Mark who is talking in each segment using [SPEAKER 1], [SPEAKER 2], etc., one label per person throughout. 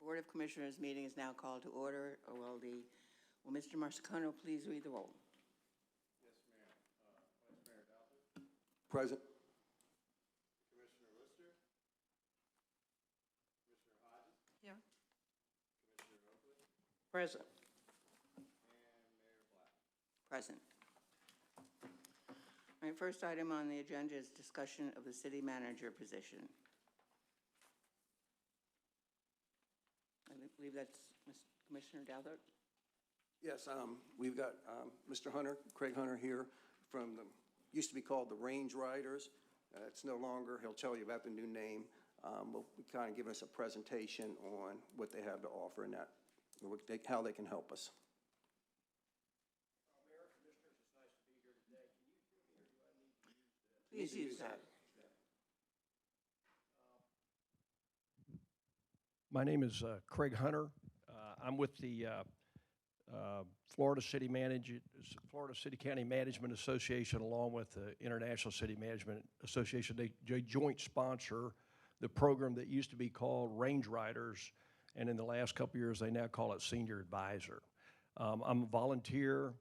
[SPEAKER 1] Board of Commissioners meeting is now called to order. Will Mr. Marcano please read the roll?
[SPEAKER 2] Yes, ma'am. Vice Mayor Dalton?
[SPEAKER 3] Present.
[SPEAKER 2] Commissioner Lister? Commissioner Hodges?
[SPEAKER 1] Here.
[SPEAKER 2] Commissioner Oakley?
[SPEAKER 1] Present.
[SPEAKER 2] And Mayor Black?
[SPEAKER 1] Present. All right, first item on the agenda is discussion of the city manager position. I believe that's Commissioner Douthert.
[SPEAKER 3] Yes, we've got Mr. Hunter, Craig Hunter here from the, used to be called the Range Riders. It's no longer. He'll tell you about the new name. Will kind of give us a presentation on what they have to offer and that, how they can help us.
[SPEAKER 4] Mayor, Commissioners, it's nice to be here today. Can you hear me or do I need to use this?
[SPEAKER 1] Please use that.
[SPEAKER 4] My name is Craig Hunter. I'm with the Florida City County Management Association, along with the International City Management Association. They joint sponsor the program that used to be called Range Riders, and in the last couple of years, they now call it Senior Advisor. I'm a volunteer,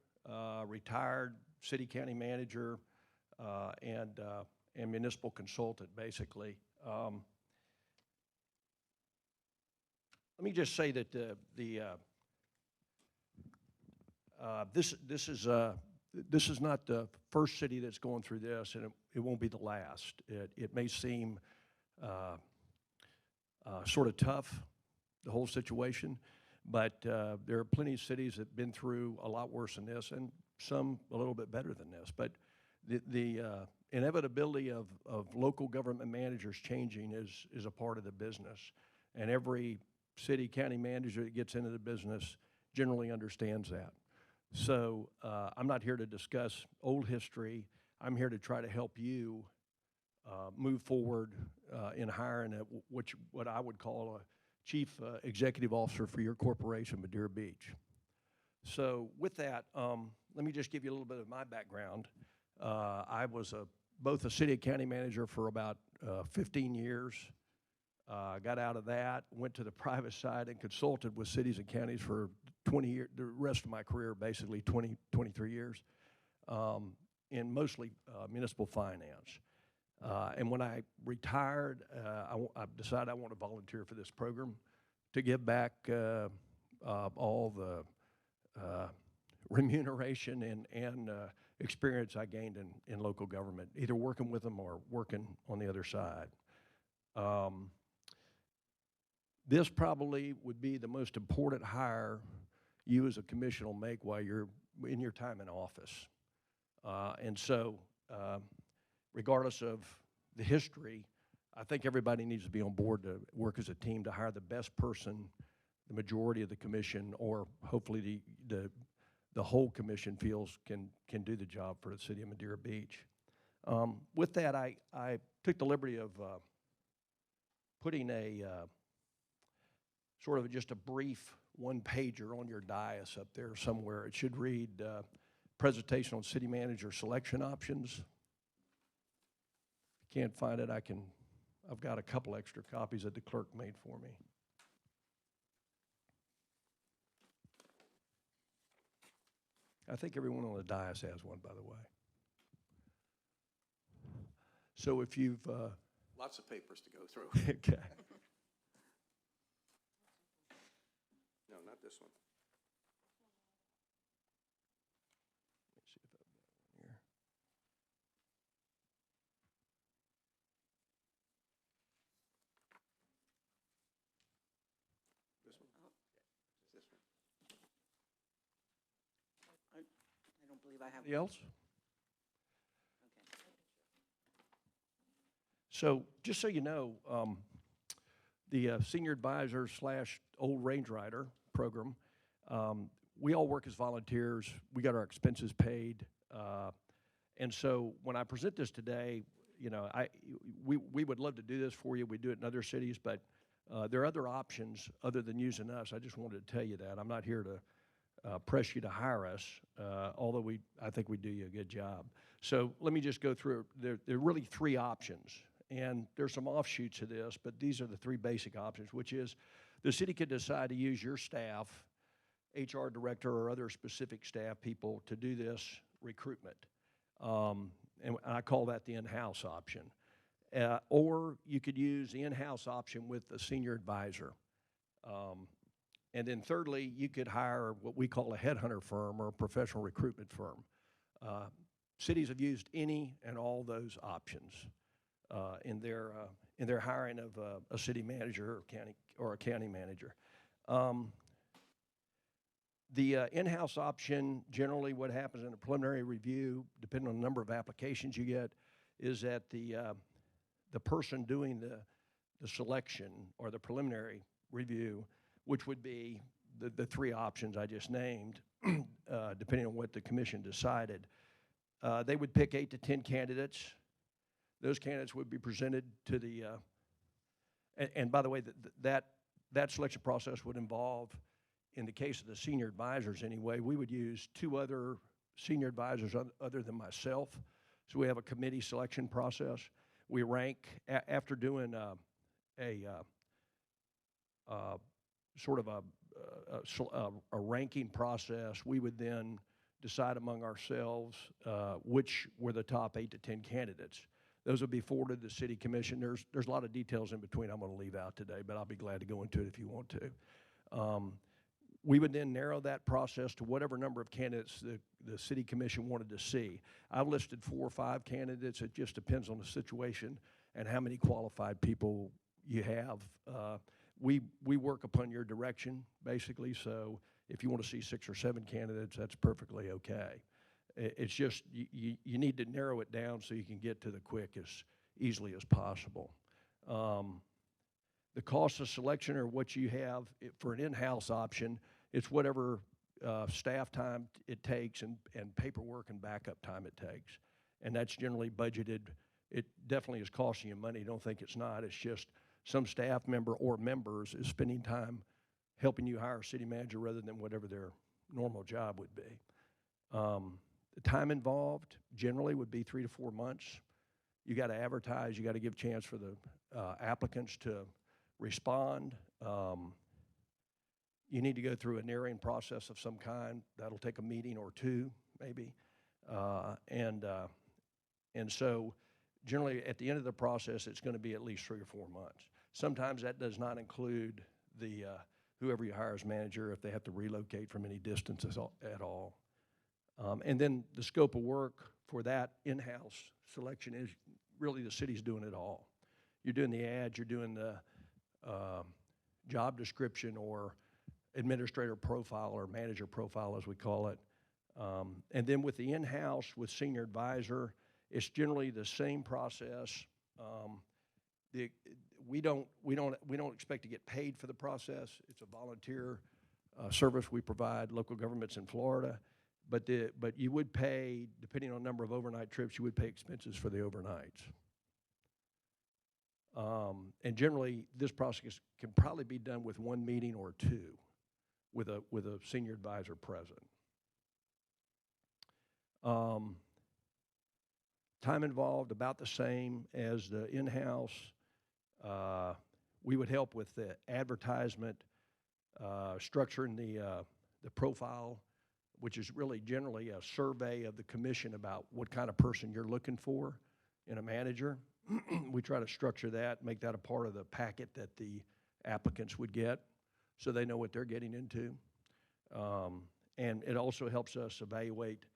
[SPEAKER 4] retired city county manager, and municipal consultant, basically. Let me just say that this is not the first city that's going through this, and it won't be the last. It may seem sort of tough, the whole situation, but there are plenty of cities that have been through a lot worse than this, and some a little bit better than this. But the inevitability of local government managers changing is a part of the business, and every city county manager that gets into the business generally understands that. So I'm not here to discuss old history. I'm here to try to help you move forward in hiring what I would call a chief executive officer for your corporation, Madeira Beach. So with that, let me just give you a little bit of my background. I was both a city and county manager for about 15 years. Got out of that, went to the private side and consulted with cities and counties for 20 years, the rest of my career, basically 23 years, in mostly municipal finance. And when I retired, I decided I want to volunteer for this program to give back all the remuneration and experience I gained in local government, either working with them or working on the other side. This probably would be the most important hire you as a commissioner will make while you're in your time in office. And so, regardless of the history, I think everybody needs to be on board to work as a team to hire the best person, the majority of the commission, or hopefully the whole commission feels can do the job for the city of Madeira Beach. With that, I took the liberty of putting a sort of just a brief one-pager on your dais up there somewhere. It should read presentation on city manager selection options. If you can't find it, I've got a couple extra copies that the clerk made for me. I think everyone on the dais has one, by the way. So if you've
[SPEAKER 3] Lots of papers to go through.
[SPEAKER 4] okay.
[SPEAKER 3] No, not this one.
[SPEAKER 4] Let me see if I've got one here.
[SPEAKER 3] This one? This one.
[SPEAKER 1] I don't believe I have.
[SPEAKER 4] Anybody else?
[SPEAKER 1] Okay.
[SPEAKER 4] So just so you know, the Senior Advisor / Old Range Rider program, we all work as volunteers. We got our expenses paid. And so when I present this today, you know, we would love to do this for you. We do it in other cities, but there are other options other than using us. I just wanted to tell you that. I'm not here to press you to hire us, although I think we do you a good job. So let me just go through. There are really three options. And there's some offshoots of this, but these are the three basic options, which is The city could decide to use your staff, HR director or other specific staff people to do this recruitment. And I call that the in-house option. Or you could use the in-house option with a senior advisor. And then thirdly, you could hire what we call a headhunter firm or a professional recruitment firm. Cities have used any and all those options in their hiring of a city manager or a county manager. The in-house option, generally what happens in a preliminary review, depending on the number of applications you get, is that the person doing the selection or the preliminary review, which would be the three options I just named, depending on what the commission decided, they would pick 8 to 10 candidates. Those candidates would be presented to the, and by the way, that selection process would involve, in the case of the senior advisors anyway, we would use 2 other senior advisors other than myself. So we have a committee selection process. We rank, after doing sort of a ranking process, we would then decide among ourselves which were the top 8 to 10 candidates. Those would be forwarded to the city commission. There's a lot of details in between I'm going to leave out today, but I'll be glad to go into it if you want to. We would then narrow that process to whatever number of candidates the city commission wanted to see. I've listed 4 or 5 candidates. It just depends on the situation and how many qualified people you have. We work upon your direction, basically, so if you want to see 6 or 7 candidates, that's perfectly okay. It's just you need to narrow it down so you can get to the quick as easily as possible. The cost of selection or what you have for an in-house option, it's whatever staff time it takes and paperwork and backup time it takes. And that's generally budgeted. It definitely is costing you money. Don't think it's not. It's just some staff member or members is spending time helping you hire a city manager rather than whatever their normal job would be. The time involved generally would be 3 to 4 months. You got to advertise. You got to give chance for the applicants to respond. You need to go through a narrowing process of some kind. That'll take a meeting or 2, maybe. And so generally at the end of the process, it's going to be at least 3 or 4 months. Sometimes that does not include the whoever you hire as manager if they have to relocate from any distances at all. And then the scope of work for that in-house selection is really the city's doing it all. You're doing the ads, you're doing the job description or administrator profile or manager profile, as we call it. And then with the in-house, with senior advisor, it's generally the same process. We don't expect to get paid for the process. It's a volunteer service we provide local governments in Florida. But you would pay, depending on the number of overnight trips, you would pay expenses for the overnights. And generally, this process can probably be done with 1 meeting or 2 with a senior advisor present. Time involved about the same as the in-house. We would help with the advertisement, structuring the profile, which is really generally a survey of the commission about what kind of person you're looking for in a manager. We try to structure that, make that a part of the packet that the applicants would get so they know what they're getting into. And it also helps us evaluate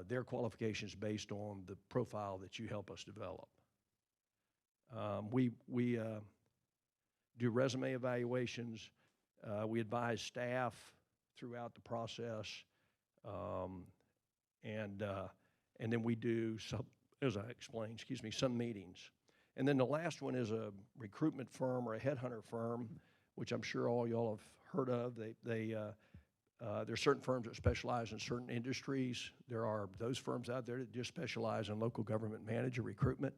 [SPEAKER 4] their qualifications based on the profile that you help us develop. We do resume evaluations. We advise staff throughout the process, and then we do some, as I explained, some meetings. And then the last one is a recruitment firm or a headhunter firm, which I'm sure all y'all have heard of. There's certain firms that specialize in certain industries. There are those firms out there that just specialize in local government manager recruitment.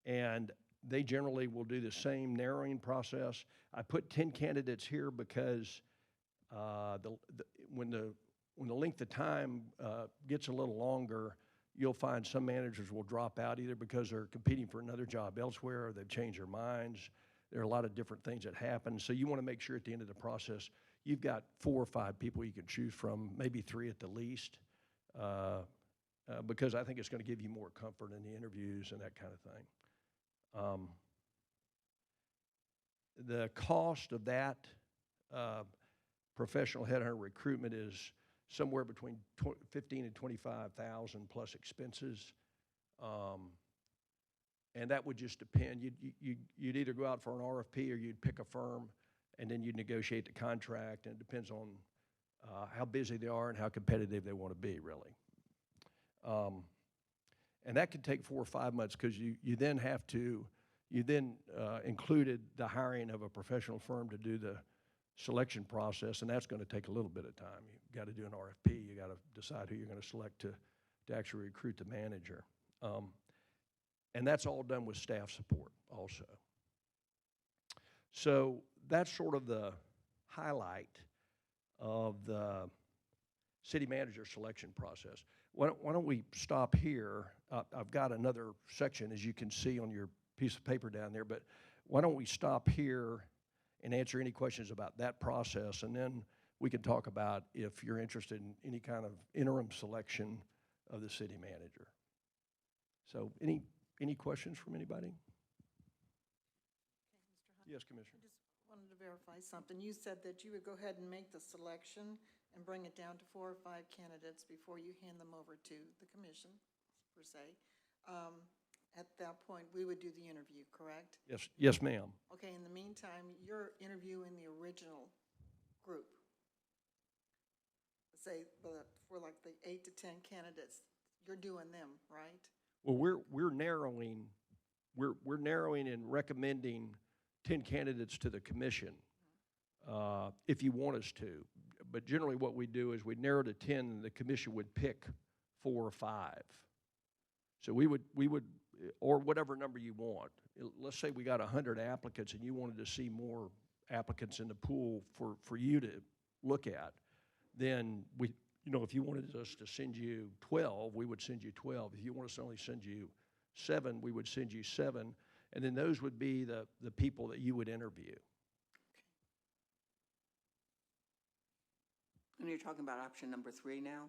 [SPEAKER 4] And they generally will do the same narrowing process. I put 10 candidates here because when the length of time gets a little longer, you'll find some managers will drop out either because they're competing for another job elsewhere or they've changed their minds. There are a lot of different things that happen. So you want to make sure at the end of the process, you've got 4 or 5 people you can choose from, maybe 3 at the least, because I think it's going to give you more comfort in the interviews and that kind of thing. The cost of that professional headhunter recruitment is somewhere between $15,000 and $25,000 plus expenses. And that would just depend. You'd either go out for an RFP or you'd pick a firm, and then you'd negotiate the contract, and it depends on how busy they are and how competitive they want to be, really. And that could take 4 or 5 months because you then have to, included the hiring of a professional firm to do the selection process, and that's going to take a little bit of time. You've got to do an RFP. You got to decide who you're going to select to actually recruit the manager. And that's all done with staff support also. So that's sort of the highlight of the city manager selection process. Why don't we stop here? I've got another section, as you can see on your piece of paper down there, but why don't we stop here and answer any questions about that process, and then we can talk about if you're interested in any kind of interim selection of the city manager. So any questions from anybody?
[SPEAKER 5] Okay, Mr. Hunt.
[SPEAKER 4] Yes, Commissioner.
[SPEAKER 5] I just wanted to verify something. You said that you would go ahead and make the selection and bring it down to 4 or 5 candidates before you hand them over to the commission, per se. At that point, we would do the interview, correct?
[SPEAKER 4] Yes, ma'am.
[SPEAKER 5] Okay, in the meantime, you're interviewing the original group. Say, for like the 8 to 10 candidates, you're doing them, right?
[SPEAKER 4] Well, we're narrowing and recommending 10 candidates to the commission, if you want us to. But generally what we do is we narrow to 10 and the commission would pick 4 or 5. So we would, or whatever number you want. Let's say we got 100 applicants and you wanted to see more applicants in the pool for you to look at, then if you wanted us to send you 12, we would send you 12. If you want us to only send you 7, we would send you 7. And then those would be the people that you would interview.
[SPEAKER 1] And you're talking about option number 3 now?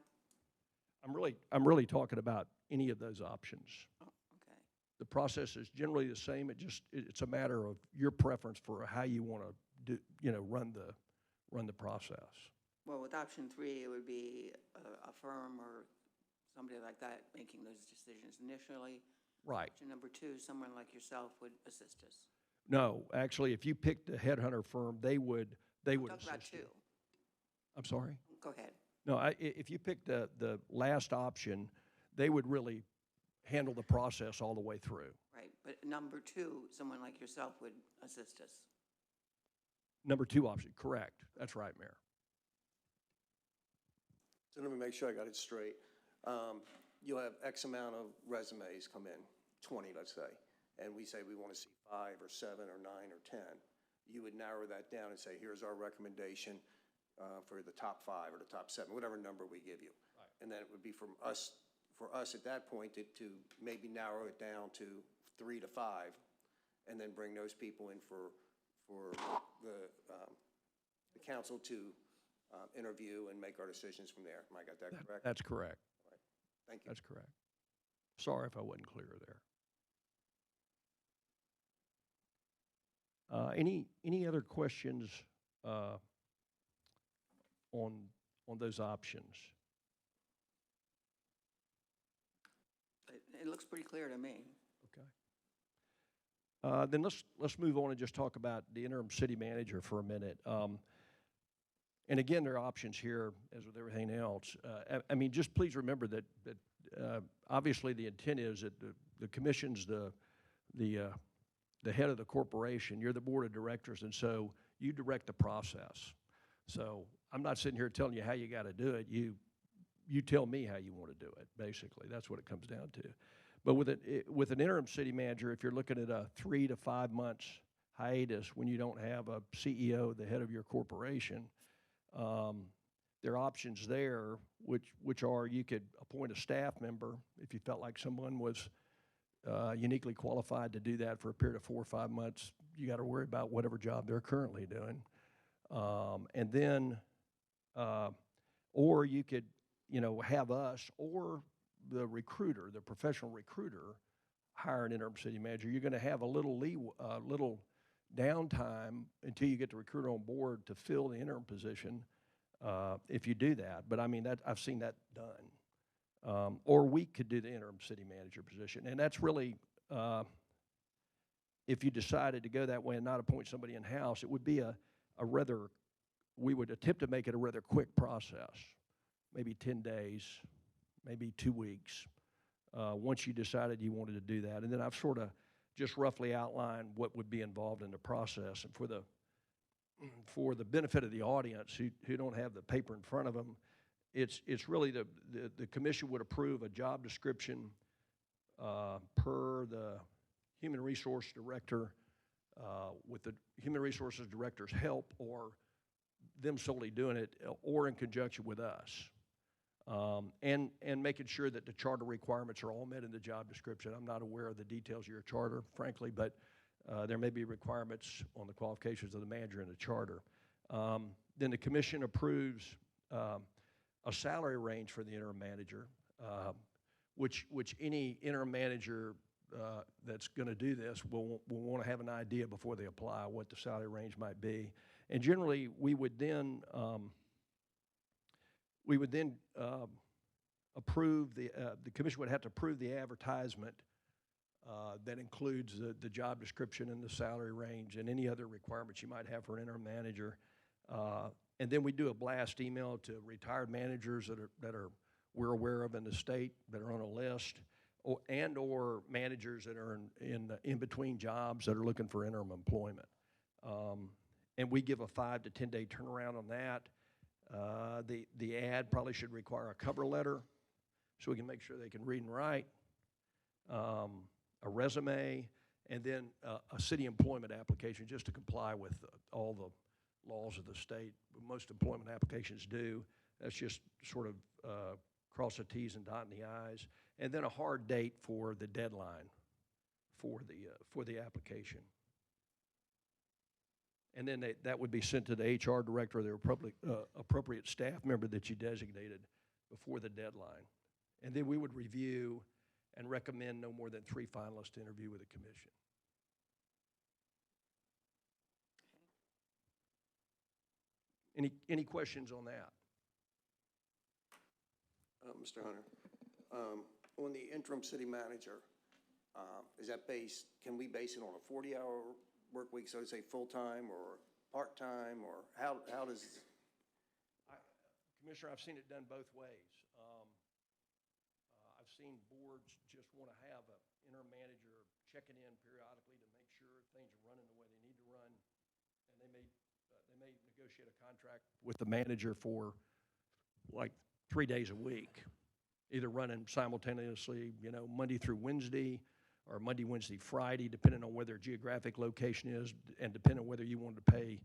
[SPEAKER 4] I'm really talking about any of those options.
[SPEAKER 1] Oh, okay.
[SPEAKER 4] The process is generally the same. It's a matter of your preference for how you want to run the process.
[SPEAKER 1] Well, with option 3, it would be a firm or somebody like that making those decisions initially.
[SPEAKER 4] Right.
[SPEAKER 1] Option number 2, someone like yourself would assist us.
[SPEAKER 4] No, actually, if you picked a headhunter firm, they would
[SPEAKER 1] Talk
[SPEAKER 4] assist
[SPEAKER 1] about 2.
[SPEAKER 4] you. I'm sorry?
[SPEAKER 1] Go ahead.
[SPEAKER 4] No, if you picked the last option, they would really handle the process all the way through.
[SPEAKER 1] Right, but number 2, someone like yourself would assist us.
[SPEAKER 4] Number 2 option, correct. That's right, Mayor.
[SPEAKER 3] So let me make sure I got it straight. You'll have X amount of resumes come in, 20, let's say, and we say we want to see 5 or 7 or 9 or 10. You would narrow that down and say, here's our recommendation for the top 5 or the top 7, whatever number we give you. Right. And then it would be for us at that point to maybe narrow it down to 3 to 5, and then bring those people in for the council to interview and make our decisions from there. Am I got that correct?
[SPEAKER 4] That's correct.
[SPEAKER 3] All right. Thank you.
[SPEAKER 4] That's correct. Sorry if I wasn't clear there. Any other questions on those options?
[SPEAKER 1] It looks pretty clear to me.
[SPEAKER 4] Okay. Then let's move on and just talk about the interim city manager for a minute. And again, there are options here, as with everything else. I mean, just please remember that obviously the intent is that the commission's the head of the corporation. You're the board of directors, and so you direct the process. So I'm not sitting here telling you how you got to do it. You tell me how you want to do it, basically. That's what it comes down to. But with an interim city manager, if you're looking at a 3 to 5 months hiatus when you don't have a CEO, the head of your corporation, there are options there, which are you could appoint a staff member if you felt like someone was uniquely qualified to do that for a period of 4 or 5 months. you got to worry about whatever job they're currently doing. And then, or you could, have us or the recruiter, the professional recruiter, hire an interim city manager. You're going to have a little downtime until you get the recruiter on board to fill the interim position, if you do that. But I mean, I've seen that done. Or we could do the interim city manager position, and that's really, if you decided to go that way and not appoint somebody in-house, it would be we would attempt to make it a rather quick process, maybe 10 days, maybe 2 weeks, once you decided you wanted to do that. And then I've sort of just roughly outlined what would be involved in the process. And for the benefit of the audience who don't have the paper in front of them, it's really the commission would approve a job description per the human resource director, with the human resources director's help or them solely doing it, or in conjunction with us. And making sure that the charter requirements are all met in the job description. I'm not aware of the details of your charter, frankly, but there may be requirements on the qualifications of the manager in the charter. Then the commission approves a salary range for the interim manager, which any interim manager that's going to do this will want to have an idea before they apply what the salary range might be. And generally, we would then approve the commission would have to approve the advertisement that includes the job description and the salary range and any other requirements you might have for an interim manager. And then we do a blast email to retired managers that we're aware of in the state that are on a list, or managers that are in between jobs that are looking for interim employment. And we give a 5 to 10 day turnaround on that. The ad probably should require a cover letter so we can make sure they can read and write, a resume, and then a city employment application just to comply with all the laws of the state. Most employment applications do. That's just sort of cross the T's and dotting the I's. And then a hard date for the deadline for the application. And then that would be sent to the HR director or the appropriate staff member that you designated before the deadline. And then we would review and recommend no more than 3 finalists to interview with the commission. Any questions on that?
[SPEAKER 3] Mr. Hunter, on the interim city manager, can we base it on a 40-hour work week, so to say full-time or part-time, or how does?
[SPEAKER 4] Commissioner, I've seen it done both ways. I've seen boards just want to have an interim manager checking in periodically to make sure things are running the way they need to run, and they may negotiate a contract with the manager for like 3 days a week, either running simultaneously, Monday through Wednesday, or Monday, Wednesday, Friday, depending on where their geographic location is, and depending on whether you want to pay,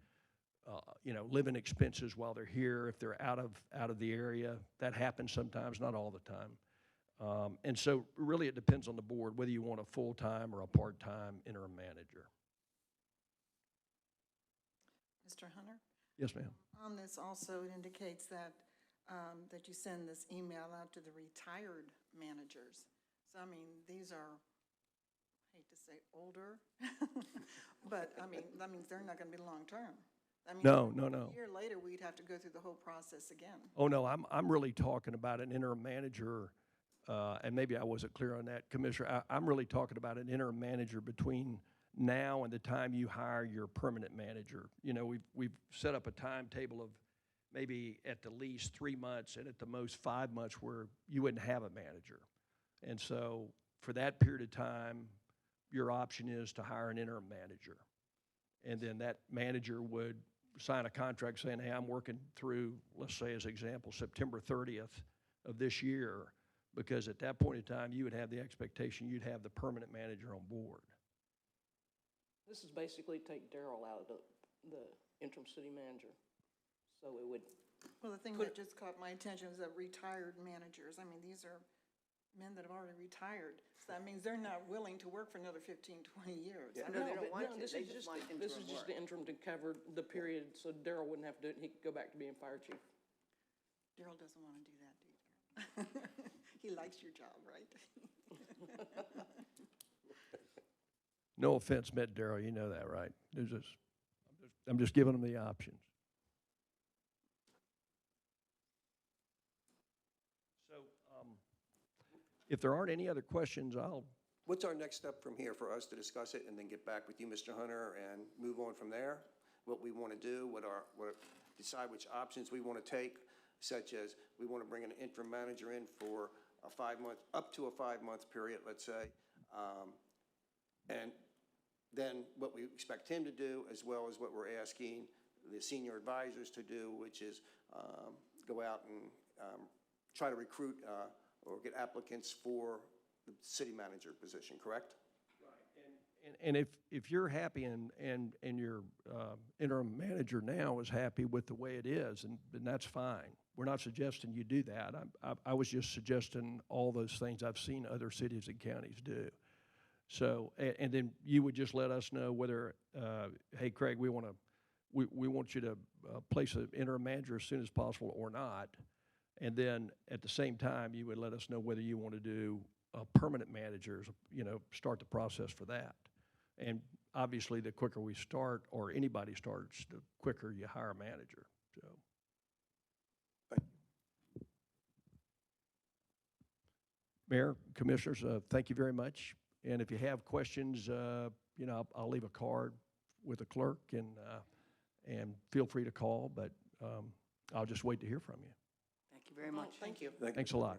[SPEAKER 4] living expenses while they're here. If they're out of the area, that happens sometimes, not all the time. And so, really, it depends on the board whether you want a full-time or a part-time interim manager.
[SPEAKER 5] Mr. Hunter?
[SPEAKER 4] Yes, ma'am.
[SPEAKER 5] On this also, it indicates that you send this email out to the retired managers. So, I mean, these are, I hate to say older, but that means they're not going to be long-term.
[SPEAKER 4] No.
[SPEAKER 5] A year later, we'd have to go through the whole process again.
[SPEAKER 4] Oh, no, I'm really talking about an interim manager, and maybe I wasn't clear on that, Commissioner. I'm really talking about an interim manager between now and the time you hire your permanent manager. We've set up a timetable of maybe at the least 3 months and at the most 5 months where you wouldn't have a manager. And so for that period of time, your option is to hire an interim manager. And then that manager would sign a contract saying, hey, I'm working through, let's say as an example, September 30th of this year, because at that point in time, you would have the expectation you'd have the permanent manager on board.
[SPEAKER 6] This is basically take Darrell out of the interim city manager. So it would.
[SPEAKER 5] Well, the thing that just caught my attention is that retired managers. I mean, these are men that have already retired. So that means they're not willing to work for another 15, 20 years.
[SPEAKER 3] Yeah.
[SPEAKER 5] I
[SPEAKER 1] No,
[SPEAKER 5] know,
[SPEAKER 1] they don't
[SPEAKER 5] but
[SPEAKER 1] want
[SPEAKER 6] No,
[SPEAKER 1] to,
[SPEAKER 6] this
[SPEAKER 1] they
[SPEAKER 6] is
[SPEAKER 1] just
[SPEAKER 6] just,
[SPEAKER 1] want
[SPEAKER 6] this is
[SPEAKER 1] interim
[SPEAKER 6] just
[SPEAKER 1] work.
[SPEAKER 6] the interim to cover the period, so Daryl wouldn't have to do it, and he could go back to being fire chief.
[SPEAKER 5] Daryl doesn't want to do that, do you? He likes your job, right?
[SPEAKER 4] No offense meant, Daryl, you know that, right? I'm just giving them the options. So, if there aren't any other questions,
[SPEAKER 3] What's our next step from here for us to discuss it and then get back with you, Mr. Hunter, and move on from there? What we want to do, decide which options we want to take, such as we want to bring an interim manager in for a 5-month, up to a 5-month period, let's say. And then what we expect him to do, as well as what we're asking the senior advisors to do, which is go out and try to recruit or get applicants for the city manager position, correct?
[SPEAKER 4] and if you're happy and your interim manager now is happy with the way it is, and then that's fine. We're not suggesting you do that. I was just suggesting all those things I've seen other cities and counties do. So, and then you would just let us know whether, hey, Craig, we want you to place an interim manager as soon as possible or not. And then at the same time, you would let us know whether you want to do permanent managers, start the process for that. And obviously, the quicker we start, or anybody starts, the quicker you hire a manager, so.
[SPEAKER 3] Thank you.
[SPEAKER 4] Mayor, Commissioners, thank you very much. And if you have questions, I'll leave a card with the clerk, and feel free to call, but I'll just wait to hear from you.
[SPEAKER 1] Thank you very much.
[SPEAKER 6] Thank you.
[SPEAKER 4] Thanks a lot.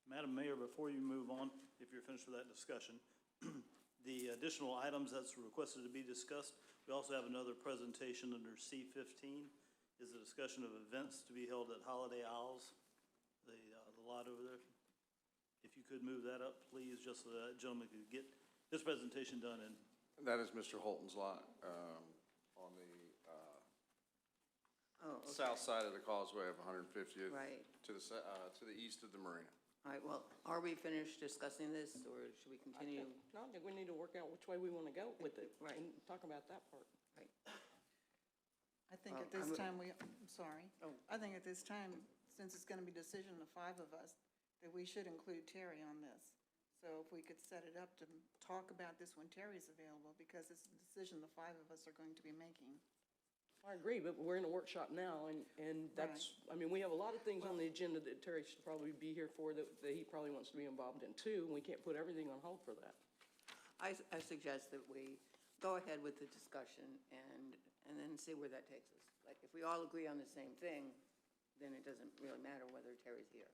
[SPEAKER 2] Madam Mayor, before you move on, if you're finished with that discussion, the additional items that's requested to be discussed, we also have another presentation under C15, is a discussion of events to be held at Holiday Owls, the lot over there. If you could move that up, please, just so that gentleman could get this presentation done. And
[SPEAKER 7] that is Mr. Holton's lot on the
[SPEAKER 1] Oh, okay.
[SPEAKER 7] south side of the causeway of 150th
[SPEAKER 1] Right.
[SPEAKER 7] to the east of the marina.
[SPEAKER 1] All right, well, are we finished discussing this, or should we continue?
[SPEAKER 6] No, I think we need to work out which way we want to go with it.
[SPEAKER 1] Right.
[SPEAKER 6] And talk about that part.
[SPEAKER 1] Right.
[SPEAKER 5] I think
[SPEAKER 1] Well,
[SPEAKER 5] at this
[SPEAKER 1] I'm-
[SPEAKER 5] time, I'm sorry.
[SPEAKER 1] Oh.
[SPEAKER 5] I think at this time, since it's going to be a decision of 5 of us, that we should include Terry on this. So if we could set it up to talk about this when Terry's available, because it's a decision the 5 of us are going to be making.
[SPEAKER 6] I agree, but we're in a workshop now, and that's, I mean, we have a lot of things on the agenda that Terry should probably be here for, that he probably wants to be involved in too, and we can't put everything on hold for that.
[SPEAKER 1] I suggest that we go ahead with the discussion and then see where that takes us. Like, if we all agree on the same thing, then it doesn't really matter whether Terry's here.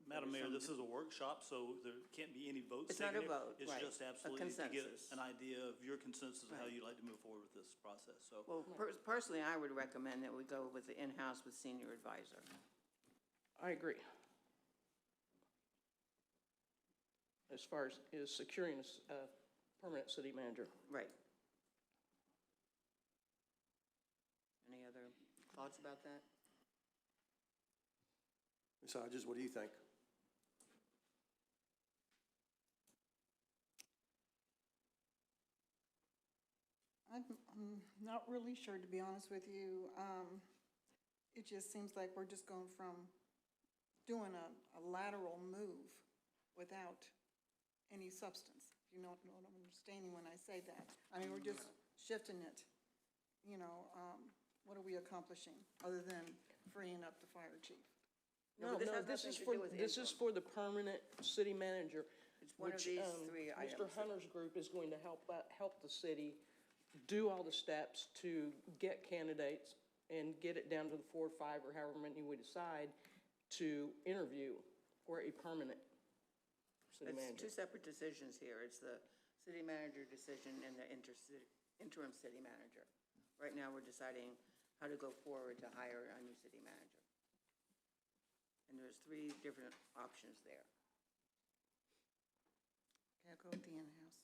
[SPEAKER 2] Madam Mayor, this is a workshop, so there can't be any votes
[SPEAKER 1] It's not a
[SPEAKER 2] taken.
[SPEAKER 1] vote,
[SPEAKER 2] It's
[SPEAKER 1] right.
[SPEAKER 2] just
[SPEAKER 1] A
[SPEAKER 2] absolutely to get
[SPEAKER 1] consensus.
[SPEAKER 2] an idea of your consensus of how
[SPEAKER 1] Right.
[SPEAKER 2] you'd like to move forward with this process, so.
[SPEAKER 1] Well, personally, I would recommend that we go with the in-house with senior advisor.
[SPEAKER 6] I agree. As far as securing a permanent city manager.
[SPEAKER 1] Right. Any other thoughts about that?
[SPEAKER 3] Ms. Hodges, what do you think?
[SPEAKER 5] I'm not really sure, to be honest with you. It just seems like we're just going from doing a lateral move without any substance. If you know what I'm understanding when I say that. I mean, we're just shifting it. What are we accomplishing other than freeing up the fire chief?
[SPEAKER 1] No, but this has
[SPEAKER 6] this
[SPEAKER 1] nothing
[SPEAKER 6] is
[SPEAKER 1] to
[SPEAKER 6] for,
[SPEAKER 1] do with
[SPEAKER 6] this is
[SPEAKER 1] interim.
[SPEAKER 6] for the permanent city manager.
[SPEAKER 1] It's one of
[SPEAKER 6] which,
[SPEAKER 1] these 3 items.
[SPEAKER 6] Mr. Hunter's group is going to help the city do all the steps to get candidates and get it down to the 4 or 5 or however many we decide to interview for a permanent city
[SPEAKER 1] It's
[SPEAKER 6] manager.
[SPEAKER 1] 2 separate decisions here. It's the city manager decision and the interim city manager. Right now, we're deciding how to go forward to hire a new city manager. And there's 3 different options there.
[SPEAKER 5] Okay, I'll go with the in-house.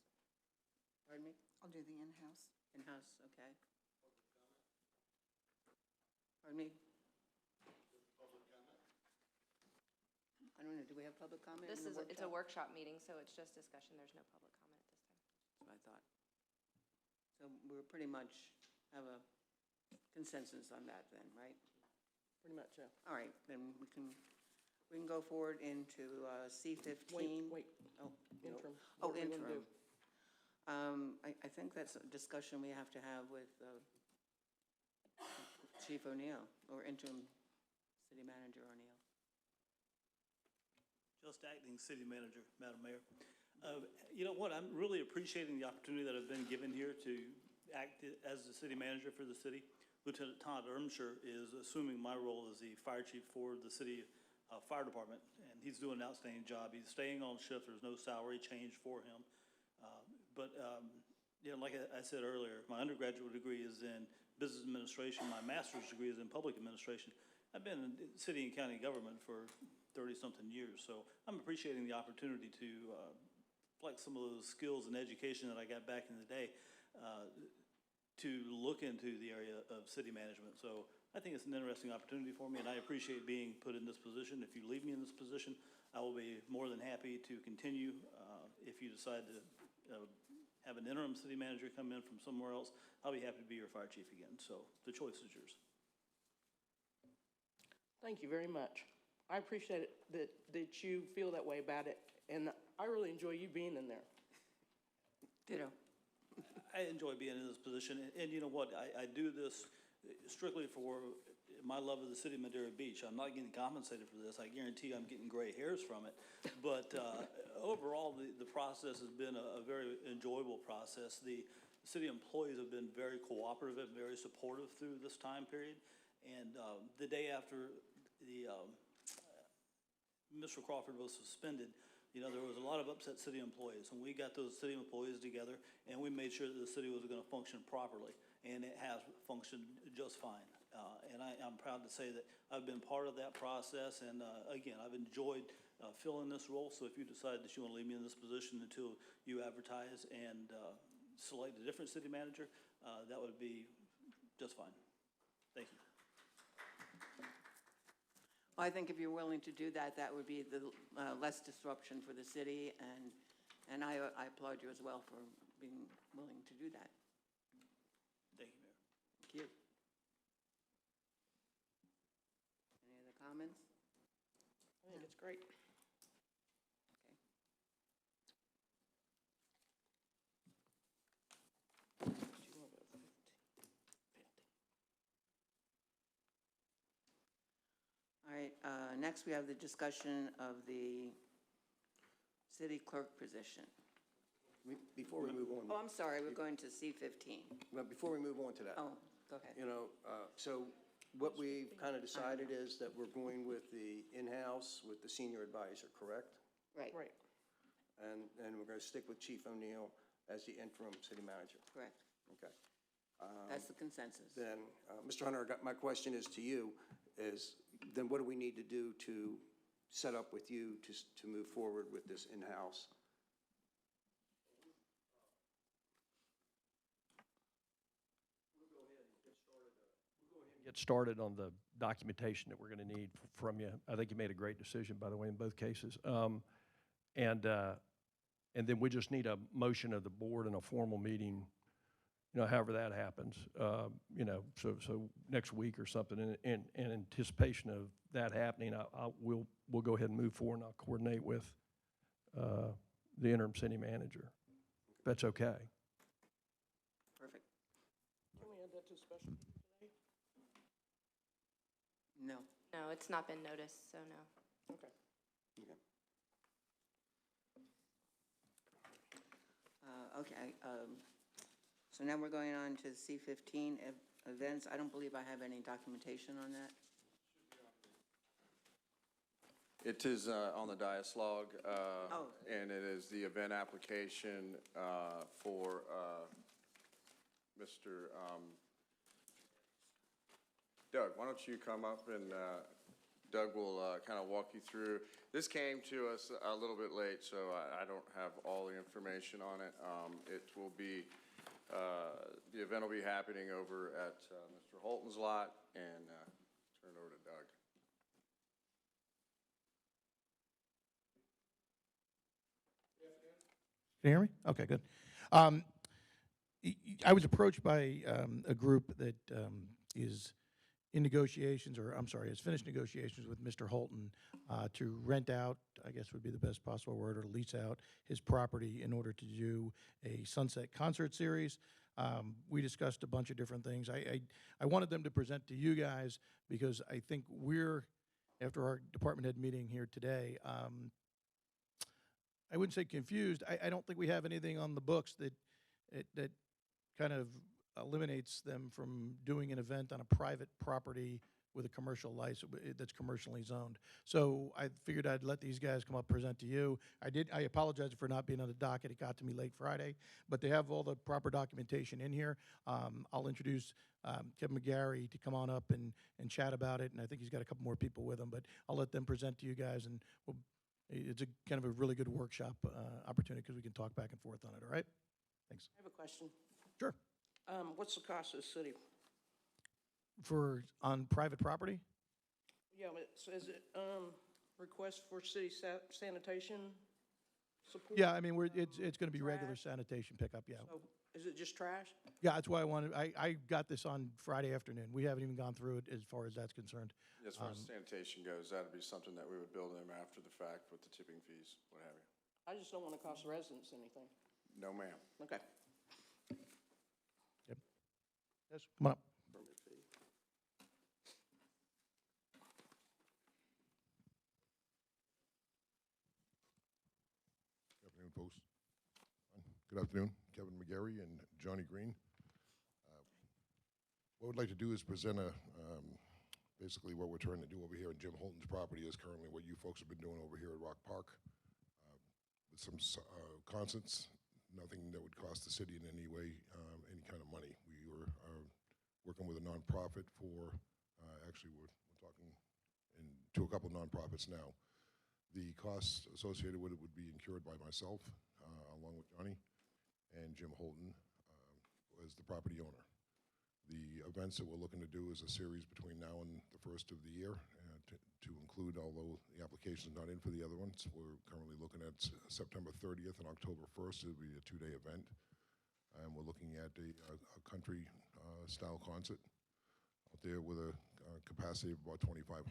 [SPEAKER 1] Pardon me?
[SPEAKER 5] I'll do the in-house.
[SPEAKER 1] In-house, okay. Pardon me? I don't know, do we have public comment in
[SPEAKER 8] This
[SPEAKER 1] the
[SPEAKER 8] is, it's a
[SPEAKER 1] workshop?
[SPEAKER 8] workshop meeting, so it's just discussion. There's no public comment at this time.
[SPEAKER 1] That's what I thought. So we're pretty much have a consensus on that then, right?
[SPEAKER 6] Pretty much, yeah.
[SPEAKER 1] All right, then we can go forward into C15.
[SPEAKER 6] Wait,
[SPEAKER 1] Oh,
[SPEAKER 6] interim.
[SPEAKER 1] oh,
[SPEAKER 6] What are we gonna do?
[SPEAKER 1] interim. I think that's a discussion we have to have with Chief O'Neill, or interim city manager O'Neill.
[SPEAKER 2] Just acting city manager, Madam Mayor. You know what, I'm really appreciating the opportunity that I've been given here to act as the city manager for the city. Lieutenant Todd Ermsher is assuming my role as the fire chief for the city fire department, and he's doing an outstanding job. He's staying on shift, there's no salary change for him. You know, like I said earlier, my undergraduate degree is in business administration, my master's degree is in public administration. I've been in city and county government for 30-something years, so I'm appreciating the opportunity to flex some of those skills and education that I got back in the day to look into the area of city management. So I think it's an interesting opportunity for me, and I appreciate being put in this position. If you leave me in this position, I will be more than happy to continue. If you decide to have an interim city manager come in from somewhere else, I'll be happy to be your fire chief again. So the choice is yours.
[SPEAKER 6] Thank you very much. I appreciate it that you feel that way about it, and I really enjoy you being in there.
[SPEAKER 1] Ditto.
[SPEAKER 2] I enjoy being in this position, and you know what, I do this strictly for my love of the city of Madera Beach. I'm not getting compensated for this. I guarantee I'm getting gray hairs from it. But overall, the process has been a very enjoyable process. The city employees have been very cooperative and very supportive through this time period. And the day after Mr. Crawford was suspended, you know, there was a lot of upset city employees, and we got those city employees together, and we made sure that the city was going to function properly, and it has functioned just fine. And I'm proud to say that I've been part of that process, and again, I've enjoyed filling this role, so if you decide that you want to leave me in this position until you advertise and select a different city manager, that would be just fine. Thank you.
[SPEAKER 1] Well, I think if you're willing to do that, that would be the less disruption for the city, and I applaud you as well for being willing to do that.
[SPEAKER 2] Thank you, Mayor.
[SPEAKER 1] Thank you. Any other comments?
[SPEAKER 6] I think it's great.
[SPEAKER 1] Okay. All right, next we have the discussion of the city clerk position.
[SPEAKER 3] Before we move on,
[SPEAKER 1] Oh, I'm sorry, we're going to C15.
[SPEAKER 3] well, before we move on to that,
[SPEAKER 1] Oh, go ahead.
[SPEAKER 3] you know, so what we've kind of decided is that we're going with the in-house with the senior advisor, correct?
[SPEAKER 1] Right,
[SPEAKER 6] Right.
[SPEAKER 3] And we're going to stick with Chief O'Neill as the interim city manager,
[SPEAKER 1] correct.
[SPEAKER 3] okay?
[SPEAKER 1] That's the consensus.
[SPEAKER 3] Then, Mr. Hunter, my question is to you, is then what do we need to do to set up with you to move forward with this in-house?
[SPEAKER 4] Get started on the documentation that we're going to need from you. I think you made a great decision, by the way, in both cases. And then we just need a motion of the board and a formal meeting, you know, however that happens, you know, so next week or something. In anticipation of that happening, we'll go ahead and move forward, and I'll coordinate with the interim city manager. If that's okay.
[SPEAKER 1] Perfect.
[SPEAKER 6] Can we add that to special meeting today?
[SPEAKER 1] No.
[SPEAKER 8] No, it's not been noticed, so no.
[SPEAKER 6] Okay.
[SPEAKER 3] Okay.
[SPEAKER 1] Okay, so now we're going on to C15, events. I don't believe I have any documentation on that.
[SPEAKER 7] It is on the dialogue,
[SPEAKER 1] Oh.
[SPEAKER 7] and it is the event application for Mr. Doug, why don't you come up and Doug will kind of walk you through. This came to us a little bit late, so I don't have all the information on it. It will be, the event will be happening over at Mr. Holton's lot, and turn it over to Doug.
[SPEAKER 9] Can you hear me? Okay, good. I was approached by a group that is in negotiations, or I'm sorry, has finished negotiations with Mr. Holton to rent out, I guess would be the best possible word, or lease out his property in order to do a sunset concert series. We discussed a bunch of different things. I wanted them to present to you guys because I think after our department head meeting here today, I wouldn't say confused. I don't think we have anything on the books that kind of eliminates them from doing an event on a private property with a commercial license that's commercially zoned. So I figured I'd let these guys come up, present to you. I apologize for not being on the docket. It got to me late Friday, but they have all the proper documentation in here. I'll introduce Kevin McGarry to come on up and chat about it, and I think he's got a couple more people with him, but I'll let them present to you guys, and it's a kind of a really good workshop opportunity because we can talk back and forth on it, all right? Thanks.
[SPEAKER 6] I have a question.
[SPEAKER 9] Sure.
[SPEAKER 6] What's the cost of the city?
[SPEAKER 9] On private property?
[SPEAKER 6] Yeah, but is it, request for city sanitation support?
[SPEAKER 9] Yeah, I mean, it's going to be regular
[SPEAKER 6] Trash?
[SPEAKER 9] sanitation pickup, yeah.
[SPEAKER 6] So, is it just trash?
[SPEAKER 9] Yeah, that's why I got this on Friday afternoon. We haven't even gone through it as far as that's concerned.
[SPEAKER 7] As far as sanitation goes, that'd be something that we would bill them after the fact with the tipping fees, what have you.
[SPEAKER 6] I just don't want to cost residents anything.
[SPEAKER 7] No, ma'am.
[SPEAKER 6] Okay.
[SPEAKER 9] Yep. Yes, come on up.
[SPEAKER 7] Permit fee.
[SPEAKER 10] Good afternoon, folks. Good afternoon, Kevin McGarry and Johnny Green. What we'd like to do is present basically what we're trying to do over here on Jim Holton's property is currently what you folks have been doing over here at Rock Park. With some concerts, nothing that would cost the city in any way, any kind of money. We were working with a nonprofit for, actually we're talking to a couple of nonprofits now. The costs associated with it would be incurred by myself, along with Johnny, and Jim Holton as the property owner. The events that we're looking to do is a series between now and the first of the year to include, although the application is not in for the other ones, we're currently looking at September 30th and October 1st. It'll be a two-day event. And we're looking at a country style concert out there with a capacity of about 2,500.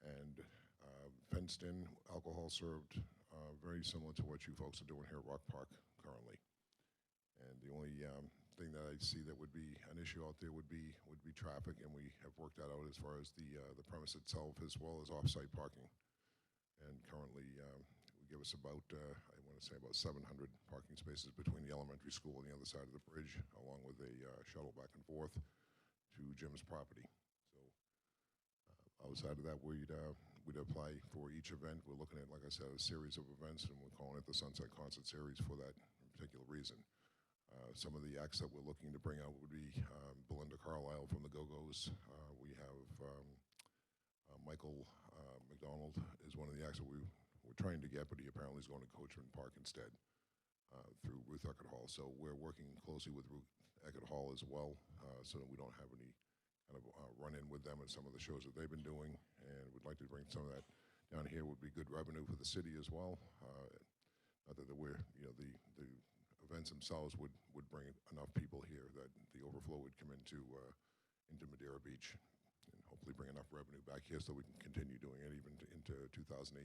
[SPEAKER 10] And fenced in, alcohol served, very similar to what you folks are doing here at Rock Park currently. And the only thing that I see that would be an issue out there would be traffic, and we have worked that out as far as the premise itself as well as off-site parking. And currently, we give us about, I want to say about 700 parking spaces between the elementary school and the other side of the bridge, along with a shuttle back and forth to Jim's property. So outside of that, we'd apply for each event. We're looking at, like I said, a series of events, and we're calling it the Sunset Concert Series for that particular reason. Some of the acts that we're looking to bring out would be Belinda Carlisle from the Go-Go's. We have Michael McDonald is one of the acts that we're trying to get, but he apparently is going to Coachman Park instead through Ruth Eckert Hall. So we're working closely with Ruth Eckert Hall as well, so that we don't have any kind of run-in with them at some of the shows that they've been doing, and we'd like to bring some of that down here. Would be good revenue for the city as well. Not that we're, the events themselves would bring enough people here that the overflow would come into Madeira Beach and hopefully bring enough revenue back here so we can continue doing it even into 2018.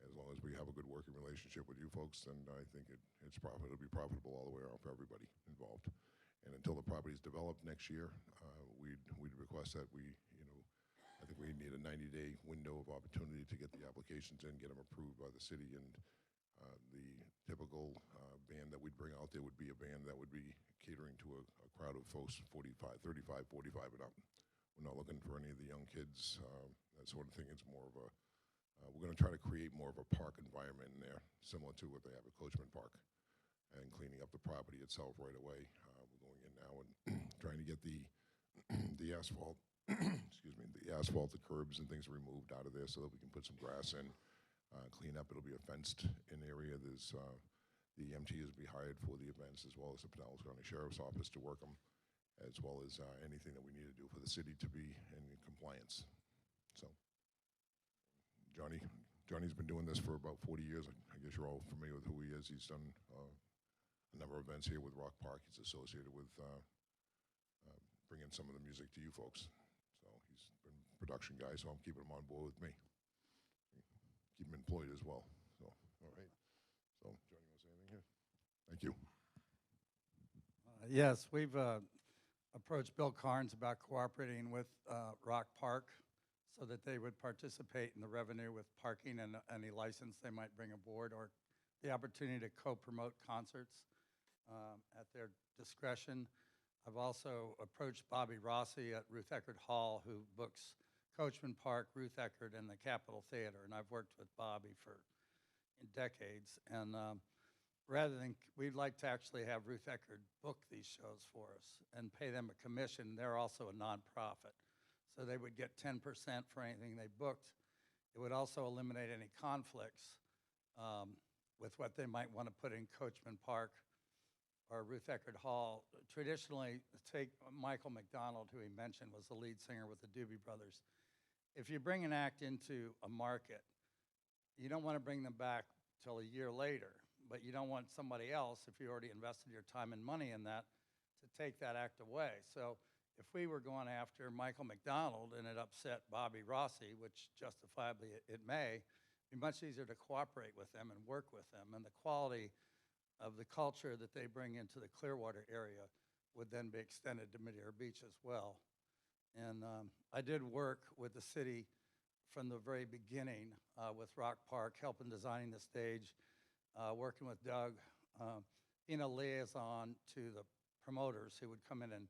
[SPEAKER 10] As long as we have a good working relationship with you folks, then I think it'll be profitable all the way around for everybody involved. And until the property is developed next year, we'd request that I think we need a 90-day window of opportunity to get the applications in, get them approved by the city, and the typical band that we'd bring out there would be a band that would be catering to a crowd of folks 35, 45 and up. We're not looking for any of the young kids, that sort of thing. It's more of we're going to try to create more of a park environment in there, similar to what they have at Coachman Park, and cleaning up the property itself right away. We're going in now and trying to get the asphalt excuse me, the asphalt, the curbs and things removed out of there so that we can put some grass in, clean up. It'll be a fenced-in area. There's, the MTs will be hired for the events, as well as the Pinellas County Sheriff's Office to work them, as well as anything that we need to do for the city to be in compliance. So, Johnny's been doing this for about 40 years. I guess you're all familiar with who he is. He's done a number of events here with Rock Park. He's associated with bringing some of the music to you folks. So he's been a production guy, so I'm keeping him on board with me. Keep him employed as well. So, all right. So, Johnny, you want to say anything here? Thank you.
[SPEAKER 11] Yes, we've approached Bill Carnes about cooperating with Rock Park so that they would participate in the revenue with parking and any license they might bring aboard, or the opportunity to co-promote concerts at their discretion. I've also approached Bobby Rossi at Ruth Eckerd Hall, who books Coachman Park, Ruth Eckerd, and the Capitol Theater, and I've worked with Bobby for decades. And rather than, we'd like to actually have Ruth Eckerd book these shows for us and pay them a commission. They're also a nonprofit, so they would get 10% for anything they booked. It would also eliminate any conflicts with what they might want to put in Coachman Park or Ruth Eckerd Hall. Traditionally, take Michael McDonald, who he mentioned was the lead singer with the Doobie Brothers. If you bring an act into a market, you don't want to bring them back till a year later, but you don't want somebody else, if you already invested your time and money in that, to take that act away. So if we were going after Michael McDonald and it upset Bobby Rossi, which justifiably it may, it'd be much easier to cooperate with them and work with them, and the quality of the culture that they bring into the Clearwater area would then be extended to Madeira Beach as well. And I did work with the city from the very beginning with Rock Park, helping designing the stage, working with Doug, being a liaison to the promoters who would come in, and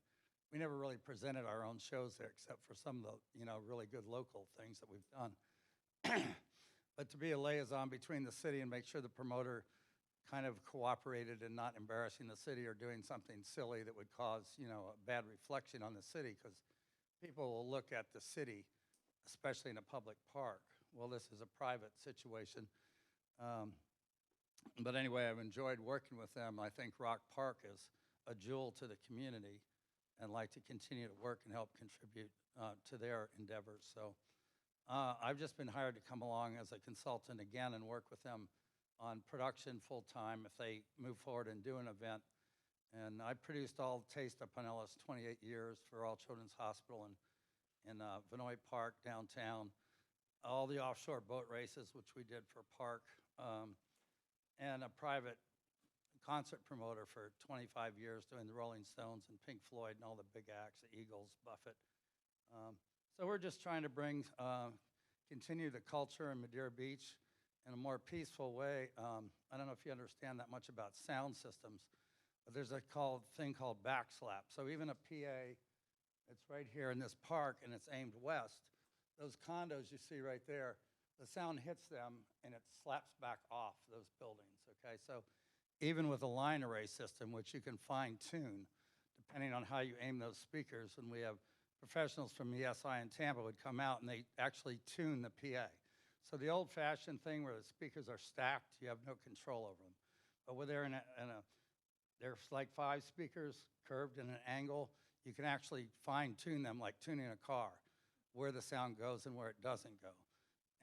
[SPEAKER 11] we never really presented our own shows there except for some of the really good local things that we've done. But to be a liaison between the city and make sure the promoter kind of cooperated and not embarrassing the city or doing something silly that would cause, a bad reflection on the city, because people will look at the city, especially in a public park. Well, this is a private situation. But anyway, I've enjoyed working with them. I think Rock Park is a jewel to the community and like to continue to work and help contribute to their endeavors. So I've just been hired to come along as a consultant again and work with them on production full-time if they move forward and do an event. And I produced all Taste of Pinellas 28 years for All Children's Hospital in Vinoy Park downtown, all the offshore boat races, which we did for Park, and a private concert promoter for 25 years doing the Rolling Stones and Pink Floyd and all the big acts, the Eagles, Buffett. So we're just trying to continue the culture in Madeira Beach in a more peaceful way. I don't know if you understand that much about sound systems, but there's a thing called backslap. So even a PA, it's right here in this park and it's aimed west, those condos you see right there, the sound hits them and it slaps back off those buildings, okay? So even with a line array system, which you can fine tune, depending on how you aim those speakers, and we have professionals from ESI in Tampa would come out and they actually tune the PA. So the old-fashioned thing where the speakers are stacked, you have no control over them. But where there's like 5 speakers curved in an angle, you can actually fine-tune them like tuning a car, where the sound goes and where it doesn't go.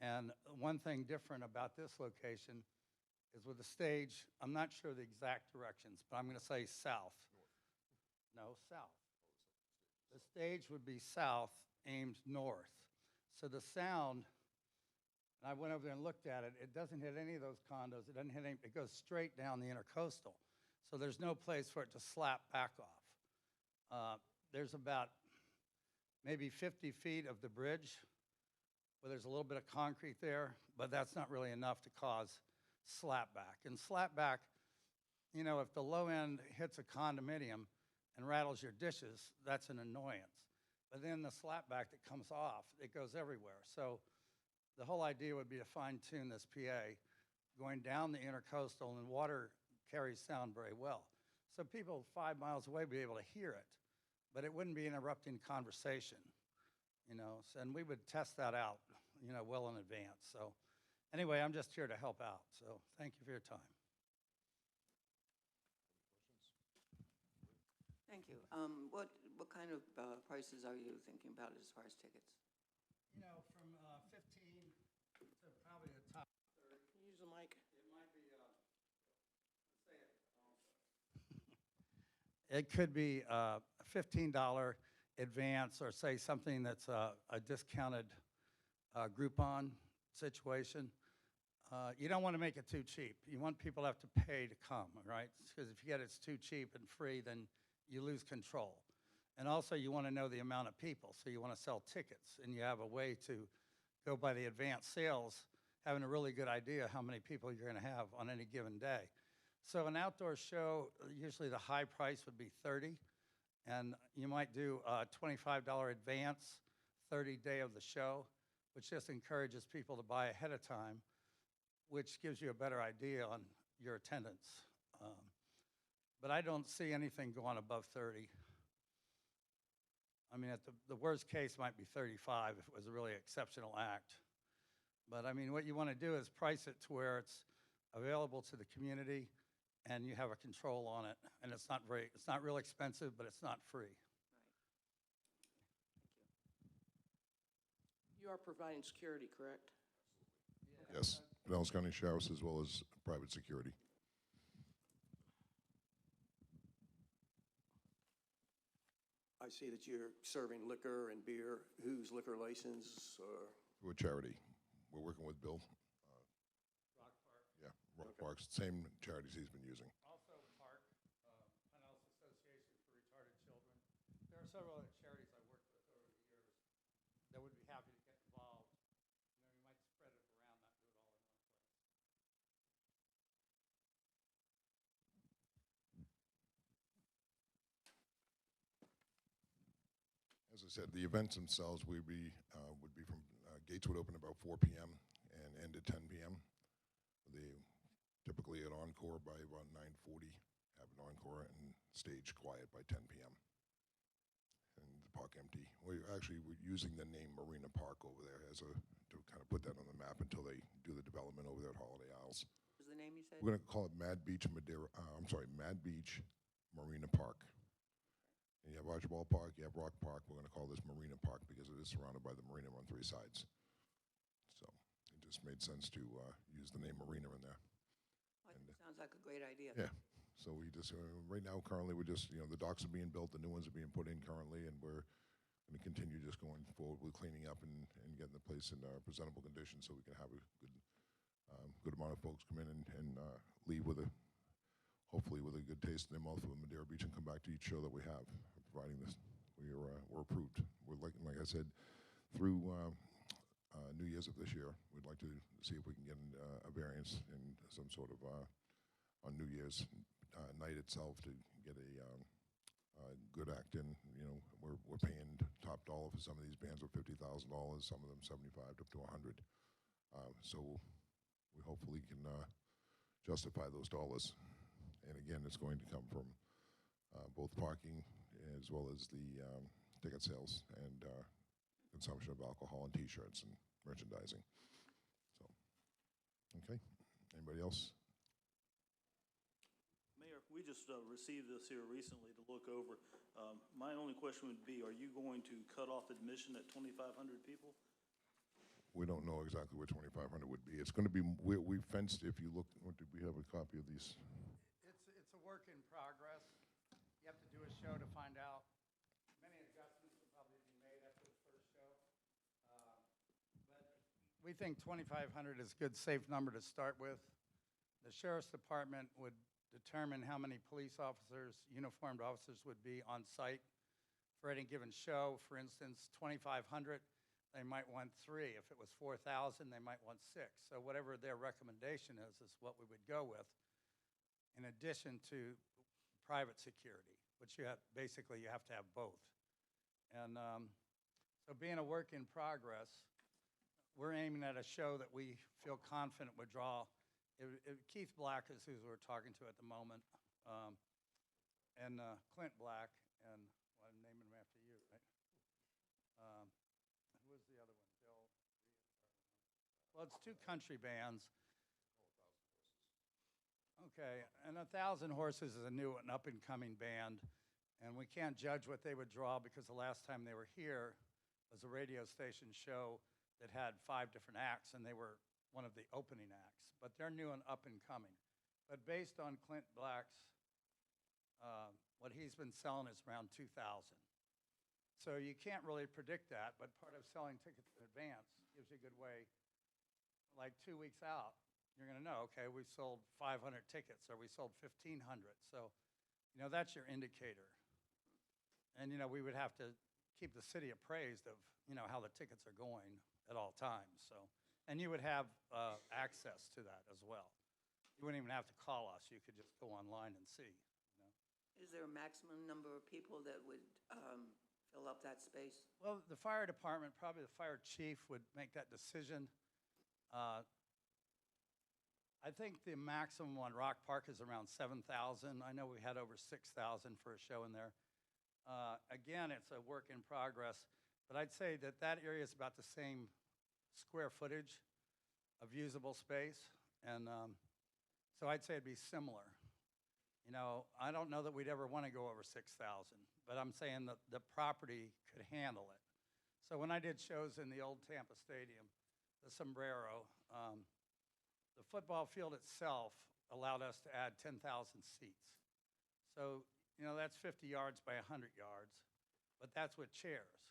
[SPEAKER 11] And one thing different about this location is with the stage, I'm not sure the exact directions, but I'm going to say south. No, south. The stage would be south, aimed north. So the sound, and I went over there and looked at it, it doesn't hit any of those condos. It doesn't hit any, it goes straight down the intercoastal. So there's no place for it to slap back off. There's about maybe 50 feet of the bridge where there's a little bit of concrete there, but that's not really enough to cause slapback. And slapback, if the low end hits a condominium and rattles your dishes, that's an annoyance. But then the slapback that comes off, it goes everywhere. So the whole idea would be to fine-tune this PA going down the intercoastal, and water carries sound very well. So people 5 miles away would be able to hear it, but it wouldn't be interrupting conversation. and we would test that out, well in advance. So anyway, I'm just here to help out, so thank you for your time.
[SPEAKER 1] Thank you. What kind of prices are you thinking about as far as tickets?
[SPEAKER 11] From 15 to probably the top 30.
[SPEAKER 6] Use the mic.
[SPEAKER 11] It might be, it could be a $15 advance, or say something that's a discounted Groupon situation. You don't want to make it too cheap. You want people to have to pay to come, right? Because if you get it's too cheap and free, then you lose control. And also, you want to know the amount of people, so you want to sell tickets, and you have a way to go by the advanced sales, having a really good idea how many people you're going to have on any given day. So an outdoor show, usually the high price would be $30, and you might do a $25 advance, 30 day of the show, which just encourages people to buy ahead of time, which gives you a better idea on your attendance. But I don't see anything going above 30. I mean, at the worst case might be 35 if it was a really exceptional act. But I mean, what you want to do is price it to where it's available to the community and you have a control on it. And it's not real expensive, but it's not free.
[SPEAKER 6] You are providing security, correct?
[SPEAKER 10] Yes, Pinellas County Sheriff's as well as private security.
[SPEAKER 3] I see that you're serving liquor and beer. Whose liquor license or?
[SPEAKER 10] We're a charity. We're working with Bill.
[SPEAKER 11] Rock Park.
[SPEAKER 10] Yeah, Rock Park's same charities he's been using.
[SPEAKER 11] Also Park, Pinellas Association for Retarded Children. There are several other charities I worked with over the years that would be happy to get involved. We might spread it around, not do it all in one place.
[SPEAKER 10] As I said, the events themselves would be from, gates would open about 4 p.m. and end at 10 p.m. They typically at encore by about 9:40, have an encore and stage quiet by 10 p.m. and the park empty. We're using the name Marina Park over there to kind of put that on the map until they do the development over there at Holiday Isles.
[SPEAKER 1] What was the name you said?
[SPEAKER 10] We're going to call it Mad Beach Marina Park. And you have Archibald Park, you have Rock Park. We're going to call this Marina Park because it is surrounded by the marina on 3 sides. So it just made sense to use the name Marina in there.
[SPEAKER 1] Sounds like a great idea.
[SPEAKER 10] Yeah. So we just, right now, currently, we're just, the docks are being built, the new ones are being put in currently, and we're going to continue just going forward with cleaning up and getting the place in presentable condition so we can have a good amount of folks come in and leave with hopefully with a good taste in their mouth of Madeira Beach and come back to each show that we have, providing this. We're approved. We're like I said, through New Year's of this year, we'd like to see if we can get a variance in some sort of on New Year's night itself to get a good act in. We're paying top dollar for some of these bands with $50,000, some of them 75 up to 100. So we hopefully can justify those dollars. And again, it's going to come from both parking as well as the ticket sales and consumption of alcohol and T-shirts and merchandising. So, okay. Anybody else?
[SPEAKER 2] Mayor, we just received this here recently to look over. My only question would be, are you going to cut off admission at 2,500 people?
[SPEAKER 10] We don't know exactly where 2,500 would be. It's going to be, we fenced, if you look, did we have a copy of these?
[SPEAKER 11] It's a work in progress. You have to do a show to find out. Many adjustments will probably be made after the first show. But we think 2,500 is a good, safe number to start with. The Sheriff's Department would determine how many police officers, uniformed officers would be on site for any given show. For instance, 2,500, they might want 3. If it was 4,000, they might want 6. So whatever their recommendation is what we would go with, in addition to private security, which you have to have both. And so being a work in progress, we're aiming at a show that we feel confident would draw. Keith Black is who we're talking to at the moment, and Clint Black, and well, I'm naming him after you, right? Well, it's two country bands. Okay, and 1,000 Horses is a new and up-and-coming band, and we can't judge what they would draw because the last time they were here was a radio station show that had 5 different acts, and they were one of the opening acts. But they're new and up-and-coming. But based on Clint Black's, what he's been selling is around 2,000. So you can't really predict that, but part of selling tickets in advance gives you a good way, like 2 weeks out, you're going to know, okay, we sold 500 tickets or we sold 1,500. So, that's your indicator. And, we would have to keep the city appraised of, how the tickets are going at all times. So, and you would have access to that as well. You wouldn't even have to call us. You could just go online and see.
[SPEAKER 1] Is there a maximum number of people that would fill up that space?
[SPEAKER 11] Well, the fire department, probably the fire chief would make that decision. I think the maximum on Rock Park is around 7,000. I know we had over 6,000 for a show in there. Again, it's a work in progress, but I'd say that area is about the same square footage of usable space, and so I'd say it'd be similar. I don't know that we'd ever want to go over 6,000, but I'm saying that the property could handle it. So when I did shows in the old Tampa Stadium, the Sombrero, the football field itself allowed us to add 10,000 seats. So, that's 50 yards by 100 yards, but that's with chairs.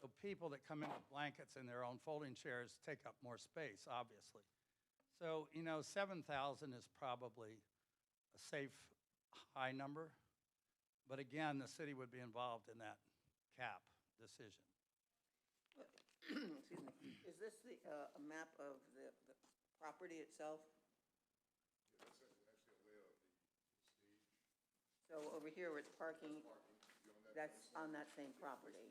[SPEAKER 11] So people that come in with blankets and their own folding chairs take up more space, obviously. So, 7,000 is probably a safe high number, but again, the city would be involved in that cap decision.
[SPEAKER 1] Excuse me. Is this a map of the property itself?
[SPEAKER 10] Yeah, that's actually a layout of the stage.
[SPEAKER 1] So over here where it's parking, that's on that same property?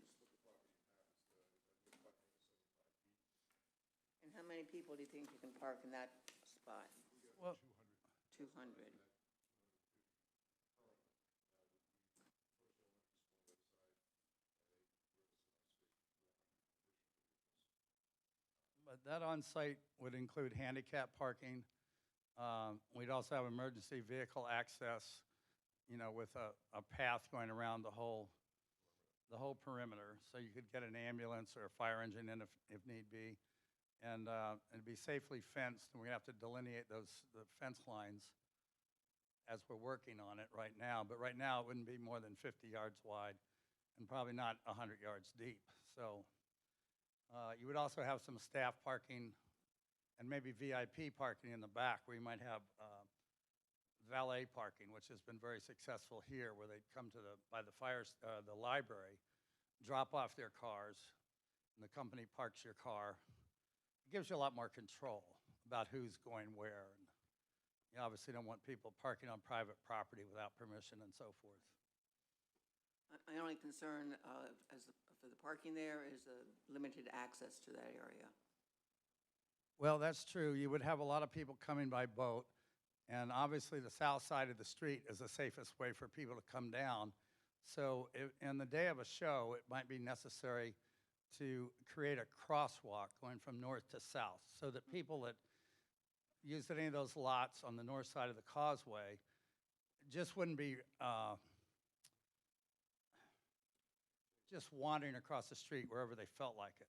[SPEAKER 1] And how many people do you think you can park in that spot?
[SPEAKER 11] Well,
[SPEAKER 1] 200.
[SPEAKER 11] but that on-site would include handicap parking. We'd also have emergency vehicle access, with a path going around the whole perimeter, so you could get an ambulance or a fire engine in if need be. And it'd be safely fenced, and we have to delineate the fence lines as we're working on it right now. But right now, it wouldn't be more than 50 yards wide and probably not 100 yards deep. So you would also have some staff parking and maybe VIP parking in the back, where you might have valet parking, which has been very successful here, where they'd come to the library, drop off their cars, and the company parks your car. It gives you a lot more control about who's going where. And you obviously don't want people parking on private property without permission and so forth.
[SPEAKER 1] My only concern for the parking there is the limited access to that area.
[SPEAKER 11] Well, that's true. You would have a lot of people coming by boat, and obviously the south side of the street is the safest way for people to come down. So in the day of a show, it might be necessary to create a crosswalk going from north to south, so that people that use any of those lots on the north side of the causeway just wouldn't be just wandering across the street wherever they felt like it.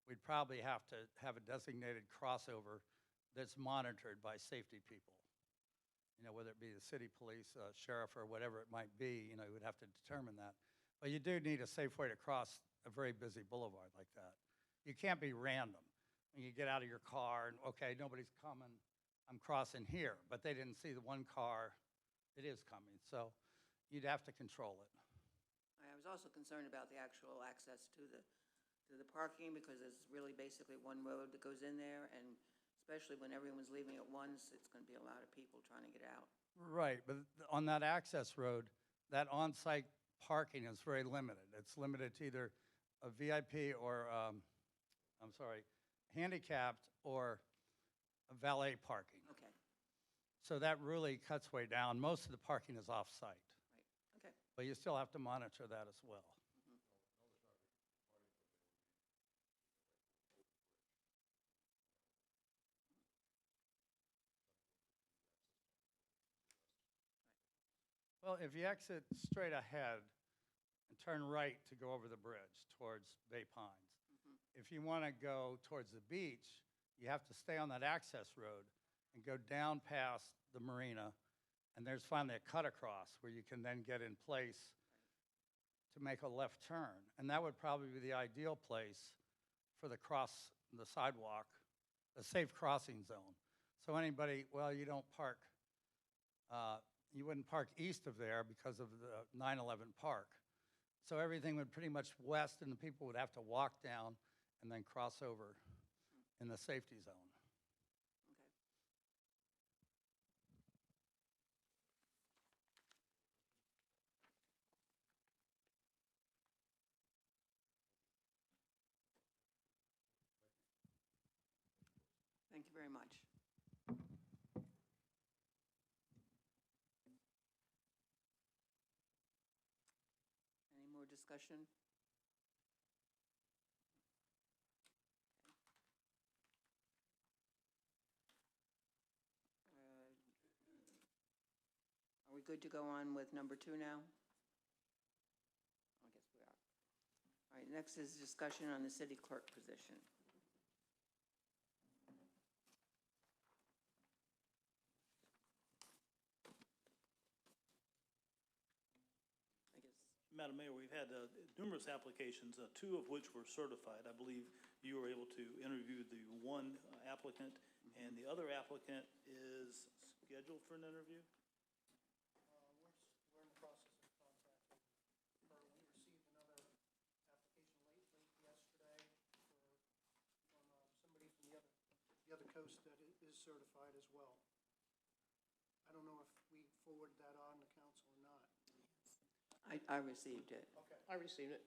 [SPEAKER 11] We'd probably have to have a designated crossover that's monitored by safety people. Whether it be the city police, sheriff, or whatever it might be, you would have to determine that. But you do need a safe way to cross a very busy boulevard like that. You can't be random. When you get out of your car and, okay, nobody's coming, I'm crossing here, but they didn't see the one car that is coming. So you'd have to control it.
[SPEAKER 1] I was also concerned about the actual access to the parking, because there's really basically one road that goes in there, and especially when everyone's leaving at once, it's going to be a lot of people trying to get out.
[SPEAKER 11] Right, but on that access road, that on-site parking is very limited. It's limited to either a VIP or, handicapped or a valet parking.
[SPEAKER 1] Okay,
[SPEAKER 11] So that really cuts way down. Most of the parking is off-site,
[SPEAKER 1] right, okay.
[SPEAKER 11] but you still have to monitor that as well. Well, if you exit straight ahead and turn right to go over the bridge towards Bay Pines, if you want to go towards the beach, you have to stay on that access road and go down past the marina, and there's finally a cut across where you can then get in place to make a left turn. And that would probably be the ideal place for the sidewalk, a safe crossing zone. So anybody, well, you don't park, you wouldn't park east of there because of the 9/11 park. So everything would pretty much west, and the people would have to walk down and then cross over in the safety zone.
[SPEAKER 1] Thank you very much. Any more discussion? Are we good to go on with number 2 now? I guess we are. All right, next is discussion on the city clerk position.
[SPEAKER 2] Madam Mayor, we've had numerous applications, 2 of which were certified. I believe you were able to interview the one applicant, and the other applicant is scheduled for an interview?
[SPEAKER 9] We're in the process of contacting her. We received another application late yesterday from somebody from the other coast that is certified as well. I don't know if we forwarded that on to council or not.
[SPEAKER 1] I received it.
[SPEAKER 9] Okay.
[SPEAKER 6] I received it.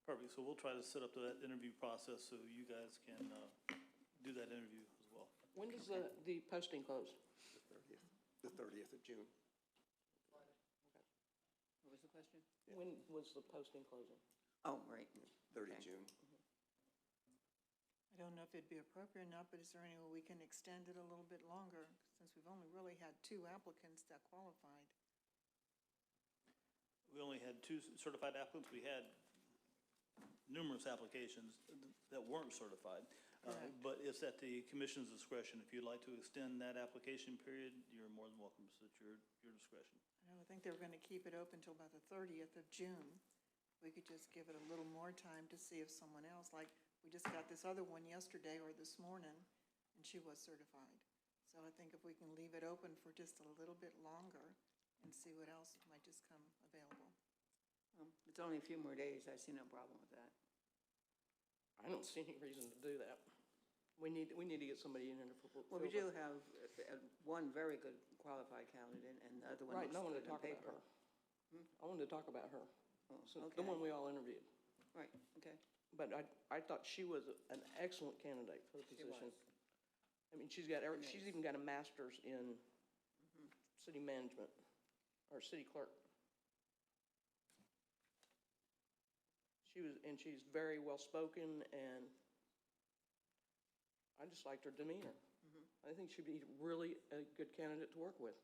[SPEAKER 2] Perfect, so we'll try to set up that interview process so you guys can do that interview as well.
[SPEAKER 6] When does the posting close?
[SPEAKER 3] The 30th of June.
[SPEAKER 1] What was the question?
[SPEAKER 6] When was the posting closing?
[SPEAKER 1] Oh, right.
[SPEAKER 3] 30
[SPEAKER 1] Okay.
[SPEAKER 3] June.
[SPEAKER 5] I don't know if it'd be appropriate or not, but is there any way we can extend it a little bit longer, since we've only really had 2 applicants that qualified?
[SPEAKER 2] We only had 2 certified applicants. We had numerous applications that weren't certified.
[SPEAKER 5] Correct.
[SPEAKER 2] But it's at the commission's discretion. If you'd like to extend that application period, you're more than welcome. It's at your discretion.
[SPEAKER 5] I think they were going to keep it open until about the 30th of June. We could just give it a little more time to see if someone else, like, we just got this other one yesterday or this morning, and she was certified. So I think if we can leave it open for just a little bit longer and see what else might just come available.
[SPEAKER 1] It's only a few more days. I see no problem with that.
[SPEAKER 6] I don't see any reason to do that. We need to get somebody in there for.
[SPEAKER 1] Well, we do have one very good qualified candidate, and the other one
[SPEAKER 6] Right,
[SPEAKER 1] looks
[SPEAKER 6] and I wanted
[SPEAKER 1] good
[SPEAKER 6] to
[SPEAKER 1] on
[SPEAKER 6] talk about
[SPEAKER 1] paper.
[SPEAKER 6] her. I wanted to talk about her.
[SPEAKER 1] Oh,
[SPEAKER 6] So
[SPEAKER 1] okay.
[SPEAKER 6] the one we all interviewed.
[SPEAKER 1] Right, okay.
[SPEAKER 6] But I thought she was an excellent candidate for the
[SPEAKER 1] She
[SPEAKER 6] position.
[SPEAKER 1] was.
[SPEAKER 6] I mean, she's even got a master's in city management, or city clerk. She's very well-spoken, and I just liked her demeanor. I think she'd be really a good candidate to work with.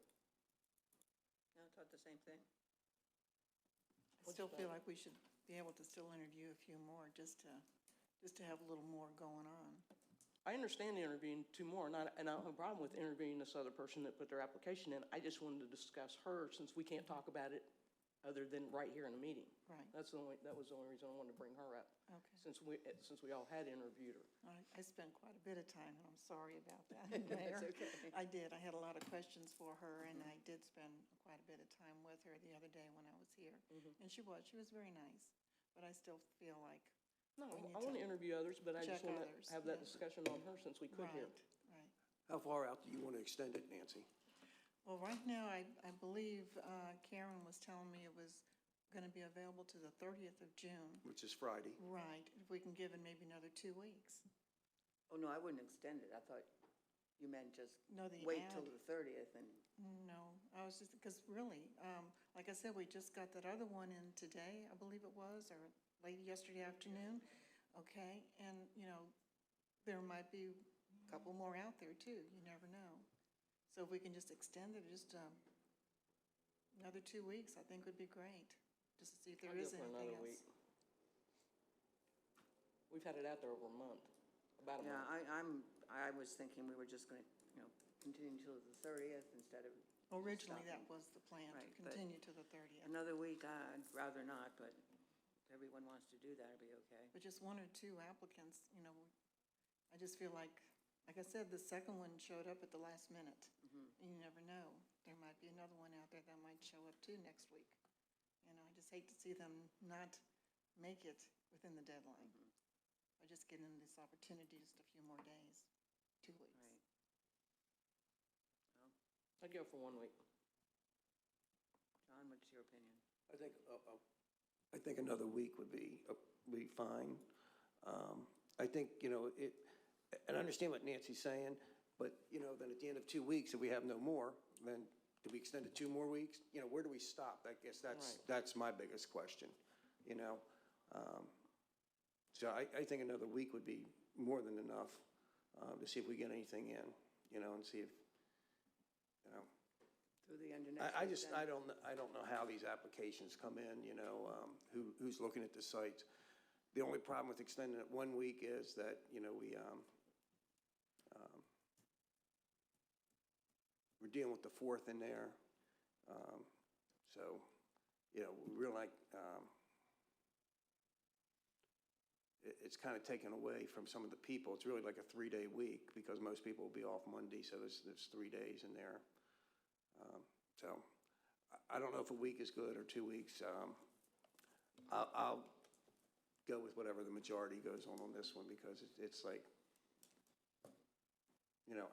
[SPEAKER 1] Yeah, I thought the same thing.
[SPEAKER 5] I still feel like we should be able to still interview a few more, just to have a little more going on.
[SPEAKER 6] I understand interviewing 2 more, and I don't have a problem with interviewing this other person that put their application in. I just wanted to discuss her, since we can't talk about it other than right here in a meeting.
[SPEAKER 5] Right.
[SPEAKER 6] That was the only reason I wanted to bring her up,
[SPEAKER 5] Okay.
[SPEAKER 6] since we all had interviewed her.
[SPEAKER 5] I spent quite a bit of time, and I'm sorry about that, Mayor.
[SPEAKER 1] That's okay.
[SPEAKER 5] I did. I had a lot of questions for her, and I did spend quite a bit of time with her the other day when I was here. And she was very nice, but I still feel like
[SPEAKER 6] No,
[SPEAKER 5] we need
[SPEAKER 6] I want to
[SPEAKER 5] to
[SPEAKER 6] interview others, but I just
[SPEAKER 5] check
[SPEAKER 6] want to
[SPEAKER 5] others,
[SPEAKER 6] have that
[SPEAKER 5] yeah.
[SPEAKER 6] discussion on her since we could here.
[SPEAKER 5] Right.
[SPEAKER 3] How far out do you want to extend it, Nancy?
[SPEAKER 5] Well, right now, I believe Karen was telling me it was going to be available to the 30th of June.
[SPEAKER 3] Which is Friday.
[SPEAKER 5] Right, if we can give it maybe another 2 weeks.
[SPEAKER 1] Oh, no, I wouldn't extend it. I thought you meant just
[SPEAKER 5] No, the
[SPEAKER 1] wait till
[SPEAKER 5] ad.
[SPEAKER 1] the 30th and,
[SPEAKER 5] No, I was just, because really, like I said, we just got that other one in today, I believe it was, or late yesterday afternoon. Okay, and, there might be a couple more out there too, you never know. So if we can just extend it, just Another 2 weeks, I think would be great, just to see if there
[SPEAKER 6] I'll go
[SPEAKER 5] is
[SPEAKER 6] for
[SPEAKER 5] anything
[SPEAKER 6] another
[SPEAKER 5] else.
[SPEAKER 6] week. We've had it out there over a month, about a
[SPEAKER 1] Yeah,
[SPEAKER 6] month.
[SPEAKER 1] I was thinking we were just gonna, continue until the 30th instead of
[SPEAKER 5] Originally, that
[SPEAKER 1] stopping.
[SPEAKER 5] was the plan, to
[SPEAKER 1] Right, but-
[SPEAKER 5] continue to the 30th.
[SPEAKER 1] Another week, I'd rather not, but if everyone wants to do that, it'd be okay.
[SPEAKER 5] But just 1 or 2 applicants, I just feel like I said, the second one showed up at the last minute. And you never know. There might be another one out there that might show up too next week. I just hate to see them not make it within the deadline. By just giving them this opportunity just a few more days, 2 weeks.
[SPEAKER 1] Right.
[SPEAKER 6] I'd go for 1 week.
[SPEAKER 1] John, what's your opinion?
[SPEAKER 3] I think another week would be fine. I think, and I understand what Nancy's saying, but, then at the end of 2 weeks, if we have no more, then do we extend it 2 more weeks? Where do we stop? I guess that's my biggest question, So I think another week would be more than enough to see if we get anything in, and see if,
[SPEAKER 1] Through the end of next week?
[SPEAKER 3] I don't know how these applications come in, who's looking at the sites. The only problem with extending it 1 week is that, we're dealing with the 4th in there. So, we're like, it's kind of taken away from some of the people. It's really like a 3-day week because most people will be off Monday, so there's 3 days in there. So I don't know if a week is good or 2 weeks. I'll go with whatever the majority goes on this one because it's like,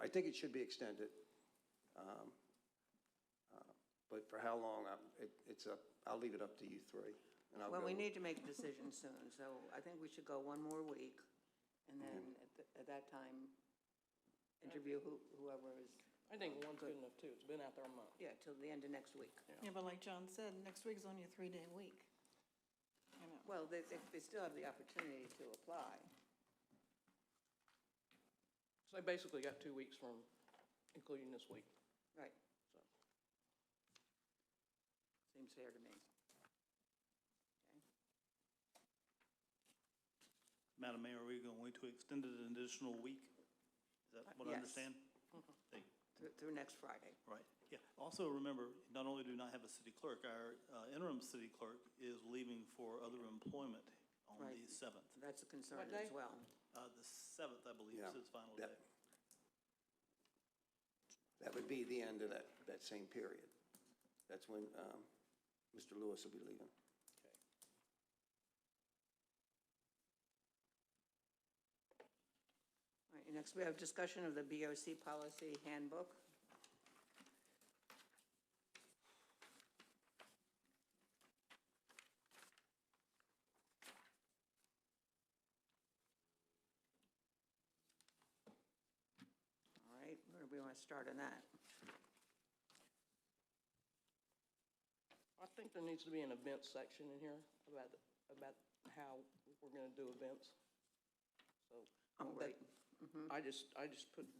[SPEAKER 3] I think it should be extended. But for how long, I'll leave it up to you three. And I'll
[SPEAKER 1] Well,
[SPEAKER 3] go
[SPEAKER 1] we
[SPEAKER 3] with-
[SPEAKER 1] need to make a decision soon, so I think we should go 1 more week, and then at that time, interview whoever is,
[SPEAKER 6] I think 1's good enough too. It's been out there a month.
[SPEAKER 1] yeah, till the end of next week.
[SPEAKER 5] Yeah, but like John said, next week is only a 3-day week.
[SPEAKER 1] Well, they still have the opportunity to apply.
[SPEAKER 6] So they basically got 2 weeks from including this week.
[SPEAKER 1] Right.
[SPEAKER 6] So.
[SPEAKER 1] Seems fair to me.
[SPEAKER 2] Madam Mayor, are we going to extend it an additional week? Is that what I
[SPEAKER 1] Yes.
[SPEAKER 2] understand? Thank you.
[SPEAKER 1] Through next Friday.
[SPEAKER 2] Right, yeah. Also, remember, not only do we not have a city clerk, our interim city clerk is leaving for other employment on
[SPEAKER 1] Right.
[SPEAKER 2] the 7th.
[SPEAKER 1] That's a concern
[SPEAKER 6] What day?
[SPEAKER 1] as well.
[SPEAKER 2] The 7th, I believe,
[SPEAKER 3] Yeah,
[SPEAKER 2] is his final
[SPEAKER 3] that-
[SPEAKER 2] day.
[SPEAKER 3] That would be the end of that same period. That's when Mr. Lewis will be leaving.
[SPEAKER 1] All right, next we have discussion of the BOC policy handbook. All right, where do we want to start on that?
[SPEAKER 6] I think there needs to be an events section in here about how we're going to do events. So.
[SPEAKER 1] Oh,
[SPEAKER 6] that-
[SPEAKER 1] right.
[SPEAKER 6] I just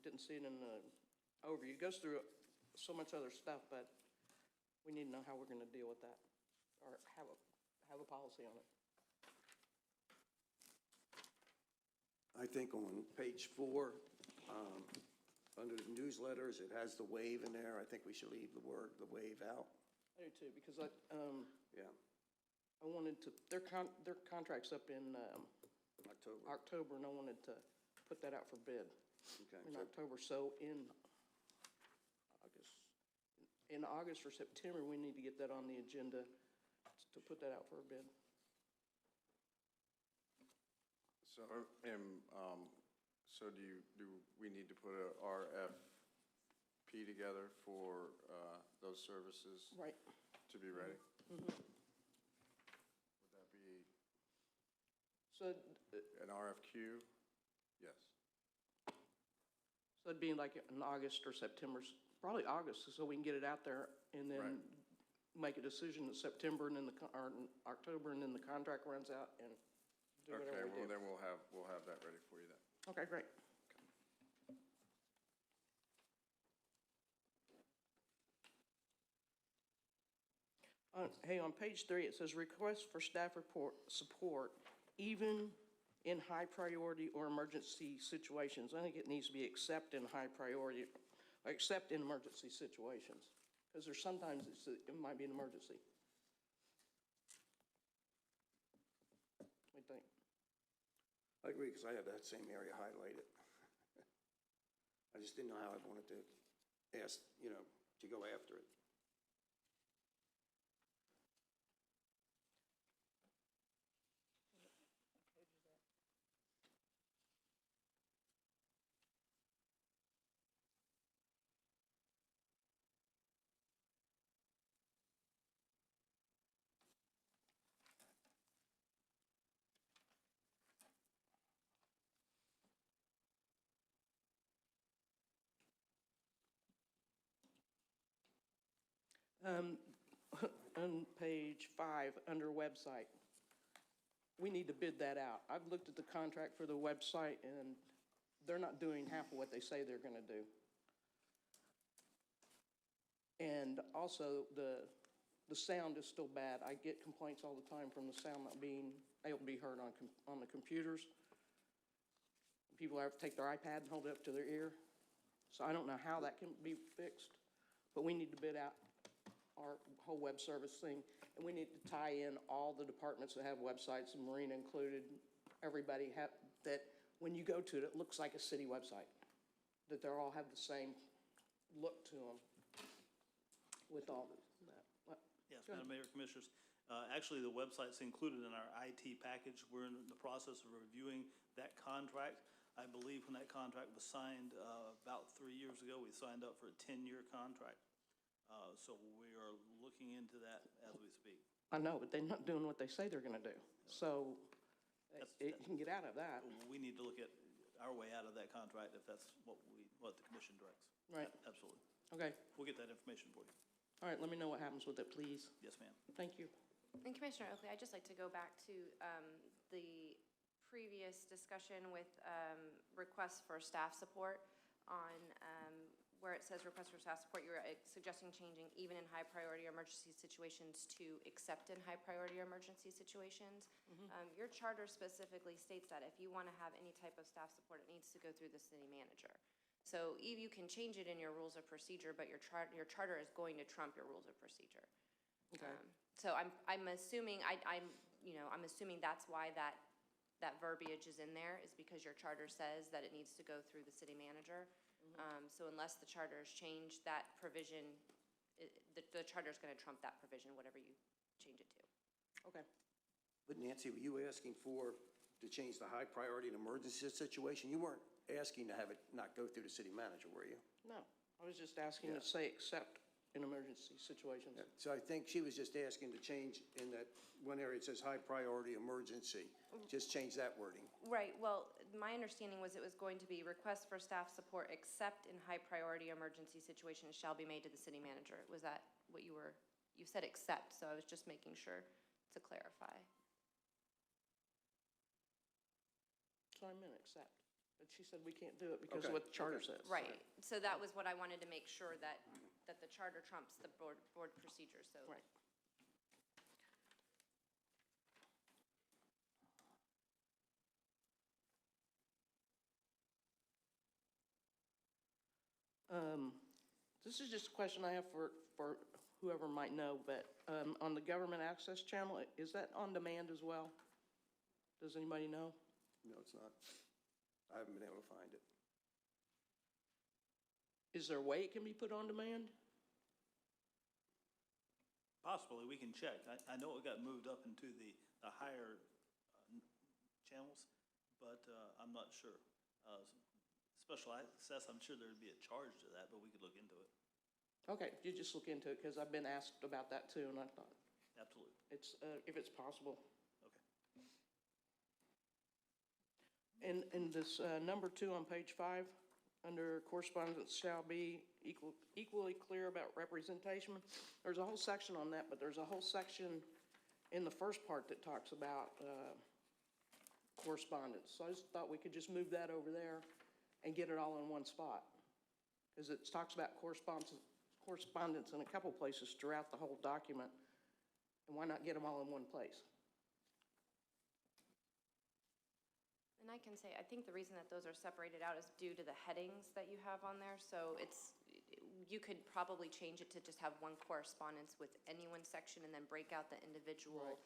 [SPEAKER 6] didn't see it in the overview. It goes through so much other stuff, but we need to know how we're going to deal with that or have a policy on it.
[SPEAKER 3] I think on page 4, under the newsletters, it has the wave in there. I think we should leave the wave out.
[SPEAKER 6] I do too, because
[SPEAKER 3] Yeah,
[SPEAKER 6] I wanted to, their contract's up in
[SPEAKER 3] October.
[SPEAKER 6] October, and I wanted to put that out for bid
[SPEAKER 3] Okay,
[SPEAKER 6] in
[SPEAKER 3] so-
[SPEAKER 6] October. So in August or September, we need to get that on the agenda to put that out for a bid.
[SPEAKER 7] So, so do we need to put a RFP together for those services
[SPEAKER 6] Right.
[SPEAKER 7] to be ready?
[SPEAKER 6] Mm-hmm.
[SPEAKER 7] Would that be
[SPEAKER 6] So
[SPEAKER 7] an RFQ? Yes.
[SPEAKER 6] So it'd be like in August or September, probably August, so we can get it out there and then
[SPEAKER 7] Right.
[SPEAKER 6] make a decision in September and then or in October, and then the contract runs out and do
[SPEAKER 7] Okay,
[SPEAKER 6] whatever we
[SPEAKER 7] well,
[SPEAKER 6] do.
[SPEAKER 7] then we'll have that ready for you then.
[SPEAKER 6] Okay, great. Hey, on page 3, it says request for staff support, even in high priority or emergency situations. I think it needs to be except in high priority, or except in emergency situations. Because there's sometimes it might be an emergency. What do you think?
[SPEAKER 3] I agree, because I have that same area highlighted. I just didn't know how I wanted to ask, to go after it.
[SPEAKER 6] On page 5, under website, we need to bid that out. I've looked at the contract for the website, and they're not doing half of what they say they're going to do. And also, the sound is still bad. I get complaints all the time from the sound not being able to be heard on the computers. People have to take their iPad and hold it up to their ear. So I don't know how that can be fixed, but we need to bid out our whole web service thing, and we need to tie in all the departments that have websites, and Marina included, everybody that when you go to it, it looks like a city website, that they all have the same look to them with all that.
[SPEAKER 2] Yes, Madam Mayor, Commissioners. Actually, the website's included in our IT package. We're in the process of reviewing that contract. I believe when that contract was signed about 3 years ago, we signed up for a 10-year contract. So we are looking into that as we speak.
[SPEAKER 6] I know, but they're not doing what they say they're going to do. So it can get out of that.
[SPEAKER 2] We need to look at our way out of that contract if that's what the commission directs.
[SPEAKER 6] Right.
[SPEAKER 2] Absolutely.
[SPEAKER 6] Okay.
[SPEAKER 2] We'll get that information for you.
[SPEAKER 6] All right, let me know what happens with it, please.
[SPEAKER 2] Yes, ma'am.
[SPEAKER 6] Thank you.
[SPEAKER 8] And Commissioner Oakley, I'd just like to go back to the previous discussion with requests for staff support on where it says request for staff support. You were suggesting changing even in high priority emergency situations to except in high priority emergency situations. Your charter specifically states that if you want to have any type of staff support, it needs to go through the city manager. So Eve, you can change it in your rules of procedure, but your charter is going to trump your rules of procedure.
[SPEAKER 6] Okay.
[SPEAKER 8] So I'm assuming I'm assuming that's why that verbiage is in there, is because your charter says that it needs to go through the city manager. So unless the charter is changed, that provision, the charter is going to trump that provision, whatever you change it to.
[SPEAKER 6] Okay.
[SPEAKER 3] But Nancy, were you asking to change the high priority and emergency situation? You weren't asking to have it not go through the city manager, were you?
[SPEAKER 6] No, I was just asking to say except in emergency situations.
[SPEAKER 3] Yeah. So I think she was just asking to change in that one area it says high priority emergency. Just change that wording.
[SPEAKER 8] Right, well, my understanding was it was going to be requests for staff support except in high priority emergency situations shall be made to the city manager. Was that what you said except, so I was just making sure to clarify.
[SPEAKER 6] So I meant accept, but she said we can't do it because of what the charter says.
[SPEAKER 8] Right, so that was what I wanted to make sure that the charter trumps the board procedure, so.
[SPEAKER 6] Right. This is just a question I have for whoever might know, but on the government access channel, is that on demand as well? Does anybody know?
[SPEAKER 3] No, it's not. I haven't been able to find it.
[SPEAKER 6] Is there a way it can be put on demand?
[SPEAKER 2] Possibly, we can check. I know it got moved up into the higher channels, but I'm not sure. Special access, I'm sure there'd be a charge to that, but we could look into it.
[SPEAKER 6] Okay, you just look into it, because I've been asked about that too, and I thought
[SPEAKER 2] Absolutely.
[SPEAKER 6] it's, if it's possible.
[SPEAKER 2] Okay.
[SPEAKER 6] And this number 2 on page 5, under correspondence shall be equally clear about representation. There's a whole section on that, but there's a whole section in the first part that talks about correspondence. So I just thought we could just move that over there and get it all in one spot. Because it talks about correspondence in a couple places throughout the whole document. And why not get them all in one place?
[SPEAKER 8] And I can say, I think the reason that those are separated out is due to the headings that you have on there. So you could probably change it to just have one correspondence with anyone's section and then break out the individual,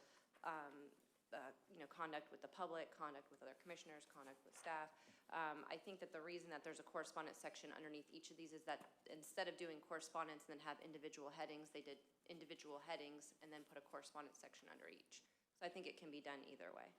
[SPEAKER 8] conduct with the public, conduct with other commissioners, conduct with staff. I think that the reason that there's a correspondence section underneath each of these is that instead of doing correspondence and then have individual headings, they did individual headings and then put a correspondence section under each. So I think it can be done either way.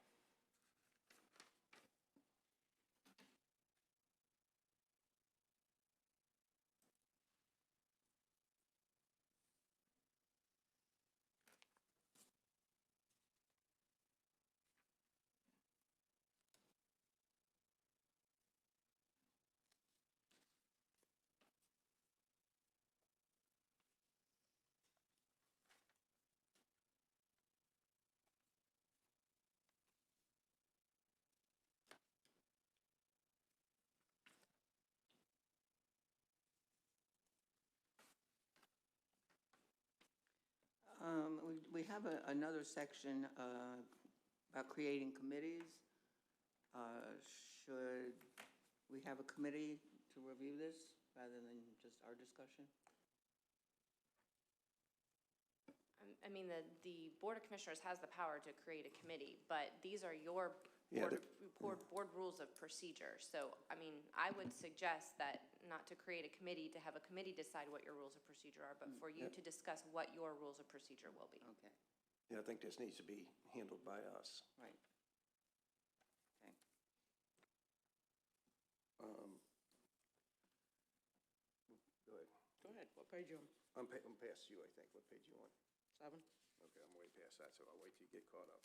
[SPEAKER 1] We have another section about creating committees. Should we have a committee to review this rather than just our discussion?
[SPEAKER 8] I mean, the Board of Commissioners has the power to create a committee, but these are your
[SPEAKER 3] Yeah,
[SPEAKER 8] board rules of procedure. So, I mean, I would suggest that not to create a committee, to have a committee decide what your rules of procedure are, but for you to discuss what your rules of procedure will be.
[SPEAKER 1] Okay,
[SPEAKER 3] Yeah, I think this needs to be handled by us.
[SPEAKER 1] right. Okay.
[SPEAKER 3] Go ahead.
[SPEAKER 6] Go ahead, what page you on?
[SPEAKER 3] I'm past you, I think. What page you on?
[SPEAKER 6] 7?
[SPEAKER 3] Okay, I'm way past that, so I'll wait till you get caught up.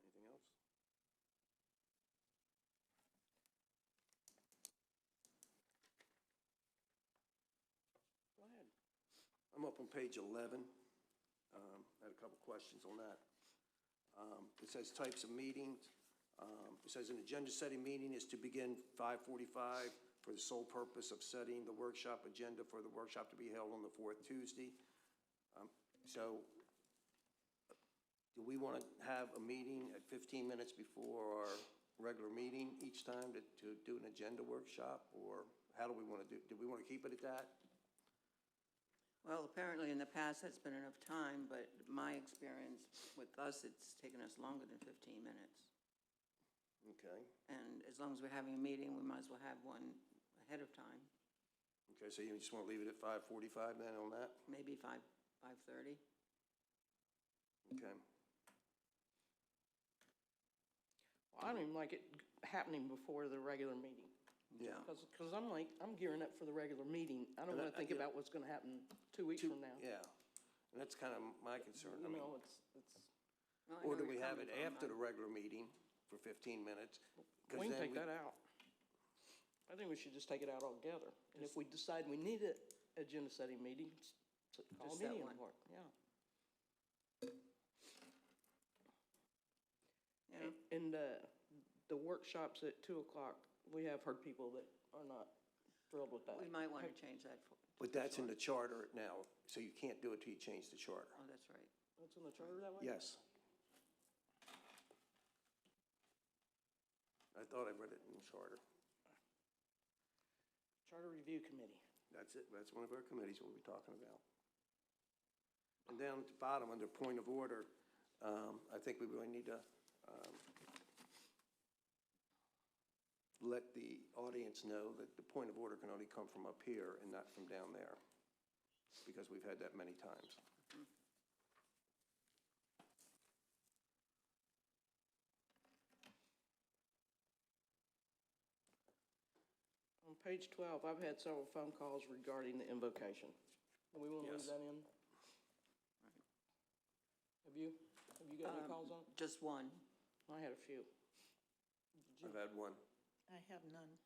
[SPEAKER 3] Anything else?
[SPEAKER 6] Go ahead.
[SPEAKER 3] I'm up on page 11. I had a couple questions on that. It says types of meetings. It says an agenda-setting meeting is to begin 5:45 for the sole purpose of setting the workshop agenda for the workshop to be held on the fourth Tuesday. So do we want to have a meeting at 15 minutes before our regular meeting each time to do an agenda workshop? Or how do we want to do we want to keep it at that?
[SPEAKER 1] Well, apparently in the past, that's been enough time, but my experience with us, it's taken us longer than 15 minutes.
[SPEAKER 3] Okay.
[SPEAKER 1] And as long as we're having a meeting, we might as well have one ahead of time,
[SPEAKER 3] Okay, so you just want to leave it at 5:45 then on that?
[SPEAKER 1] maybe 5:30.
[SPEAKER 3] Okay.
[SPEAKER 6] Well, I don't even like it happening before the regular meeting.
[SPEAKER 3] Yeah.
[SPEAKER 6] Because I'm gearing up for the regular meeting. I don't
[SPEAKER 3] And
[SPEAKER 6] want to think about what's going to happen 2 weeks from now.
[SPEAKER 3] Yeah, and that's kind of my concern. I
[SPEAKER 6] You
[SPEAKER 3] mean,
[SPEAKER 6] know, it's,
[SPEAKER 1] Well, I
[SPEAKER 3] or
[SPEAKER 1] know
[SPEAKER 3] do
[SPEAKER 1] where
[SPEAKER 3] we
[SPEAKER 1] you're
[SPEAKER 3] have it
[SPEAKER 1] coming from.
[SPEAKER 3] after the regular meeting for 15 minutes? 'Cause
[SPEAKER 6] we can
[SPEAKER 3] then
[SPEAKER 6] take that out. I think we should just take it out altogether. And if we decide we need an agenda-setting meeting, call a
[SPEAKER 1] Just set
[SPEAKER 6] meeting
[SPEAKER 1] one.
[SPEAKER 6] for it, yeah.
[SPEAKER 1] Yeah.
[SPEAKER 6] And the workshops at 2 o'clock, we have heard people that are not thrilled with that.
[SPEAKER 1] We might want to change that.
[SPEAKER 3] But that's in the charter now, so you can't do it till you change the charter.
[SPEAKER 1] Oh, that's right.
[SPEAKER 6] It's in the charter that way?
[SPEAKER 3] Yes. I thought I read it in the charter.
[SPEAKER 6] Charter Review Committee.
[SPEAKER 3] That's it, that's one of our committees we'll be talking about. And down at the bottom, under point of order, I think we really need to let the audience know that the point of order can only come from up here and not from down there, because we've had that many times.
[SPEAKER 6] On page 12, I've had several phone calls regarding the invocation. Do we want to leave
[SPEAKER 3] Yes.
[SPEAKER 6] that in? Have you? Have you got any calls on it?
[SPEAKER 1] Just one.
[SPEAKER 6] I had a few.
[SPEAKER 3] I've had one.
[SPEAKER 5] I have none.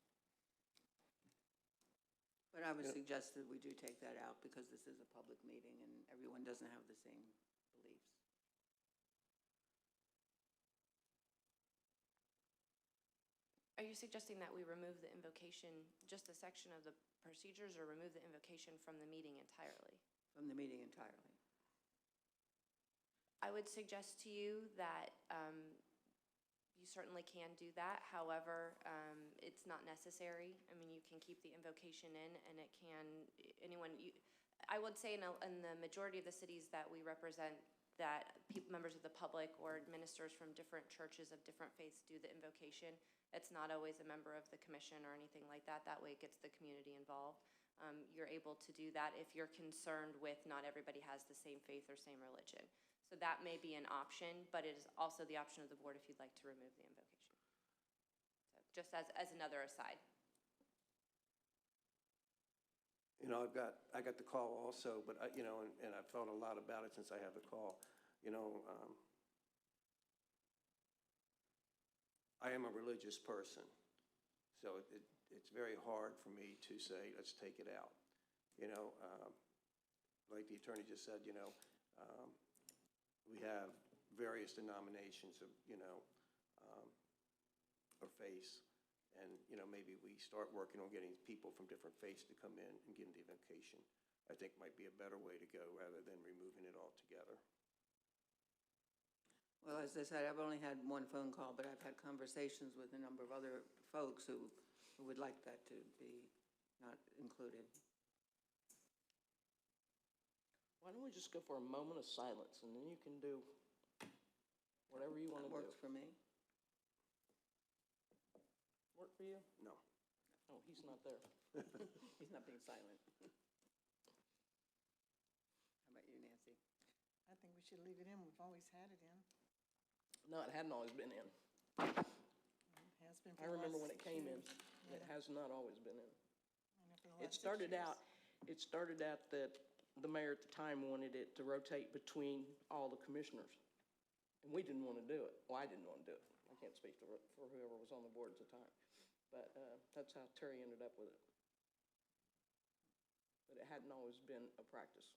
[SPEAKER 1] But I would suggest that we do take that out because this is a public meeting and everyone doesn't have the same beliefs.
[SPEAKER 8] Are you suggesting that we remove the invocation, just a section of the procedures, or remove the invocation from the meeting entirely?
[SPEAKER 1] From the meeting entirely.
[SPEAKER 8] I would suggest to you that you certainly can do that. However, it's not necessary. I mean, you can keep the invocation in, and it can, I would say in the majority of the cities that we represent, that members of the public or ministers from different churches of different faiths do the invocation. It's not always a member of the commission or anything like that. That way it gets the community involved. You're able to do that if you're concerned with not everybody has the same faith or same religion. So that may be an option, but it is also the option of the board if you'd like to remove the invocation. So just as another aside.
[SPEAKER 3] You know, I got the call also, but and I've thought a lot about it since I have the call. I am a religious person, so it's very hard for me to say, let's take it out. Like the attorney just said, we have various denominations of, or faiths. And, maybe we start working on getting people from different faiths to come in and give them the invocation. I think might be a better way to go rather than removing it altogether.
[SPEAKER 1] Well, as I said, I've only had one phone call, but I've had conversations with a number of other folks who would like that to be not included.
[SPEAKER 6] Why don't we just go for a moment of silence, and then you can do whatever you want to do.
[SPEAKER 1] That works for me.
[SPEAKER 6] Work for you?
[SPEAKER 3] No.
[SPEAKER 6] Oh, he's not there.
[SPEAKER 1] He's not being silent. How about you, Nancy?
[SPEAKER 5] I think we should leave it in. We've always had it in.
[SPEAKER 6] No, it hadn't always been in.
[SPEAKER 5] It has been for
[SPEAKER 6] I
[SPEAKER 5] the
[SPEAKER 6] remember
[SPEAKER 5] last
[SPEAKER 6] when it came in.
[SPEAKER 5] 6 years.
[SPEAKER 6] It has not always been in.
[SPEAKER 5] I know for the
[SPEAKER 6] It
[SPEAKER 5] last 6
[SPEAKER 6] started
[SPEAKER 5] years.
[SPEAKER 6] out that the mayor at the time wanted it to rotate between all the commissioners. And we didn't want to do it. Well, I didn't want to do it. I can't speak for whoever was on the board at the time. But that's how Terry ended up with it. But it hadn't always been a practice.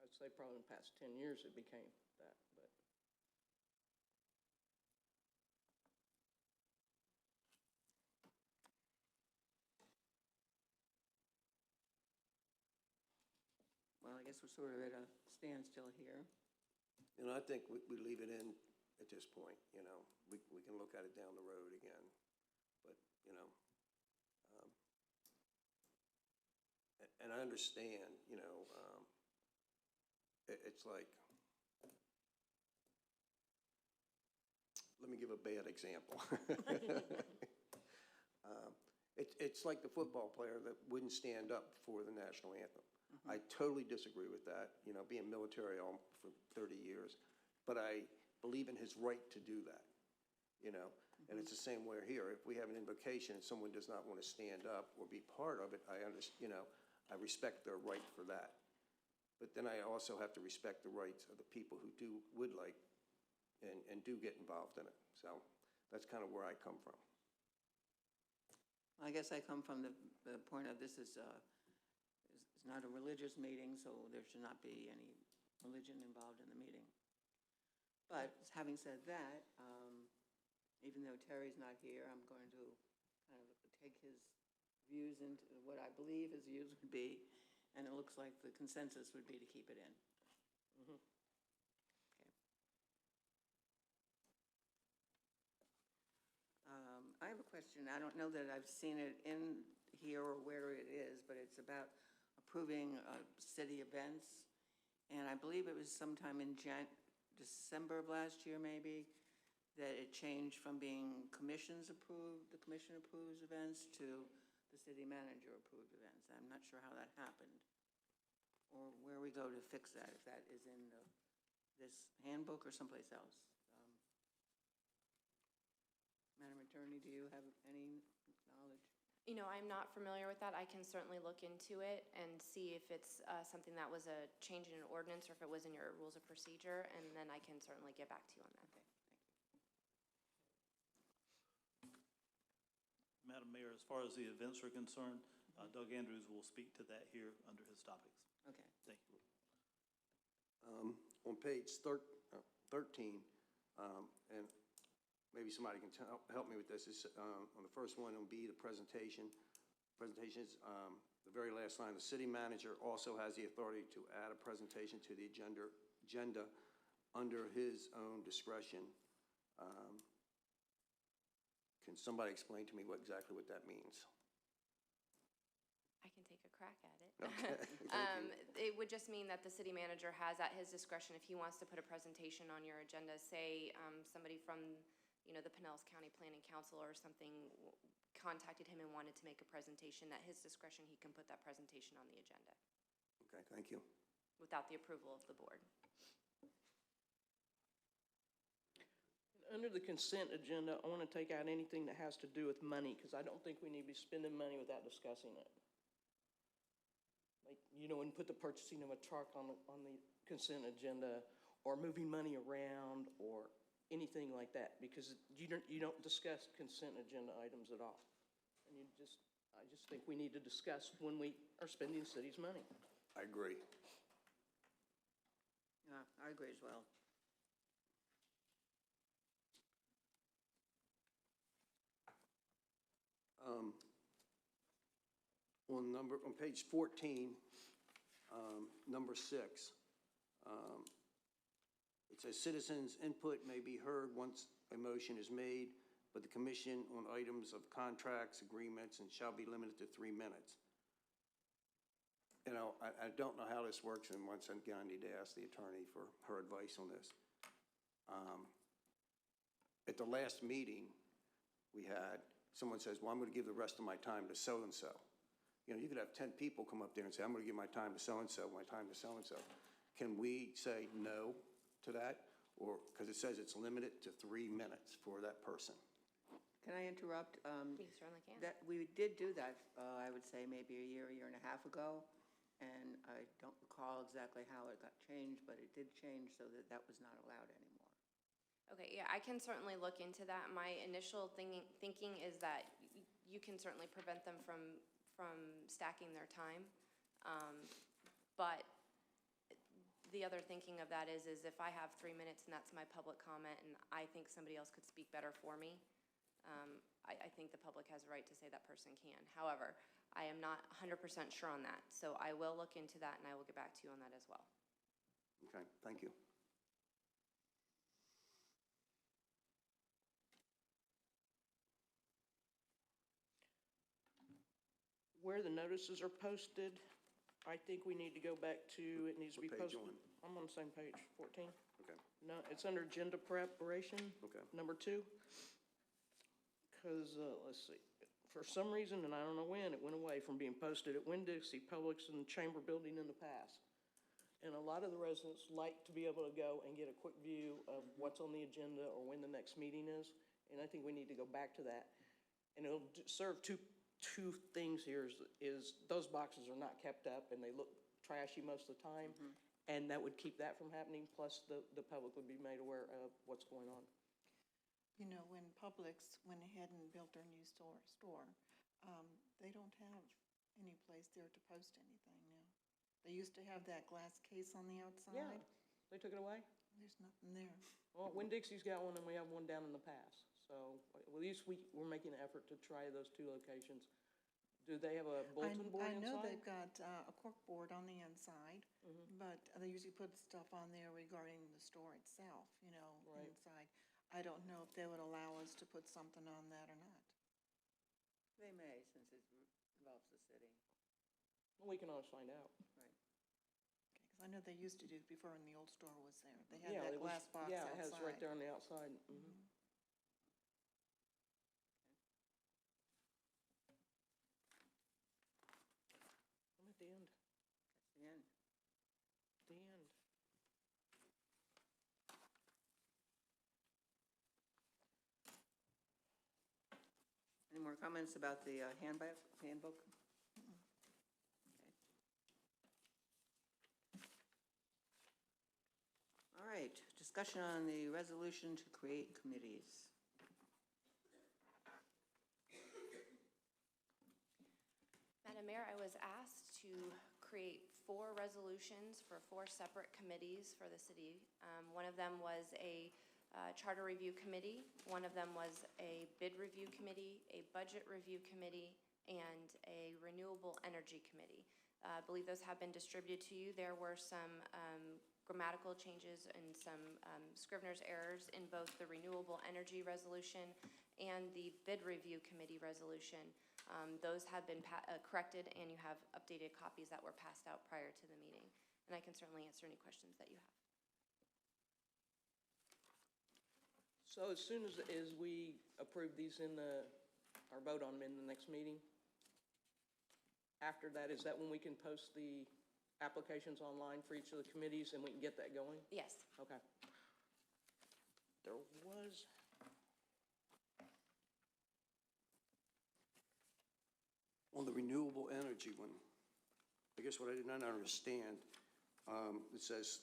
[SPEAKER 6] I'd say probably in the past 10 years it became that, but.
[SPEAKER 1] Well, I guess we're sort of at a standstill here.
[SPEAKER 3] I think we leave it in at this point, We can look at it down the road again. But, and I understand, it's like, let me give a bad example. It's like the football player that wouldn't stand up for the national anthem. I totally disagree with that, being military for 30 years. But I believe in his right to do that, And it's the same way here. If we have an invocation and someone does not want to stand up or be part of it, I understand, I respect their right for that. But then I also have to respect the rights of the people who would like and do get involved in it. So that's kind of where I come from.
[SPEAKER 1] I guess I come from the point of this is not a religious meeting, so there should not be any religion involved in the meeting. But having said that, even though Terry's not here, I'm going to kind of take his views into what I believe his views would be, and it looks like the consensus would be to keep it in.
[SPEAKER 6] Mm-hmm.
[SPEAKER 1] Okay. I have a question. I don't know that I've seen it in here or where it is, but it's about approving city events. And I believe it was sometime in December of last year, maybe, that it changed from being the commission approves events to the city manager approved events. I'm not sure how that happened or where we go to fix that, if that is in this handbook or someplace else. Madam Attorney, do you have any knowledge?
[SPEAKER 8] You know, I'm not familiar with that. I can certainly look into it and see if it's something that was a change in an ordinance or if it was in your rules of procedure, and then I can certainly get back to you on that.
[SPEAKER 2] Madam Mayor, as far as the events are concerned, Doug Andrews will speak to that here under his topics.
[SPEAKER 1] Okay.
[SPEAKER 2] Thank you.
[SPEAKER 3] On page 13, and maybe somebody can help me with this, is on the first one, on B, the presentation. Presentations, the very last line, the city manager also has the authority to add a presentation to the agenda under his own discretion. Can somebody explain to me exactly what that means?
[SPEAKER 8] I can take a crack at it.
[SPEAKER 3] Okay, thank you.
[SPEAKER 8] It would just mean that the city manager has at his discretion, if he wants to put a presentation on your agenda, say somebody from, you know, the Pinellas County Planning Council or something contacted him and wanted to make a presentation, at his discretion, he can put that presentation on the agenda
[SPEAKER 3] Okay, thank you.
[SPEAKER 8] without the approval of the board.
[SPEAKER 6] Under the consent agenda, I want to take out anything that has to do with money, because I don't think we need to be spending money without discussing it. Like, you know, and put the purchasing of a truck on the consent agenda, or moving money around, or anything like that, because you don't discuss consent agenda items at all. And I just think we need to discuss when we are spending the city's money.
[SPEAKER 3] I agree.
[SPEAKER 1] Yeah, I agree as well.
[SPEAKER 3] On page 14, number 6, it says citizens' input may be heard once a motion is made, but the commission on items of contracts, agreements, and shall be limited to 3 minutes. You know, I don't know how this works, and once again, I need to ask the attorney for her advice on this. At the last meeting we had, someone says, well, I'm going to give the rest of my time to so-and-so. You know, you could have 10 people come up there and say, I'm going to give my time to so-and-so, my time to so-and-so. Can we say no to that? Or, because it says it's limited to 3 minutes for that person.
[SPEAKER 1] Can I interrupt?
[SPEAKER 8] You certainly can.
[SPEAKER 1] That, we did do that, I would say maybe a year and a half ago, and I don't recall exactly how it got changed, but it did change so that that was not allowed anymore.
[SPEAKER 8] Okay, yeah, I can certainly look into that. My initial thinking is that you can certainly prevent them from stacking their time. But the other thinking of that is if I have 3 minutes and that's my public comment and I think somebody else could speak better for me, I think the public has a right to say that person can. However, I am not 100% sure on that. So I will look into that and I will get back to you on that as well.
[SPEAKER 3] Okay, thank you.
[SPEAKER 6] Where the notices are posted, I think we need to go back to, it needs to be
[SPEAKER 3] What page
[SPEAKER 6] posted.
[SPEAKER 3] you on?
[SPEAKER 6] I'm on the same page, 14.
[SPEAKER 3] Okay,
[SPEAKER 6] No, it's under agenda preparation.
[SPEAKER 3] Okay.
[SPEAKER 6] Number 2. Because, let's see, for some reason, and I don't know when, it went away from being posted at Winn-Dixie, Publix, and Chamber Building in the past. And a lot of the residents like to be able to go and get a quick view of what's on the agenda or when the next meeting is. And I think we need to go back to that. And it'll serve two things here is those boxes are not kept up and they look trashy most of the time. And that would keep that from happening, plus the public would be made aware of what's going on.
[SPEAKER 5] You know, when Publix went ahead and built their new store, they don't have any place there to post anything now. They used to have that glass case on the outside.
[SPEAKER 6] Yeah, they took it away.
[SPEAKER 5] There's nothing there.
[SPEAKER 6] Well, Winn-Dixie's got one and we have one down in the pass. So at least we're making an effort to try those 2 locations. Do they have a bulletin board
[SPEAKER 5] I
[SPEAKER 6] inside?
[SPEAKER 5] know they've got a cork board on the inside, but they usually put stuff on there regarding the store itself, you know,
[SPEAKER 6] Right.
[SPEAKER 5] inside. I don't know if they would allow us to put something on that or not.
[SPEAKER 1] They may, since it involves the city.
[SPEAKER 6] Well, we can always find out.
[SPEAKER 1] Right.
[SPEAKER 5] Because I know they used to do it before when the old store was there. They had
[SPEAKER 6] Yeah,
[SPEAKER 5] that
[SPEAKER 6] it was-
[SPEAKER 5] glass box
[SPEAKER 6] Yeah,
[SPEAKER 5] outside.
[SPEAKER 6] it has right there on the outside. I'm at the end.
[SPEAKER 1] That's the end.
[SPEAKER 6] The end.
[SPEAKER 1] Any more comments about the handbook? Okay. All right, discussion on the resolution to create committees.
[SPEAKER 8] Madam Mayor, I was asked to create 4 resolutions for 4 separate committees for the city. One of them was a charter review committee, one of them was a bid review committee, a budget review committee, and a renewable energy committee. I believe those have been distributed to you. There were some grammatical changes and some Scrivener's errors in both the renewable energy resolution and the bid review committee resolution. Those have been corrected, and you have updated copies that were passed out prior to the meeting. And I can certainly answer any questions that you have.
[SPEAKER 6] So as soon as we approve these or vote on them in the next meeting, after that, is that when we can post the applications online for each of the committees and we can get that going?
[SPEAKER 8] Yes.
[SPEAKER 6] Okay. There was,
[SPEAKER 3] On the renewable energy one, I guess what I did not understand, it says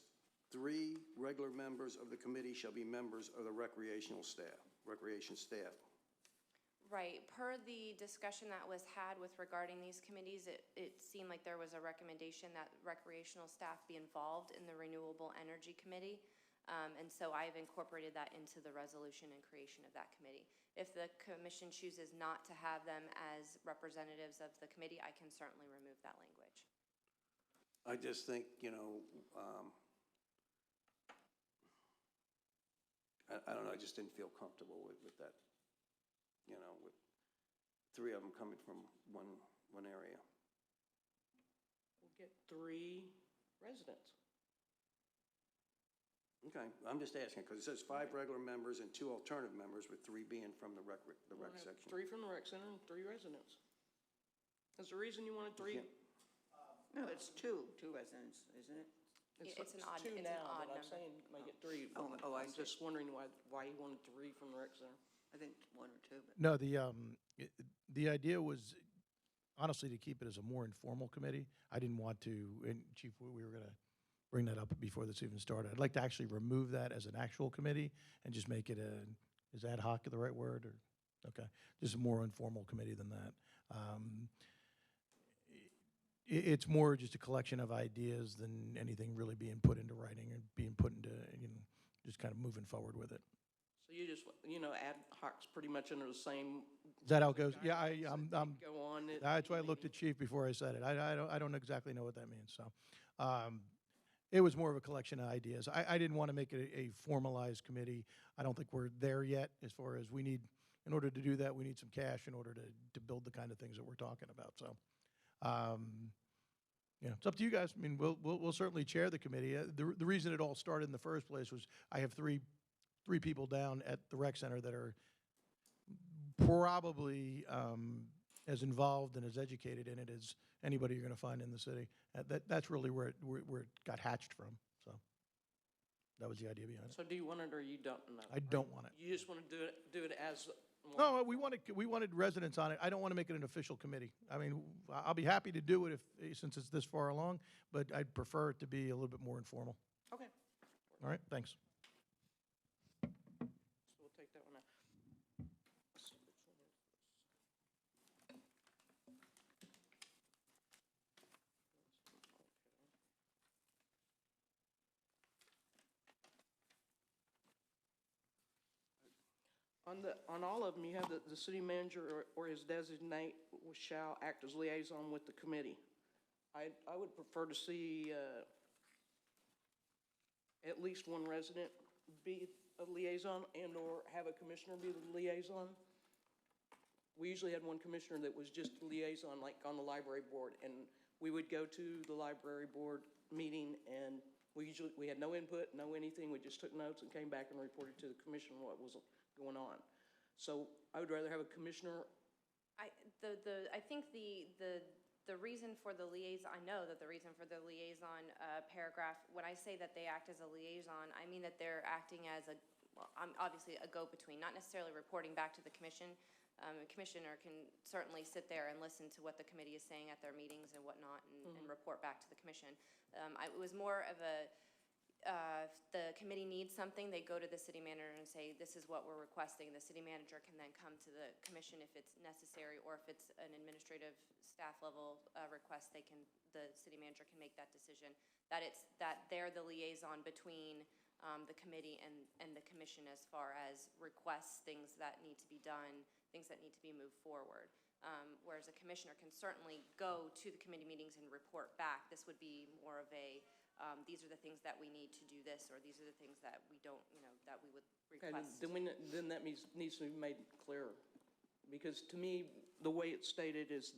[SPEAKER 3] 3 regular members of the committee shall be members of the recreation staff.
[SPEAKER 8] Right. Per the discussion that was had with regarding these committees, it seemed like there was a recommendation that recreational staff be involved in the Renewable Energy Committee. And so I've incorporated that into the resolution and creation of that committee. If the commission chooses not to have them as representatives of the committee, I can certainly remove that language.
[SPEAKER 3] I just think, I don't know, I just didn't feel comfortable with that, with 3 of them coming from one area.
[SPEAKER 6] we'll get 3 residents.
[SPEAKER 3] Okay, I'm just asking, because it says 5 regular members and 2 alternative members, with 3 being from the rec
[SPEAKER 6] We'll have
[SPEAKER 3] section.
[SPEAKER 6] 3 from the rec center and 3 residents. Is the reason you wanted 3?
[SPEAKER 3] Yeah.
[SPEAKER 1] No, it's two residents, isn't it?
[SPEAKER 8] It's an odd-
[SPEAKER 6] 2
[SPEAKER 8] it's an
[SPEAKER 6] now,
[SPEAKER 8] odd
[SPEAKER 6] but I'm
[SPEAKER 8] number.
[SPEAKER 6] saying make it 3.
[SPEAKER 1] I
[SPEAKER 6] I'm
[SPEAKER 1] see.
[SPEAKER 6] just wondering why you wanted 3 from the rec center.
[SPEAKER 1] I think 1 or 2, but.
[SPEAKER 9] No, the idea was honestly to keep it as a more informal committee. I didn't want to, and Chief, we were going to bring that up before this even started. I'd like to actually remove that as an actual committee and just make it is ad hoc the right word? Or okay, just a more informal committee than that. It's more just a collection of ideas than anything really being put into writing and being put into, just kind of moving forward with it.
[SPEAKER 6] So you just, ad hoc's pretty much under the same.
[SPEAKER 9] Is that how it goes? Yeah, I'm
[SPEAKER 6] Go on.
[SPEAKER 9] that's why I looked at Chief before I said it. I don't exactly know what that means, so. It was more of a collection of ideas. I didn't want to make it a formalized committee. I don't think we're there yet as far as in order to do that, we need some cash in order to build the kind of things that we're talking about, so. It's up to you guys. I mean, we'll certainly chair the committee. The reason it all started in the first place was I have three people down at the rec center that are probably as involved and as educated in it as anybody you're going to find in the city. That's really where it got hatched from. So that was the idea behind it.
[SPEAKER 6] So do you want it or you don't know?
[SPEAKER 9] I don't want it.
[SPEAKER 6] You just want to do it as.
[SPEAKER 9] No, we wanted residents on it. I don't want to make it an official committee. I mean, I'll be happy to do it since it's this far along, but I'd prefer it to be a little bit more informal.
[SPEAKER 6] Okay.
[SPEAKER 9] All right, thanks.
[SPEAKER 6] So we'll take that one out. On all of them, you have the city manager or his designate shall act as liaison with the committee. I would prefer to see at least one resident be a liaison and/or have a commissioner be the liaison. We usually had one commissioner that was just a liaison, like on the library board, and we would go to the library board meeting, and we had no input, no anything. We just took notes and came back and reported to the commission what was going on. So I would rather have a commissioner.
[SPEAKER 8] I think the reason for the liaison, I know that the reason for the liaison paragraph, when I say that they act as a liaison, I mean that they're acting as obviously a go-between, not necessarily reporting back to the commission, A commissioner can certainly sit there and listen to what the committee is saying at their meetings and whatnot and report back to the commission. It was more of a, if the committee needs something, they go to the city manager and say, this is what we're requesting. The city manager can then come to the commission if it's necessary, or if it's an administrative staff level request, the city manager can make that decision. That they're the liaison between the committee and the commission as far as requests, things that need to be done, things that need to be moved forward. Whereas a commissioner can certainly go to the committee meetings and report back. This would be more of a, these are the things that we need to do this, or these are the things that we don't, that we would
[SPEAKER 6] Okay,
[SPEAKER 8] request.
[SPEAKER 6] then that needs to be made clearer. Because to me, the way it's stated is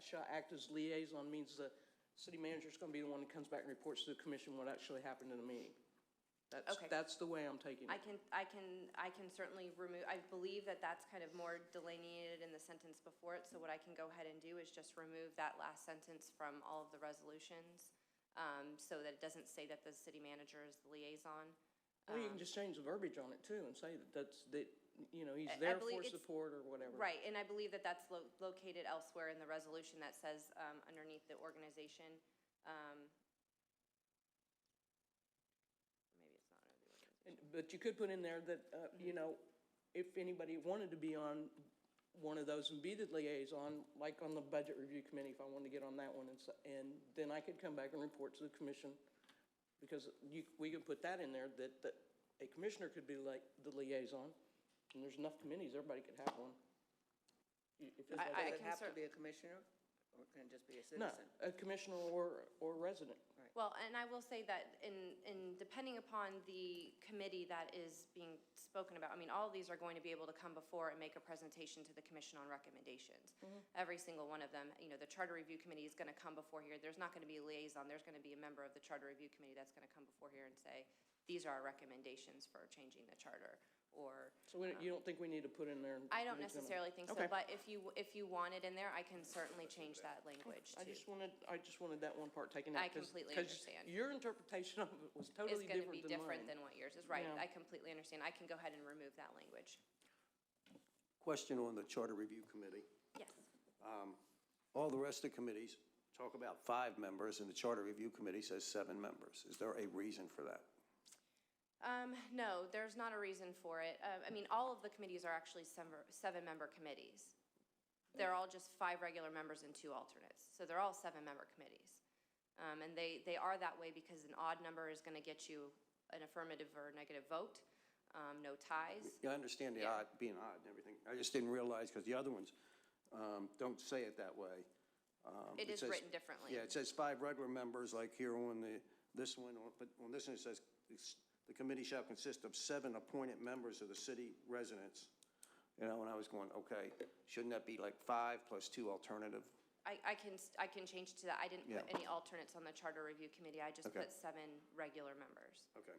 [SPEAKER 6] shall act as liaison means the city manager's gonna be the one that comes back and reports to the commission what actually happened in the meeting.
[SPEAKER 8] Okay.
[SPEAKER 6] That's the way I'm taking it.
[SPEAKER 8] I can certainly remove, I believe that that's kind of more delineated in the sentence before it, so what I can go ahead and do is just remove that last sentence from all of the resolutions, so that it doesn't say that the city manager is the liaison.
[SPEAKER 6] Or you can just change the verbiage on it too and say that he's
[SPEAKER 8] I
[SPEAKER 6] there
[SPEAKER 8] believe
[SPEAKER 6] for
[SPEAKER 8] it's-
[SPEAKER 6] support or whatever.
[SPEAKER 8] Right, and I believe that that's located elsewhere in the resolution that says, underneath the organization, maybe it's not under the organization.
[SPEAKER 6] But you could put in there that, if anybody wanted to be on one of those and be the liaison, like on the budget review committee, if I wanted to get on that one, and then I could come back and report to the commission, because we could put that in there, that a commissioner could be like the liaison, and there's enough committees, everybody could have one.
[SPEAKER 1] Does it have to
[SPEAKER 8] can
[SPEAKER 1] be a commissioner, or can it just be a
[SPEAKER 6] No,
[SPEAKER 1] citizen?
[SPEAKER 6] a commissioner or resident.
[SPEAKER 8] Well, and I will say that in depending upon the committee that is being spoken about, I mean, all of these are going to be able to come before and make a presentation to the commission on recommendations. Every single one of them, the charter review committee is going to come before here. There's not going to be a liaison. There's going to be a member of the charter review committee that's going to come before here and say, these are our recommendations for changing the charter, or.
[SPEAKER 6] So you don't think we need to put in there?
[SPEAKER 8] I don't
[SPEAKER 6] that it's gonna-
[SPEAKER 8] necessarily think so,
[SPEAKER 6] Okay.
[SPEAKER 8] but if you want it in there, I can certainly change that language
[SPEAKER 6] I
[SPEAKER 8] too.
[SPEAKER 6] just wanted that one part taken out.
[SPEAKER 8] I
[SPEAKER 6] 'cause-
[SPEAKER 8] completely
[SPEAKER 6] 'cause
[SPEAKER 8] understand.
[SPEAKER 6] Your interpretation of it was
[SPEAKER 8] It's
[SPEAKER 6] totally
[SPEAKER 8] going to be
[SPEAKER 6] different
[SPEAKER 8] different
[SPEAKER 6] than
[SPEAKER 8] than
[SPEAKER 6] mine.
[SPEAKER 8] what yours is, right?
[SPEAKER 6] Yeah.
[SPEAKER 8] I completely understand. I can go ahead and remove that language.
[SPEAKER 3] Question on the Charter Review Committee.
[SPEAKER 8] Yes.
[SPEAKER 3] All the rest of the committees talk about 5 members, and the Charter Review Committee says 7 members. Is there a reason for that?
[SPEAKER 8] No, there's not a reason for it. I mean, all of the committees are actually seven-member committees. They're all just 5 regular members and 2 alternates. So they're all 7-member committees. And they are that way because an odd number is going to get you an affirmative or negative vote, no ties.
[SPEAKER 3] Yeah, I understand the
[SPEAKER 8] Yeah.
[SPEAKER 3] odd, being odd and everything. I just didn't realize, because the other ones don't say it that way.
[SPEAKER 8] It is
[SPEAKER 3] says-
[SPEAKER 8] written differently.
[SPEAKER 3] Yeah, it says 5 regular members, like here on this one, but on this one it says, the committee shall consist of 7 appointed members of the city residents. And I was going, okay, shouldn't that be like 5 plus 2 alternative?
[SPEAKER 8] I can change to that. I didn't put
[SPEAKER 3] Yeah.
[SPEAKER 8] any alternates on the charter review committee. I just
[SPEAKER 3] Okay.
[SPEAKER 8] put 7 regular members.
[SPEAKER 3] Okay.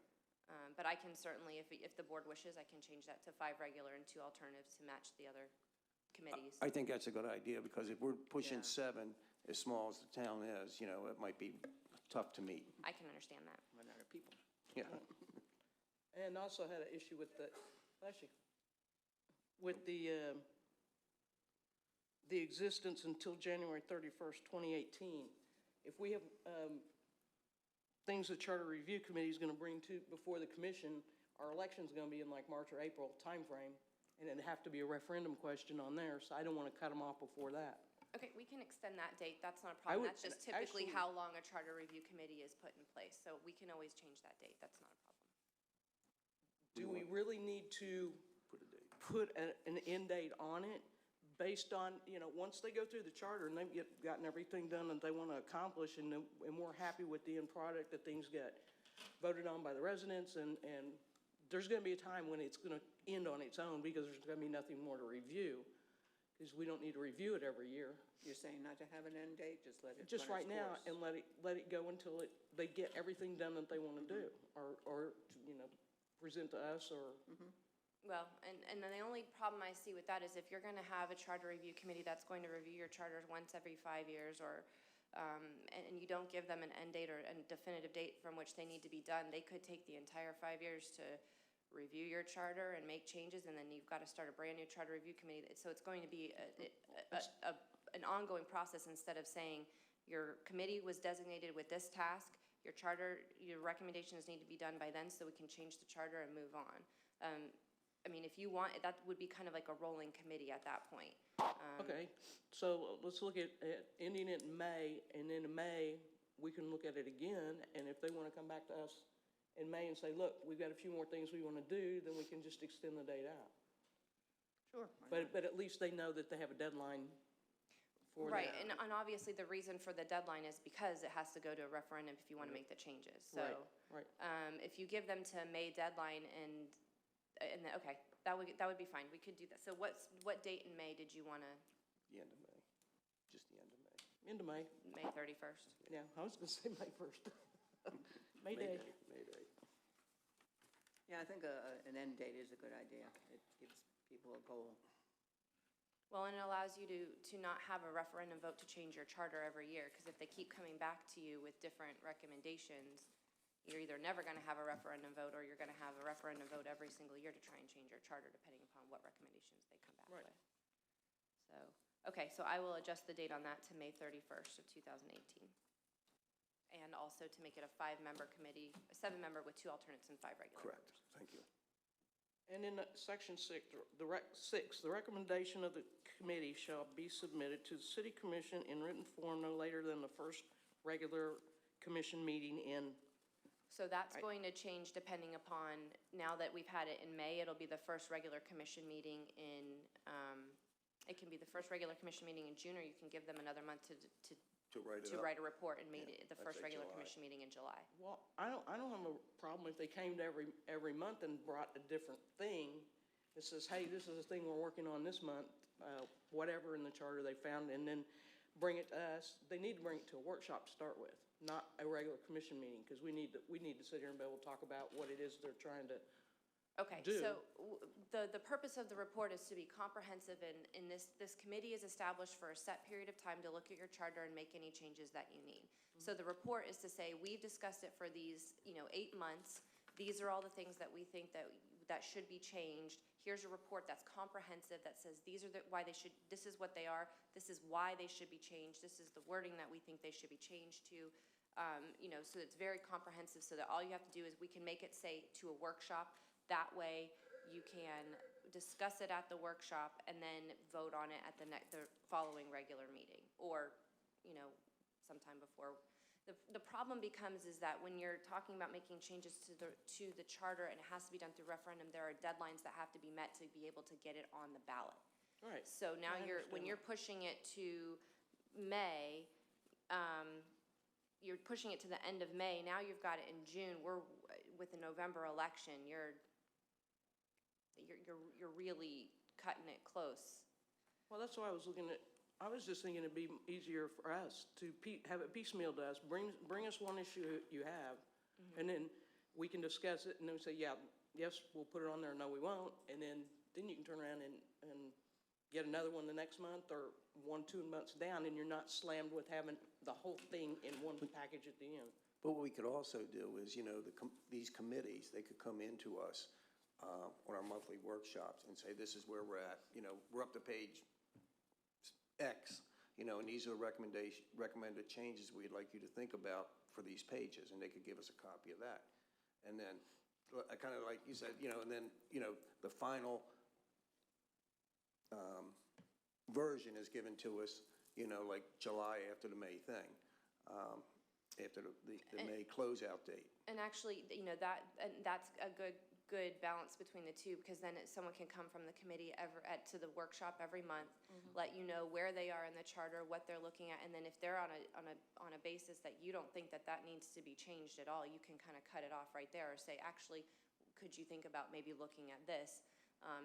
[SPEAKER 8] But I can certainly, if the board wishes, I can change that to 5 regular and 2 alternatives to match the other committees.
[SPEAKER 3] I think that's a good idea, because if we're pushing
[SPEAKER 8] Yeah.
[SPEAKER 3] 7, as small as the town is, it might be tough to meet.
[SPEAKER 8] I can understand that.
[SPEAKER 1] Run out of people.
[SPEAKER 3] Yeah.
[SPEAKER 6] And also had an issue with the existence until January 31st, 2018. If we have things the Charter Review Committee is going to bring before the commission, our election's going to be in like March or April timeframe, and it'd have to be a referendum question on there, so I don't want to cut them off before that.
[SPEAKER 8] Okay, we can extend that date. That's not a problem.
[SPEAKER 6] would
[SPEAKER 8] That's just typically
[SPEAKER 6] actually-
[SPEAKER 8] how long a charter review committee is put in place. So we can always change that date. That's not a problem.
[SPEAKER 6] Do we really need to
[SPEAKER 3] Put a date.
[SPEAKER 6] put an end date on it based on, once they go through the charter and they've gotten everything done that they want to accomplish, and we're happy with the end product, that things get voted on by the residents, and there's going to be a time when it's going to end on its own because there's going to be nothing more to review, because we don't need to review it every year.
[SPEAKER 1] You're saying not to have an end date, just let it
[SPEAKER 6] Just
[SPEAKER 1] run
[SPEAKER 6] right
[SPEAKER 1] its
[SPEAKER 6] now,
[SPEAKER 1] course.
[SPEAKER 6] and let it go until they get everything done that they want to do, or present to us, or.
[SPEAKER 8] Well, and then the only problem I see with that is if you're going to have a charter review committee that's going to review your charters once every 5 years, or, and you don't give them an end date or a definitive date from which they need to be done, they could take the entire 5 years to review your charter and make changes, and then you've got to start a brand-new charter review committee. So it's going to be an ongoing process instead of saying your committee was designated with this task, your charter, your recommendations need to be done by then so we can change the charter and move on. I mean, if you want, that would be kind of like a rolling committee at that point.
[SPEAKER 6] Okay, so let's look at ending it in May, and then in May, we can look at it again, and if they want to come back to us in May and say, look, we've got a few more things we want to do, then we can just extend the date out.
[SPEAKER 1] Sure.
[SPEAKER 6] But at least they know that they have a deadline for that.
[SPEAKER 8] Right, and obviously the reason for the deadline is because it has to go to a referendum if you want to make the changes. So,
[SPEAKER 6] Right.
[SPEAKER 8] if you give them to May deadline okay, that would be fine. We could do that. So what date in May did you want to,
[SPEAKER 3] The end of May, just the end of May.
[SPEAKER 6] Into May.
[SPEAKER 8] May 31st?
[SPEAKER 6] Yeah, I was gonna say May 1st. May Day.
[SPEAKER 3] May Day.
[SPEAKER 1] Yeah, I think an end date is a good idea. It gives people a goal.
[SPEAKER 8] Well, and it allows you to not have a referendum vote to change your charter every year, because if they keep coming back to you with different recommendations, you're either never going to have a referendum vote, or you're going to have a referendum vote every single year to try and change your charter, depending upon what recommendations they come back
[SPEAKER 6] Right.
[SPEAKER 8] with. So, okay, so I will adjust the date on that to May 31st of 2018. And also to make it a 5-member committee, a 7-member with 2 alternates and 5 regular
[SPEAKER 3] Correct,
[SPEAKER 8] members.
[SPEAKER 3] thank you.
[SPEAKER 6] And in section 6, the recommendation of the committee shall be submitted to the city commission in written form no later than the first regular commission meeting in.
[SPEAKER 8] So that's
[SPEAKER 6] Right.
[SPEAKER 8] going to change depending upon, now that we've had it in May, it'll be the first regular commission meeting in, it can be the first regular commission meeting in June, or you can give them another month to
[SPEAKER 3] To write it up.
[SPEAKER 8] write a report and meet it the
[SPEAKER 3] I'd
[SPEAKER 8] first
[SPEAKER 3] say
[SPEAKER 8] regular
[SPEAKER 3] July.
[SPEAKER 8] commission meeting in July.
[SPEAKER 6] Well, I don't have a problem if they came to every month and brought a different thing that says, hey, this is a thing we're working on this month, whatever in the charter they found, and then bring it to us. They need to bring it to a workshop to start with, not a regular commission meeting, because we need to sit here and be able to talk about what it is they're trying to.
[SPEAKER 8] Okay,
[SPEAKER 6] Do.
[SPEAKER 8] so the purpose of the report is to be comprehensive, and this committee is established for a set period of time to look at your charter and make any changes that you need. So the report is to say, we've discussed it for these, 8 months. These are all the things that we think that should be changed. Here's a report that's comprehensive that says these are this is what they are, this is why they should be changed, this is the wording that we think they should be changed to. So it's very comprehensive, so that all you have to do is we can make it say to a workshop. That way, you can discuss it at the workshop and then vote on it at the following regular meeting, or, sometime before. The problem becomes is that when you're talking about making changes to the charter, and it has to be done through referendum, there are deadlines that have to be met to be able to get it on the ballot.
[SPEAKER 6] Right.
[SPEAKER 8] So now when you're pushing it to May, you're pushing it to the end of May, now you've got it in June, we're with the November election, you're really cutting it close.
[SPEAKER 6] Well, that's why I was looking at, I was just thinking it'd be easier for us to have it piecemeal to us. Bring us one issue you have, and then we can discuss it, and then we say, yeah, yes, we'll put it on there, no, we won't, and then you can turn around and get another one the next month, or 1-2 months down, and you're not slammed with having the whole thing in one package at the end.
[SPEAKER 3] But what we could also do is, these committees, they could come into us on our monthly workshops and say, this is where we're at. We're up to page X, and these are recommended changes we'd like you to think about for these pages, and they could give us a copy of that. And then, kind of like you said, and then, the final version is given to us, like July after the May thing, after the May closeout date.
[SPEAKER 8] And actually, that's a good balance between the two, because then someone can come from the committee to the workshop every month, let you know where they are in the charter, what they're looking at, and then if they're on a basis that you don't think that needs to be changed at all, you can kind of cut it off right there, or say, actually, could you think about maybe looking at this,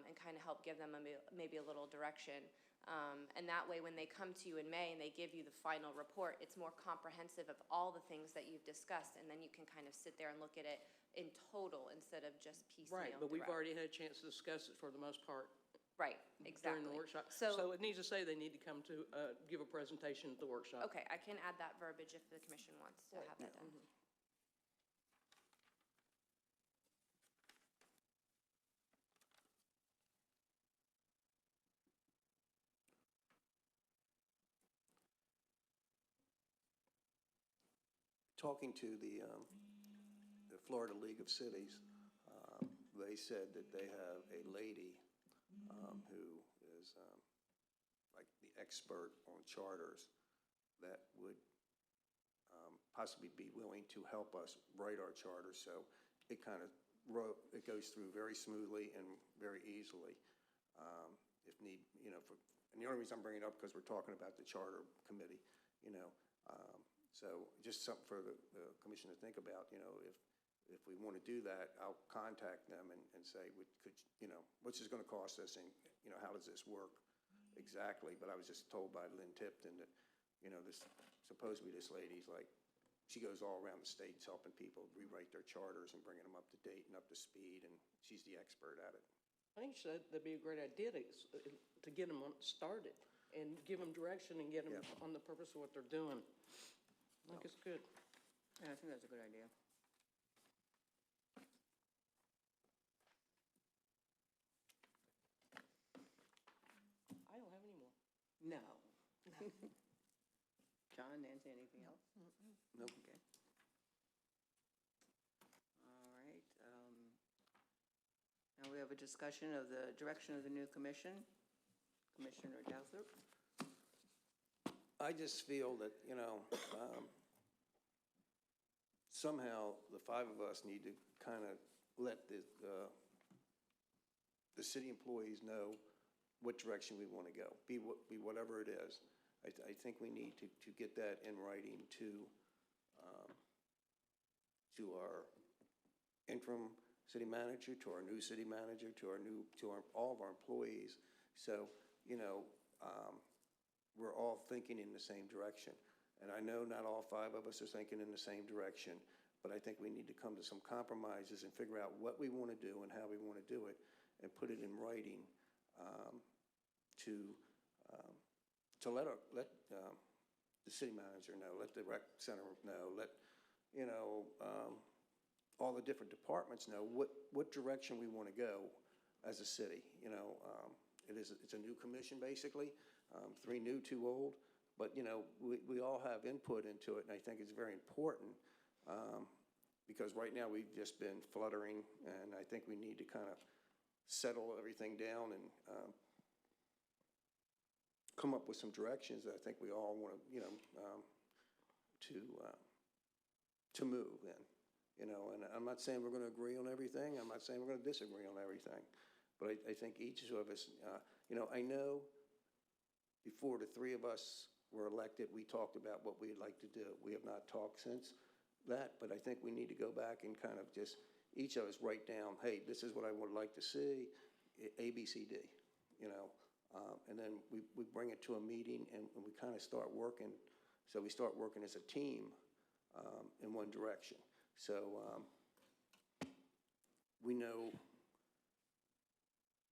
[SPEAKER 8] and kind of help give them maybe a little direction. And that way, when they come to you in May and they give you the final report, it's more comprehensive of all the things that you've discussed, and then you can kind of sit there and look at it in total instead of just piecemeal.
[SPEAKER 6] Right, but we've
[SPEAKER 8] direct.
[SPEAKER 6] already had a chance to discuss it for the most part.
[SPEAKER 8] Right, exactly.
[SPEAKER 6] During the workshop.
[SPEAKER 8] So,
[SPEAKER 6] So it needs to say they need to come to, give a presentation at the workshop.
[SPEAKER 8] okay, I can add that verbiage if the commission wants to have that done.
[SPEAKER 3] talking to the Florida League of Cities, they said that they have a lady who is like the expert on charters that would possibly be willing to help us write our charter. So it kind of it goes through very smoothly and very easily. If need, and the only reason I'm bringing it up because we're talking about the charter committee, so just something for the commission to think about, if we want to do that, I'll contact them and say, what's this going to cost us, and, how does this work exactly? But I was just told by Lynn Tipton that, supposedly this lady's like, she goes all around the states helping people rewrite their charters and bringing them up to date and up to speed, and she's the expert at it.
[SPEAKER 6] I think that'd be a great idea to get them started and give them direction and get them on the purpose of what they're doing. I think it's good.
[SPEAKER 1] Yeah, I think that's a good idea.
[SPEAKER 6] I don't have any more.
[SPEAKER 1] No. John, Nancy, anything else?
[SPEAKER 3] Nope.
[SPEAKER 1] Okay. All right. Now we have a discussion of the direction of the new commission. Commissioner Douthat.
[SPEAKER 3] I just feel that, somehow the five of us need to kind of let the city employees know what direction we want to go, be whatever it is. I think we need to get that in writing to our interim city manager, to our new city manager, to all of our employees. So, we're all thinking in the same direction. And I know not all five of us are thinking in the same direction, but I think we need to come to some compromises and figure out what we want to do and how we want to do it, and put it in writing to let the city manager know, let the rec center know, let all the different departments know what direction we want to go as a city. It's a new commission basically, 3 new, 2 old, but we all have input into it, and I think it's very important because right now we've just been fluttering, and I think we need to kind of settle everything down and come up with some directions that I think we all want to move in. And I'm not saying we're going to agree on everything. I'm not saying we're going to disagree on everything. But I think each of us, I know before the 3 of us were elected, we talked about what we'd like to do. We have not talked since that, but I think we need to go back and kind of just, each of us write down, hey, this is what I would like to see, A, B, C, D, and then we bring it to a meeting and we kind of start working. So we start working as a team in one direction. So we know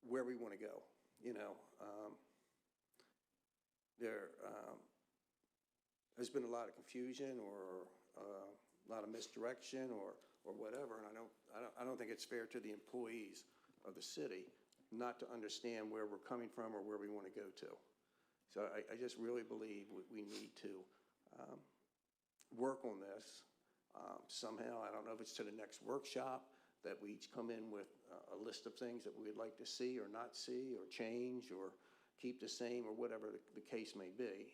[SPEAKER 3] where we want to go. There's been a lot of confusion or a lot of misdirection or whatever, and I don't think it's fair to the employees of the city not to understand where we're coming from or where we want to go to. So I just really believe we need to work on this somehow. I don't know if it's to the next workshop that we each come in with a list of things that we would like to see or not see or change or keep the same or whatever the case may be.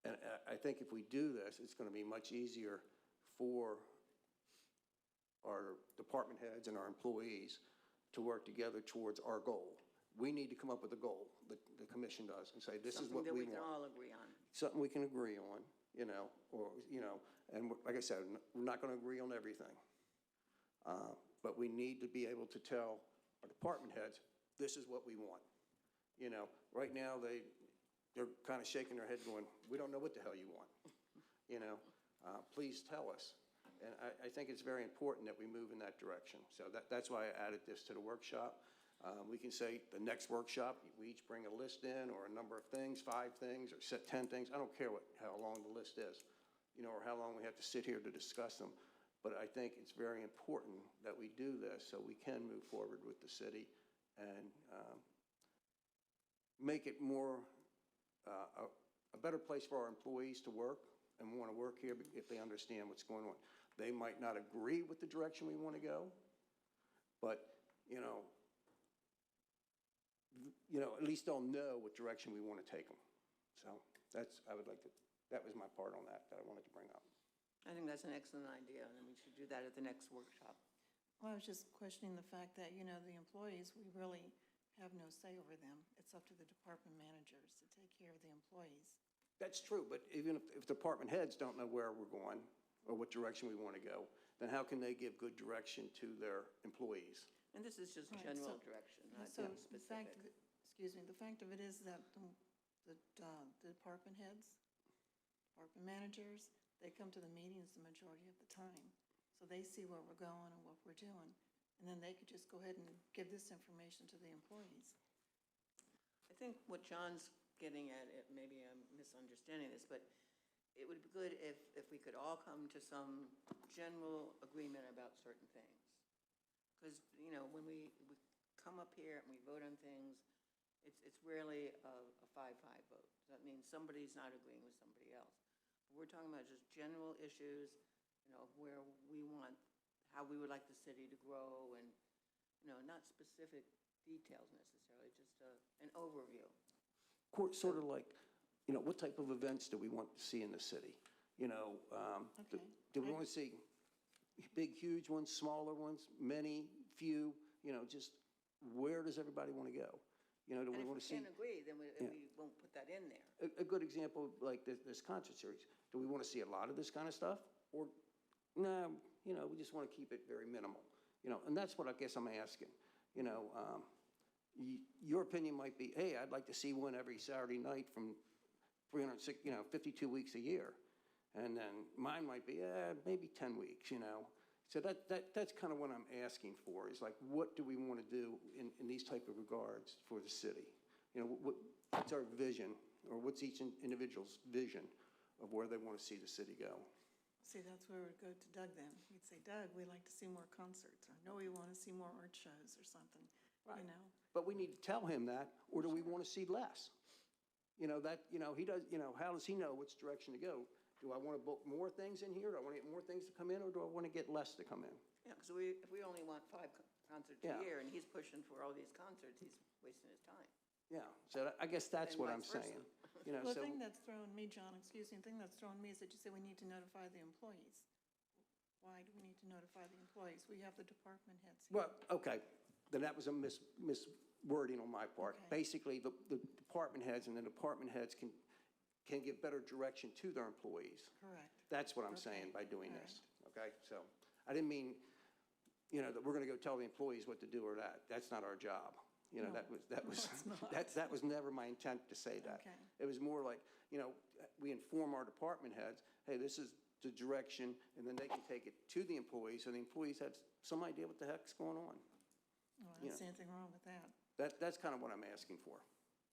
[SPEAKER 3] And I think if we do this, it's going to be much easier for our department heads and our employees to work together towards our goal. We need to come up with a goal, the commission does, and say, this is what we want.
[SPEAKER 1] Something that we can all agree on.
[SPEAKER 3] Something we can agree on, and like I said, we're not going to agree on everything. But we need to be able to tell our department heads, this is what we want. Right now they're kind of shaking their head going, we don't know what the hell you want. Please tell us. And I think it's very important that we move in that direction. So that's why I added this to the workshop. We can say the next workshop, we each bring a list in or a number of things, 5 things or 10 things. I don't care how long the list is, or how long we have to sit here to discuss them. But I think it's very important that we do this so we can move forward with the city and make it more, a better place for our employees to work and want to work here if they understand what's going on. They might not agree with the direction we want to go, but, at least they'll know what direction we want to take them. So that was my part on that I wanted to bring up.
[SPEAKER 1] I think that's an excellent idea, and we should do that at the next workshop.
[SPEAKER 5] Well, I was just questioning the fact that, the employees, we really have no say over them. It's up to the department managers to take care of the employees.
[SPEAKER 3] That's true, but even if department heads don't know where we're going or what direction we want to go, then how can they give good direction to their employees?
[SPEAKER 1] And this is just
[SPEAKER 5] Right,
[SPEAKER 1] general
[SPEAKER 5] so-
[SPEAKER 1] direction, not
[SPEAKER 5] So the fact,
[SPEAKER 1] specific.
[SPEAKER 5] the fact of it is that the department heads, department managers, they come to the meetings the majority of the time. So they see where we're going and what we're doing. And then they could just go ahead and give this information to the employees.
[SPEAKER 1] I think what John's getting at, maybe I'm misunderstanding this, but it would be good if we could all come to some general agreement about certain things. Because, when we come up here and we vote on things, it's rarely a 5-5 vote. That means somebody's not agreeing with somebody else. We're talking about just general issues, where we want, how we would like the city to grow, and, not specific details necessarily, just an overview.
[SPEAKER 3] Sort of like, what type of events do we want to see in the city?
[SPEAKER 5] Okay.
[SPEAKER 3] Do we want to see big, huge ones, smaller ones, many, few, just where does everybody want to go? Do
[SPEAKER 1] And
[SPEAKER 3] we
[SPEAKER 1] if
[SPEAKER 3] want
[SPEAKER 1] we
[SPEAKER 3] to see?
[SPEAKER 1] can't agree, then we won't put that in there.
[SPEAKER 3] A good example, like this concert series. Do we want to see a lot of this kind of stuff? Or, no, we just want to keep it very minimal. And that's what I guess I'm asking. Your opinion might be, hey, I'd like to see one every Saturday night from 52 weeks a year. And then mine might be, maybe 10 weeks, So that's kind of what I'm asking for, is like, what do we want to do in these type of regards for the city? What's our vision, or what's each individual's vision of where they want to see the city go?
[SPEAKER 5] See, that's where we'd go to Doug then. We'd say, Doug, we'd like to see more concerts, or no, we want to see more art shows or something,
[SPEAKER 3] Right. But we need to tell him that, or do we want to see less? He does, how does he know which direction to go? Do I want to book more things in here? Do I want to get more things to come in, or do I want to get less to come in?
[SPEAKER 1] Yeah, because if we only want 5 concerts
[SPEAKER 3] Yeah.
[SPEAKER 1] a year, and he's pushing for all these concerts, he's wasting his time.
[SPEAKER 3] Yeah, so I guess that's
[SPEAKER 1] And
[SPEAKER 3] what I'm
[SPEAKER 1] vice versa.
[SPEAKER 3] saying.
[SPEAKER 5] Well, the
[SPEAKER 3] So,
[SPEAKER 5] thing that's throwing me, John, excuse me, the thing that's throwing me is that you say we need to notify the employees. Why do we need to notify the employees? We have the department heads here.
[SPEAKER 3] well, okay, then that was a miswording on my part.
[SPEAKER 5] Okay.
[SPEAKER 3] Basically, the department heads and the department heads can give better direction to their employees.
[SPEAKER 5] Correct.
[SPEAKER 3] That's what I'm
[SPEAKER 5] Okay,
[SPEAKER 3] saying by doing
[SPEAKER 5] all
[SPEAKER 3] this, okay? So I didn't mean, that we're going to go tell the employees what to do or that. That's not our job.
[SPEAKER 5] No.
[SPEAKER 3] That was,
[SPEAKER 5] it's not.
[SPEAKER 3] that was never my intent to say that.
[SPEAKER 5] Okay.
[SPEAKER 3] It was more like, we inform our department heads, hey, this is the direction, and then they can take it to the employees, so the employees have some idea what the heck's going on.
[SPEAKER 5] Oh, I don't see anything wrong with that.
[SPEAKER 3] That's kind of what I'm asking for.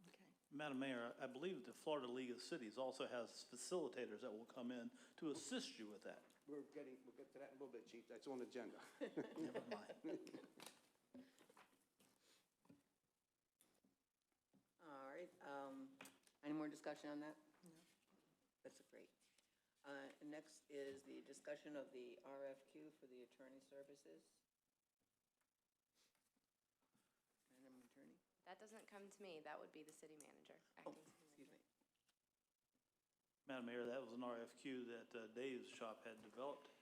[SPEAKER 5] Okay.
[SPEAKER 2] Madam Mayor, I believe the Florida League of Cities also has facilitators that will come in to assist you with that.
[SPEAKER 3] We'll get to that in a little bit, Chief. That's on the agenda.
[SPEAKER 2] Never mind.
[SPEAKER 1] All right, any more discussion on that?
[SPEAKER 5] No.
[SPEAKER 1] That's great. Next is the discussion of the RFQ for the attorney services. Madam Attorney?
[SPEAKER 8] That doesn't come to me. That would be the city manager,
[SPEAKER 1] Oh,
[SPEAKER 8] acting city
[SPEAKER 1] excuse me.
[SPEAKER 2] Madam Mayor, that was an RFQ that Dave's shop had developed.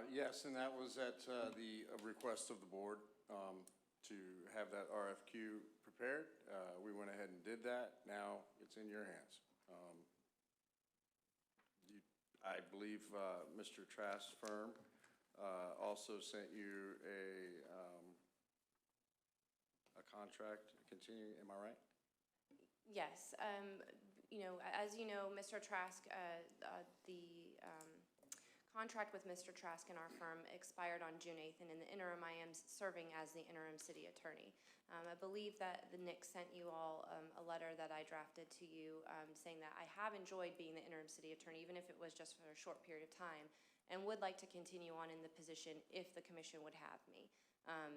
[SPEAKER 7] Yes, and that was at the request of the board to have that RFQ prepared. We went ahead and did that. Now it's in your hands. I believe Mr. Trask's firm also sent you a contract continuing, am I right?
[SPEAKER 8] Yes, as you know, Mr. Trask, the contract with Mr. Trask and our firm expired on June 8th, and in the interim, I am serving as the interim city attorney. I believe that the Nick sent you all a letter that I drafted to you saying that I have enjoyed being the interim city attorney, even if it was just for a short period of time, and would like to continue on in the position if the commission would have me.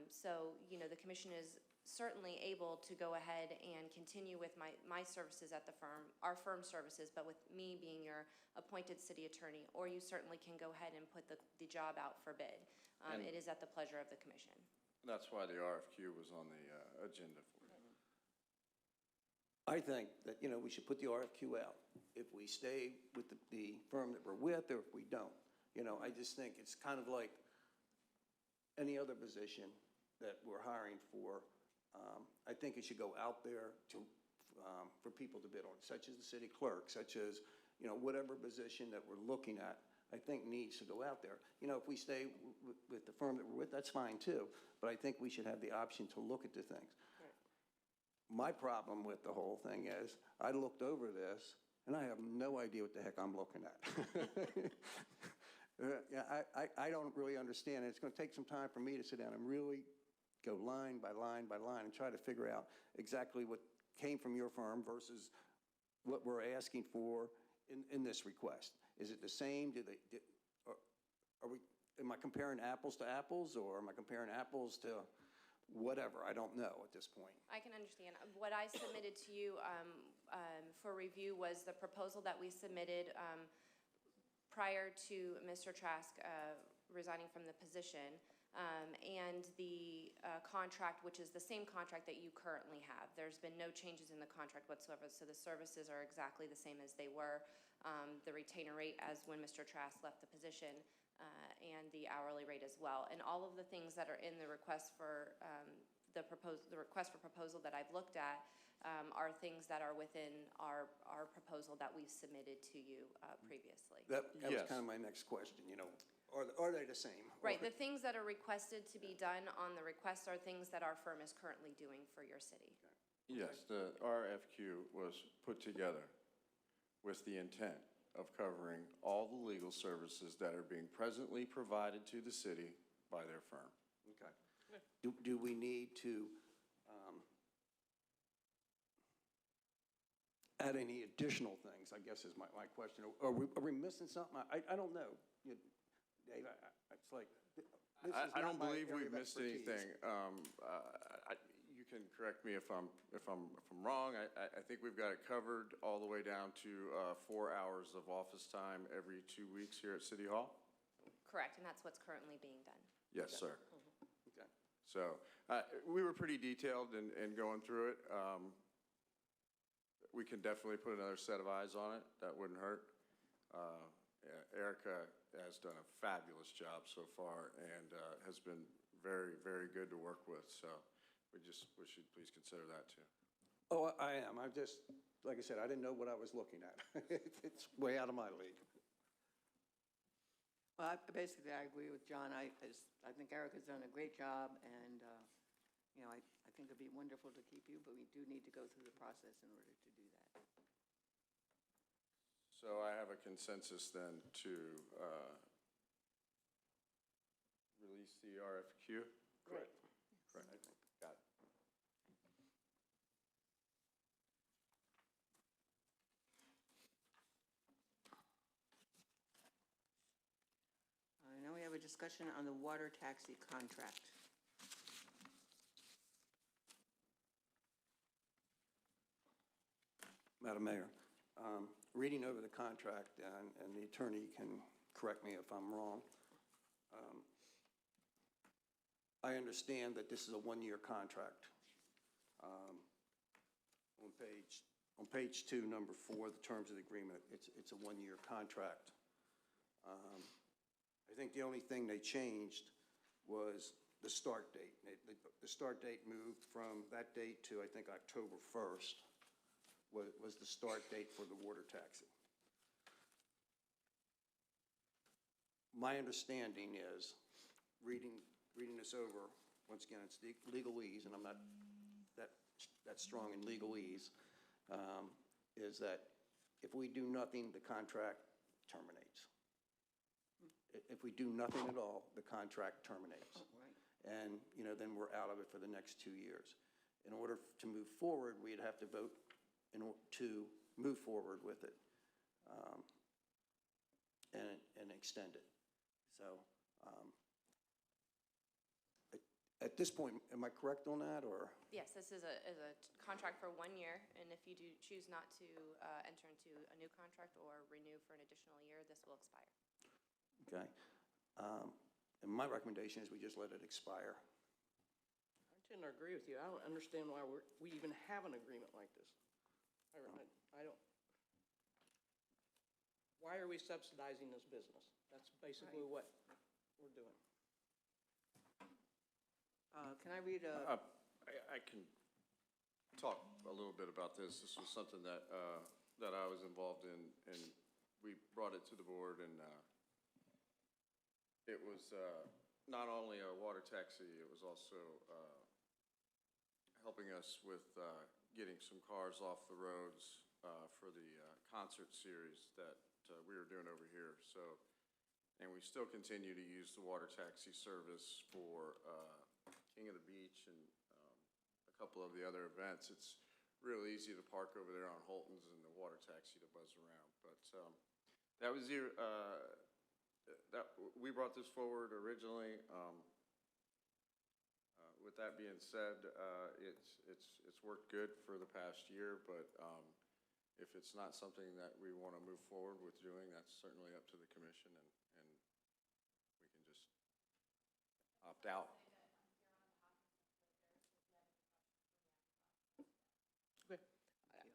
[SPEAKER 8] So, the commission is certainly able to go ahead and continue with my services at the firm, our firm services, but with me being your appointed city attorney, or you certainly can go ahead and put the job out for bid. It is at the pleasure of the commission.
[SPEAKER 7] That's why the RFQ was on the agenda for it.
[SPEAKER 3] I think that, we should put the RFQ out. If we stay with the firm that we're with, or if we don't. I just think it's kind of like any other position that we're hiring for. I think it should go out there for people to bid on, such as the city clerk, such as, whatever position that we're looking at, I think needs to go out there. If we stay with the firm that we're with, that's fine too, but I think we should have the option to look at the things. My problem with the whole thing is, I looked over this, and I have no idea what the heck I'm looking at. I don't really understand it. It's going to take some time for me to sit down and really go line by line by line and try to figure out exactly what came from your firm versus what we're asking for in this request. Is it the same? Am I comparing apples to apples, or am I comparing apples to whatever? I don't know at this point.
[SPEAKER 8] I can understand. What I submitted to you for review was the proposal that we submitted prior to Mr. Trask resigning from the position, and the contract, which is the same contract that you currently have. There's been no changes in the contract whatsoever, so the services are exactly the same as they were. The retainer rate as when Mr. Trask left the position, and the hourly rate as well. And all of the things that are in the request for the request for proposal that I've looked at are things that are within our proposal that we've submitted to you previously.
[SPEAKER 3] That was
[SPEAKER 7] Yes.
[SPEAKER 3] kind of my next question, are they the same?
[SPEAKER 8] Right, the things that are requested to be done on the request are things that our firm is currently doing for your city.
[SPEAKER 7] Yes, the RFQ was put together with the intent of covering all the legal services that are being presently provided to the city by their firm.
[SPEAKER 3] Okay. Do we need to add any additional things, I guess is my question. Are we missing something? I don't know. Dave, it's like, this is
[SPEAKER 7] I
[SPEAKER 3] not
[SPEAKER 7] don't
[SPEAKER 3] my
[SPEAKER 7] believe
[SPEAKER 3] area
[SPEAKER 7] we've
[SPEAKER 3] of
[SPEAKER 7] missed
[SPEAKER 3] expertise.
[SPEAKER 7] anything. You can correct me if I'm wrong. I think we've got it covered all the way down to 4 hours of office time every 2 weeks here at City Hall.
[SPEAKER 8] Correct, and that's what's currently being done.
[SPEAKER 7] Yes, sir.
[SPEAKER 3] Okay.
[SPEAKER 7] So we were pretty detailed in going through it. We can definitely put another set of eyes on it. That wouldn't hurt. Erica has done a fabulous job so far and has been very, very good to work with. So we should please consider that too.
[SPEAKER 3] Oh, I am. I'm just, like I said, I didn't know what I was looking at. It's way out of my league.
[SPEAKER 1] Well, basically, I agree with John. I think Erica's done a great job, and, I think it'd be wonderful to keep you, but we do need to go through the process in order to do that.
[SPEAKER 7] So I have a consensus then to release the RFQ?
[SPEAKER 1] Correct.
[SPEAKER 7] Correct. Got it.
[SPEAKER 1] Now we have a discussion on the water taxi contract.
[SPEAKER 3] Madam Mayor, reading over the contract, and the attorney can correct me if I'm wrong, I understand that this is a one-year contract. On page 2, number 4, the terms of the agreement, it's a one-year contract. I think the only thing they changed was the start date. The start date moved from that date to, I think, October 1st. Was the start date for the water taxi. My understanding is, reading this over, once again, it's legalese, and I'm not that strong in legalese, is that if we do nothing, the contract terminates. If we do nothing at all, the contract terminates.
[SPEAKER 1] Right.
[SPEAKER 3] And, then we're out of it for the next 2 years. In order to move forward, we'd have to vote to move forward with it and extend it. So At this point, am I correct on that, or?
[SPEAKER 8] Yes, this is a contract for 1 year, and if you do choose not to enter into a new contract or renew for an additional year, this will expire.
[SPEAKER 3] Okay. And my recommendation is we just let it expire.
[SPEAKER 6] I tend to agree with you. I don't understand why we even have an agreement like this. I don't. Why are we subsidizing this business? That's basically what we're doing.
[SPEAKER 1] Can I read a?
[SPEAKER 7] I can talk a little bit about this. This was something that, that I was involved in, and we brought it to the board, and it was not only a water taxi, it was also helping us with getting some cars off the roads for the concert series that we were doing over here. So, and we still continue to use the water taxi service for King of the Beach and a couple of the other events. It's real easy to park over there on Holton's and the water taxi to buzz around. But that was we brought this forward originally. With that being said, it's worked good for the past year, but if it's not something that we want to move forward with doing, that's certainly up to the commission, and we can just opt out.
[SPEAKER 6] Okay.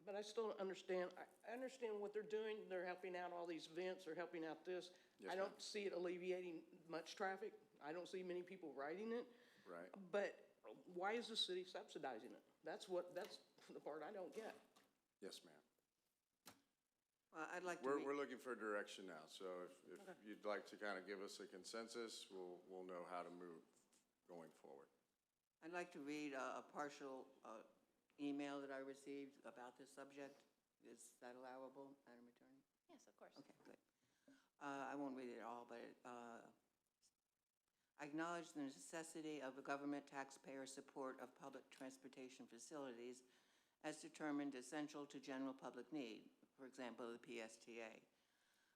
[SPEAKER 6] But I still don't understand. I understand what they're doing. They're helping out all these events. They're helping out this.
[SPEAKER 7] Yes,
[SPEAKER 6] I don't see it alleviating much traffic. I don't see many people riding it.
[SPEAKER 7] Right.
[SPEAKER 6] But why is the city subsidizing it? That's the part I don't get.
[SPEAKER 7] Yes, ma'am.
[SPEAKER 1] Well, I'd like to.
[SPEAKER 7] We're looking for direction now, so if you'd like to kind of give us a consensus, we'll know how to move going forward.
[SPEAKER 1] I'd like to read a partial email that I received about this subject. Is that allowable, Madam Attorney?
[SPEAKER 8] Yes, of course.
[SPEAKER 1] Okay, good. I won't read it all, but I acknowledge the necessity of the government taxpayer support of public transportation facilities as determined essential to general public need, for example, the PSTA.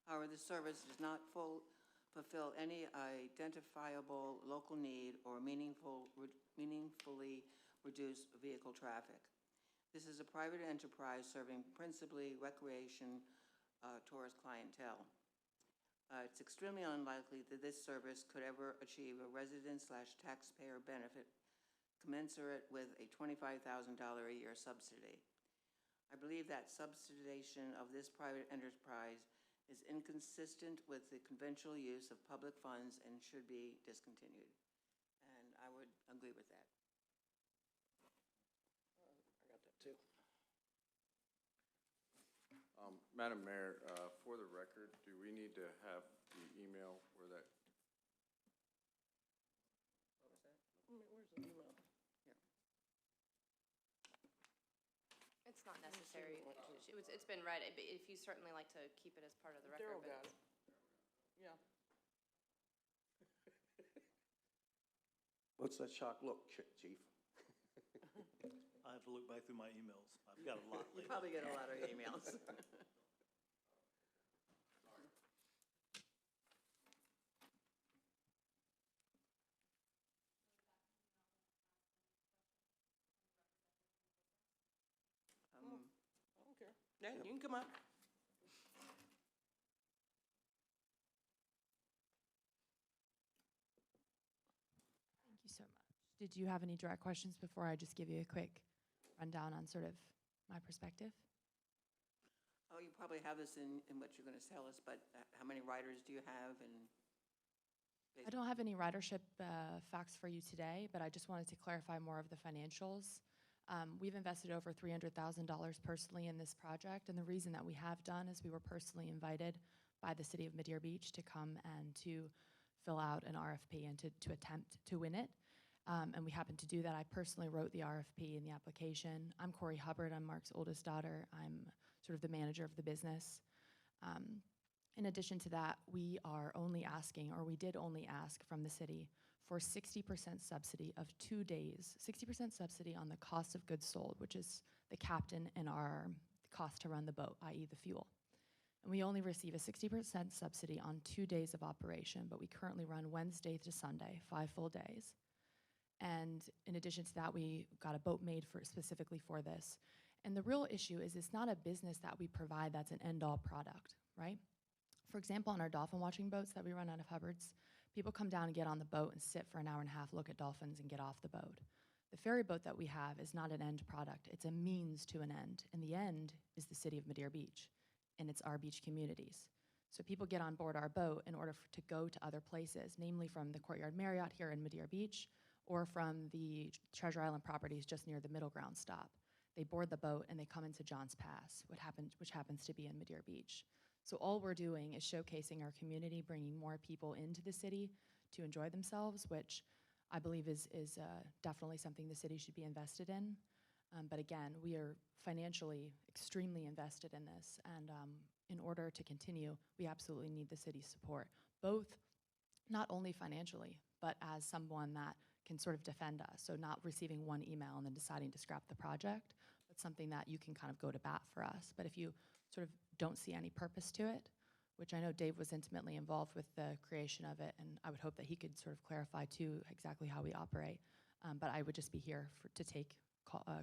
[SPEAKER 1] However, the service does not fulfill any identifiable local need or meaningfully reduce vehicle traffic. This is a private enterprise serving principally recreation tourist clientele. It's extremely unlikely that this service could ever achieve a resident/taxpayer benefit commensurate with a $25,000 a year subsidy. I believe that subsidization of this private enterprise is inconsistent with the conventional use of public funds and should be discontinued. And I would agree with that.
[SPEAKER 6] I got that too.
[SPEAKER 7] Madam Mayor, for the record, do we need to have the email where that?
[SPEAKER 1] What was that?
[SPEAKER 6] Where's the email?
[SPEAKER 8] It's not necessary. It's been read. If you certainly like to keep it as part of the record.
[SPEAKER 6] Daryl
[SPEAKER 8] but
[SPEAKER 6] got it. Yeah.
[SPEAKER 3] What's that shocked look, Chief?
[SPEAKER 2] I have to look back through my emails. I've got a lot
[SPEAKER 1] You
[SPEAKER 2] lately.
[SPEAKER 1] probably get a lot of emails.
[SPEAKER 6] I don't care. Yeah, you can come up.
[SPEAKER 12] Thank you so much. Did you have any direct questions before I just give you a quick rundown on sort of my perspective?
[SPEAKER 1] Oh, you probably have this in what you're going to tell us, but how many riders do you have? And
[SPEAKER 12] I don't have any ridership facts for you today, but I just wanted to clarify more of the financials. We've invested over $300,000 personally in this project, and the reason that we have done is we were personally invited by the city of Madeira Beach to come and to fill out an RFP and to attempt to win it. And we happened to do that. I personally wrote the RFP and the application. I'm Corey Hubbard. I'm Mark's oldest daughter. I'm sort of the manager of the business. In addition to that, we are only asking, or we did only ask from the city for 60% subsidy of 2 days, 60% subsidy on the cost of goods sold, which is the captain and our cost to run the boat, i.e. the fuel. And we only receive a 60% subsidy on 2 days of operation, but we currently run Wednesday to Sunday, 5 full days. And in addition to that, we got a boat made specifically for this. And the real issue is it's not a business that we provide that's an end-all product, right? For example, on our dolphin watching boats that we run out of Hubbard's, people come down and get on the boat and sit for an hour and a half, look at dolphins, and get off the boat. The ferry boat that we have is not an end product. It's a means to an end. And the end is the city of Madeira Beach, and it's our beach communities. So people get on board our boat in order to go to other places, namely from the Courtyard Marriott here in Madeira Beach, or from the Treasure Island properties just near the middle ground stop. They board the boat and they come into Johns Pass, which happens to be in Madeira Beach. So all we're doing is showcasing our community, bringing more people into the city to enjoy themselves, which I believe is definitely something the city should be invested in. But again, we are financially extremely invested in this, and in order to continue, we absolutely need the city's support, both not only financially, but as someone that can sort of defend us. So not receiving one email and then deciding to scrap the project, but something that you can kind of go to bat for us. But if you sort of don't see any purpose to it, which I know Dave was intimately involved with the creation of it, and I would hope that he could sort of clarify too exactly how we operate. But I would just be here to take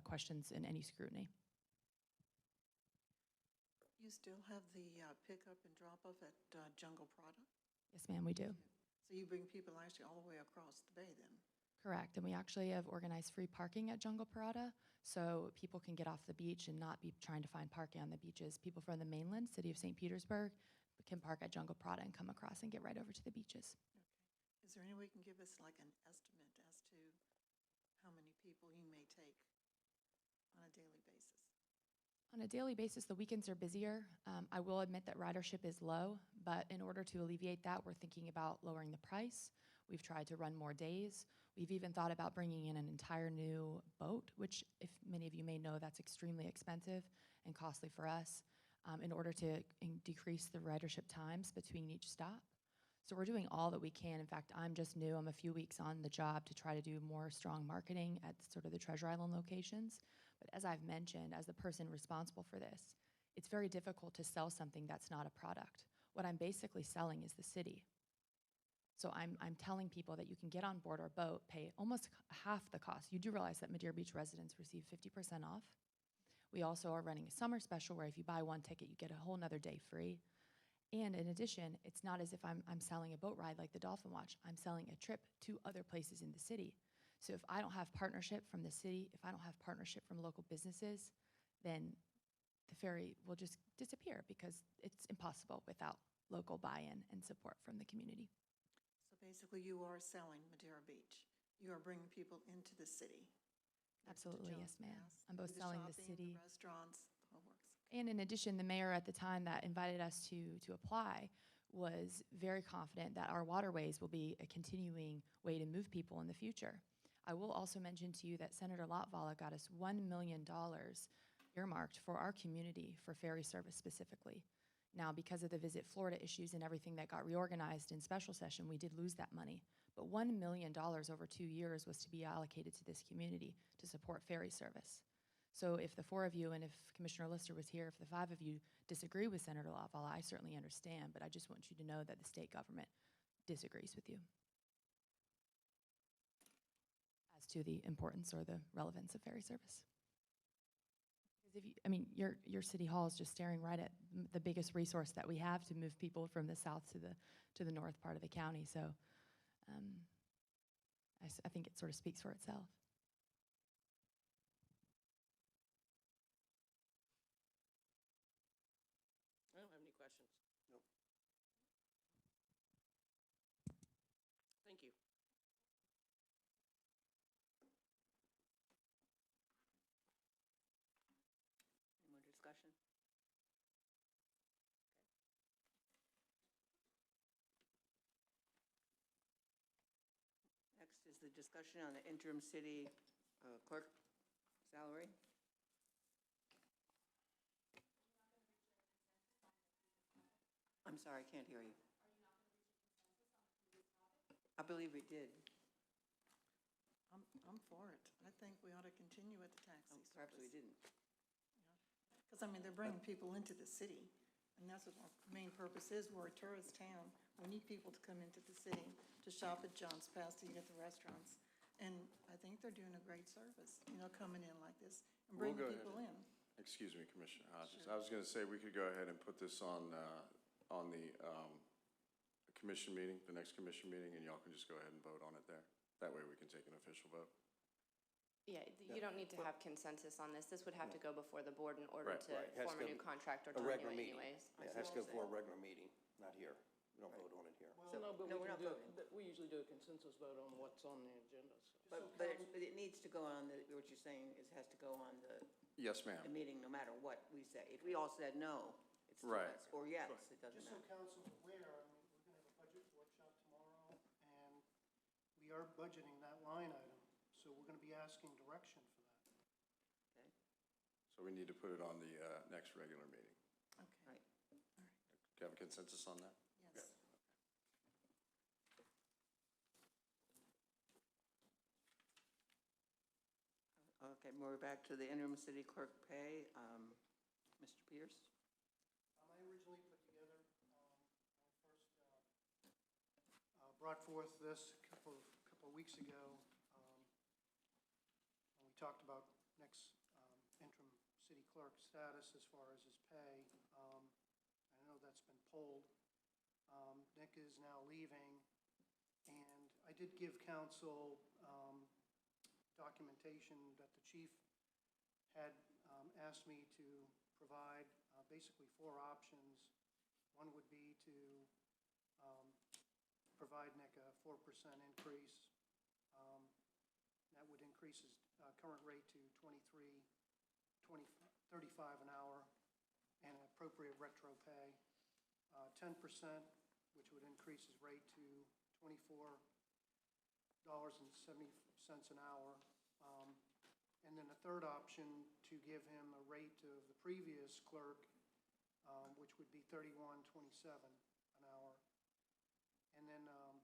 [SPEAKER 12] questions in any scrutiny.
[SPEAKER 5] You still have the pickup and drop-off at Jungle Prada?
[SPEAKER 12] Yes, ma'am, we do.
[SPEAKER 5] So you bring people actually all the way across the bay then?
[SPEAKER 12] Correct, and we actually have organized free parking at Jungle Parada, so people can get off the beach and not be trying to find parking on the beaches. People from the mainland, city of St. Petersburg, can park at Jungle Parada and come across and get right over to the beaches.
[SPEAKER 5] Okay. Is there any way you can give us like an estimate as to how many people you may take on a daily basis?
[SPEAKER 12] On a daily basis, the weekends are busier. I will admit that ridership is low, but in order to alleviate that, we're thinking about lowering the price. We've tried to run more days. We've even thought about bringing in an entire new boat, which, if many of you may know, that's extremely expensive and costly for us, in order to decrease the ridership times between each stop. So we're doing all that we can. In fact, I'm just new. I'm a few weeks on the job to try to do more strong marketing at sort of the Treasure Island locations. But as I've mentioned, as the person responsible for this, it's very difficult to sell something that's not a product. What I'm basically selling is the city. So I'm telling people that you can get on board our boat, pay almost half the cost. You do realize that Madeira Beach residents receive 50% off. We also are running a summer special where if you buy one ticket, you get a whole nother day free. And in addition, it's not as if I'm selling a boat ride like the Dolphin Watch. I'm selling a trip to other places in the city. So if I don't have partnership from the city, if I don't have partnership from local businesses, then the ferry will just disappear because it's impossible without local buy-in and support from the community.
[SPEAKER 5] So basically you are selling Madeira Beach. You are bringing people into the city.
[SPEAKER 12] Absolutely, yes, ma'am. I'm both
[SPEAKER 5] The
[SPEAKER 12] selling the
[SPEAKER 5] shopping,
[SPEAKER 12] city.
[SPEAKER 5] the restaurants, the whole works.
[SPEAKER 12] And in addition, the mayor at the time that invited us to apply was very confident that our waterways will be a continuing way to move people in the future. I will also mention to you that Senator Latvala got us $1 million earmarked for our community for ferry service specifically. Now, because of the Visit Florida issues and everything that got reorganized in special session, we did lose that money. But $1 million over 2 years was to be allocated to this community to support ferry service. So if the four of you, and if Commissioner Lister was here, if the five of you disagree with Senator Latvala, I certainly understand, but I just want you to know that the state government disagrees with you as to the importance or the relevance of ferry service. Because if you, I mean, your city hall is just staring right at the biggest resource that we have to move people from the south to the north part of the county. So I think it sort of speaks for itself.
[SPEAKER 6] I don't have any questions.
[SPEAKER 3] No.
[SPEAKER 6] Thank you.
[SPEAKER 1] Any more discussion? Next is the discussion on the interim city clerk salary. I'm sorry, I can't hear you. I believe we did.
[SPEAKER 5] I'm for it. I think we ought to continue with the taxi
[SPEAKER 1] Perhaps we
[SPEAKER 5] service.
[SPEAKER 1] didn't.
[SPEAKER 5] Because, I mean, they're bringing people into the city, and that's what our main purpose is. We're a tourist town. We need people to come into the city to shop at John's Pass, to eat at the restaurants. And I think they're doing a great service, coming in like this and
[SPEAKER 7] We'll
[SPEAKER 5] bringing
[SPEAKER 7] go ahead
[SPEAKER 5] people in.
[SPEAKER 7] Excuse me, Commissioner Hodges. I was going to say we could go ahead and put this on the commission meeting, the next commission meeting, and y'all can just go ahead and vote on it there. That way we can take an official vote.
[SPEAKER 8] Yeah, you don't need to have consensus on this. This would have to go before the board in order
[SPEAKER 7] Right,
[SPEAKER 8] to
[SPEAKER 3] right. It has
[SPEAKER 8] form
[SPEAKER 3] to
[SPEAKER 8] a new
[SPEAKER 3] go
[SPEAKER 8] contract or
[SPEAKER 3] A
[SPEAKER 8] to
[SPEAKER 3] regular
[SPEAKER 8] renew it
[SPEAKER 3] meeting.
[SPEAKER 8] anyways.
[SPEAKER 3] Yeah, it has to go for a regular meeting, not here. We don't vote on it here.
[SPEAKER 6] Well, no, but
[SPEAKER 1] No,
[SPEAKER 6] we
[SPEAKER 1] we're
[SPEAKER 6] can
[SPEAKER 1] not
[SPEAKER 6] do,
[SPEAKER 1] voting.
[SPEAKER 6] but we usually do a consensus vote on what's on the agenda, so.
[SPEAKER 1] But it needs to go on what you're saying is has to go on the
[SPEAKER 7] Yes, ma'am.
[SPEAKER 1] meeting, no matter what we say. If we all said no, it's still
[SPEAKER 7] Right.
[SPEAKER 1] yes, or yes, it doesn't
[SPEAKER 13] Just so
[SPEAKER 1] matter.
[SPEAKER 13] council's aware, I mean, we're gonna have a budget workshop tomorrow, and we are budgeting that line item, so we're gonna be asking direction for that.
[SPEAKER 1] Okay,
[SPEAKER 7] So we need to put it on the next regular meeting.
[SPEAKER 5] Okay,
[SPEAKER 1] right.
[SPEAKER 7] Do you have a consensus on that?
[SPEAKER 5] yes.
[SPEAKER 1] Okay, we're back to the interim city clerk pay. Mr. Pierce?
[SPEAKER 13] I originally put together, when I first brought forth this a couple of weeks ago, when we talked about next interim city clerk status as far as his pay. I know that's been pulled. Nick is now leaving, and I did give council documentation that the chief had asked me to provide, basically 4 options. One would be to provide Nick a 4% increase. That would increase his current rate to $35 an hour, and appropriate retro pay. 10%, which would increase his rate to $24.70 an hour. And then a third option to give him a rate of the previous clerk, which would be $31.27 an hour. And then the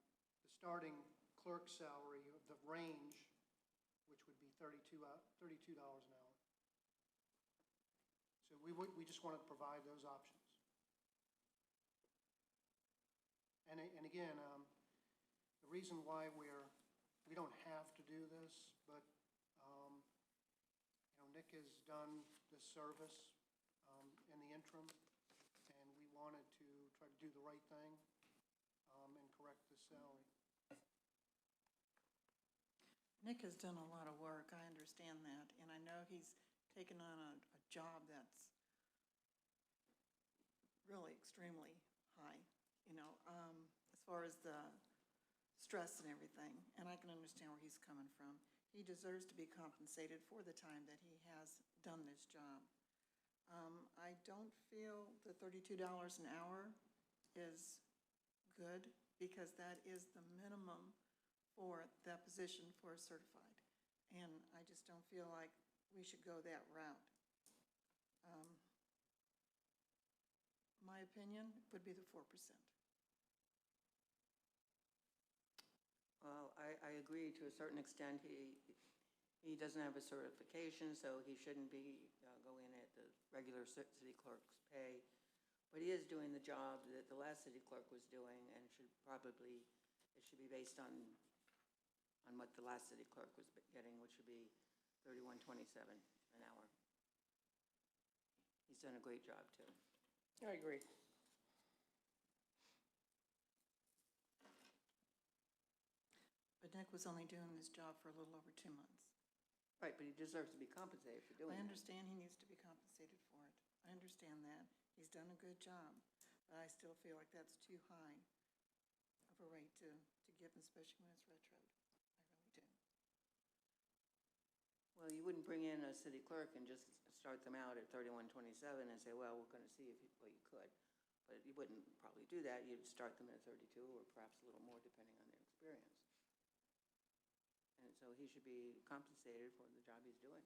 [SPEAKER 13] starting clerk salary of the range, which would be $32 an hour. So we just want to provide those options. And again, the reason why we don't have to do this, but Nick has done this service in the interim, and we wanted to try to do the right thing and correct the salary.
[SPEAKER 5] Nick has done a lot of work, I understand that, and I know he's taken on a job that's really extremely high, as far as the stress and everything, and I can understand where he's coming from. He deserves to be compensated for the time that he has done this job. I don't feel the $32 an hour is good, because that is the minimum for that position for certified. And I just don't feel like we should go that route. My opinion would be the 4%.
[SPEAKER 1] Well, I agree to a certain extent. He doesn't have a certification, so he shouldn't be going at the regular city clerk's pay. But he is doing the job that the last city clerk was doing, and it should be based on what the last city clerk was getting, which would be $31.27 an hour. He's done a great job, too.
[SPEAKER 6] I agree.
[SPEAKER 5] But Nick was only doing this job for a little over 2 months.
[SPEAKER 1] Right, but he deserves to be compensated for doing
[SPEAKER 5] I
[SPEAKER 1] it.
[SPEAKER 5] understand he needs to be compensated for it. I understand that. He's done a good job, but I still feel like that's too high of a rate to give, especially when it's retroed. I really do.
[SPEAKER 1] Well, you wouldn't bring in a city clerk and just start them out at $31.27 and say, well, we're going to see well, you could. But you wouldn't probably do that. You'd start them at 32 or perhaps a little more, depending on their experience. And so he should be compensated for the job he's doing.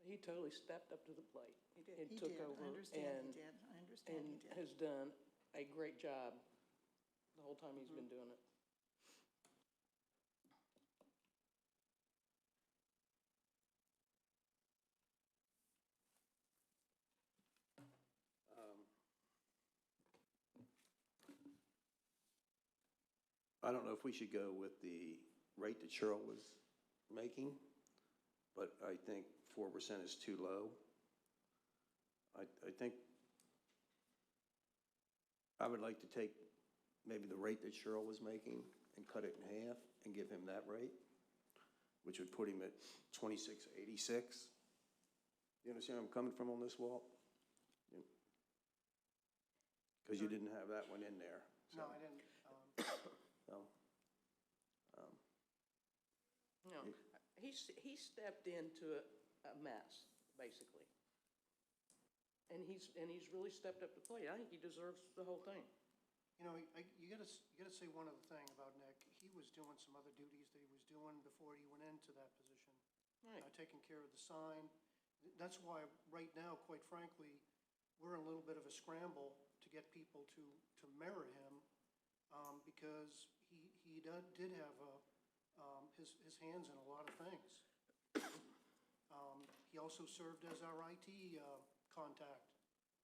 [SPEAKER 6] He totally stepped up to the plate.
[SPEAKER 1] He did.
[SPEAKER 6] And
[SPEAKER 5] He
[SPEAKER 6] took
[SPEAKER 5] did.
[SPEAKER 6] over.
[SPEAKER 5] I understand he
[SPEAKER 6] and-
[SPEAKER 5] did. I understand he
[SPEAKER 6] And
[SPEAKER 5] did.
[SPEAKER 6] has done a great job the whole time he's been doing it.
[SPEAKER 3] I don't know if we should go with the rate that Cheryl was making, but I think 4% is too low. I think I would like to take maybe the rate that Cheryl was making and cut it in half and give him that rate, which would put him at 26.86. You understand where I'm coming from on this, Walt? Because you didn't have that one in there. So,
[SPEAKER 13] No, I didn't.
[SPEAKER 3] so,
[SPEAKER 6] No, he stepped into a mess, basically. And he's really stepped up to the plate. I think he deserves the whole thing.
[SPEAKER 13] You know, you gotta say one other thing about Nick. He was doing some other duties that he was doing before he went into that position.
[SPEAKER 6] Right.
[SPEAKER 13] Taking care of the sign. That's why, right now, quite frankly, we're in a little bit of a scramble to get people to mirror him, because he did have his hands in a lot of things. He also served as our IT contact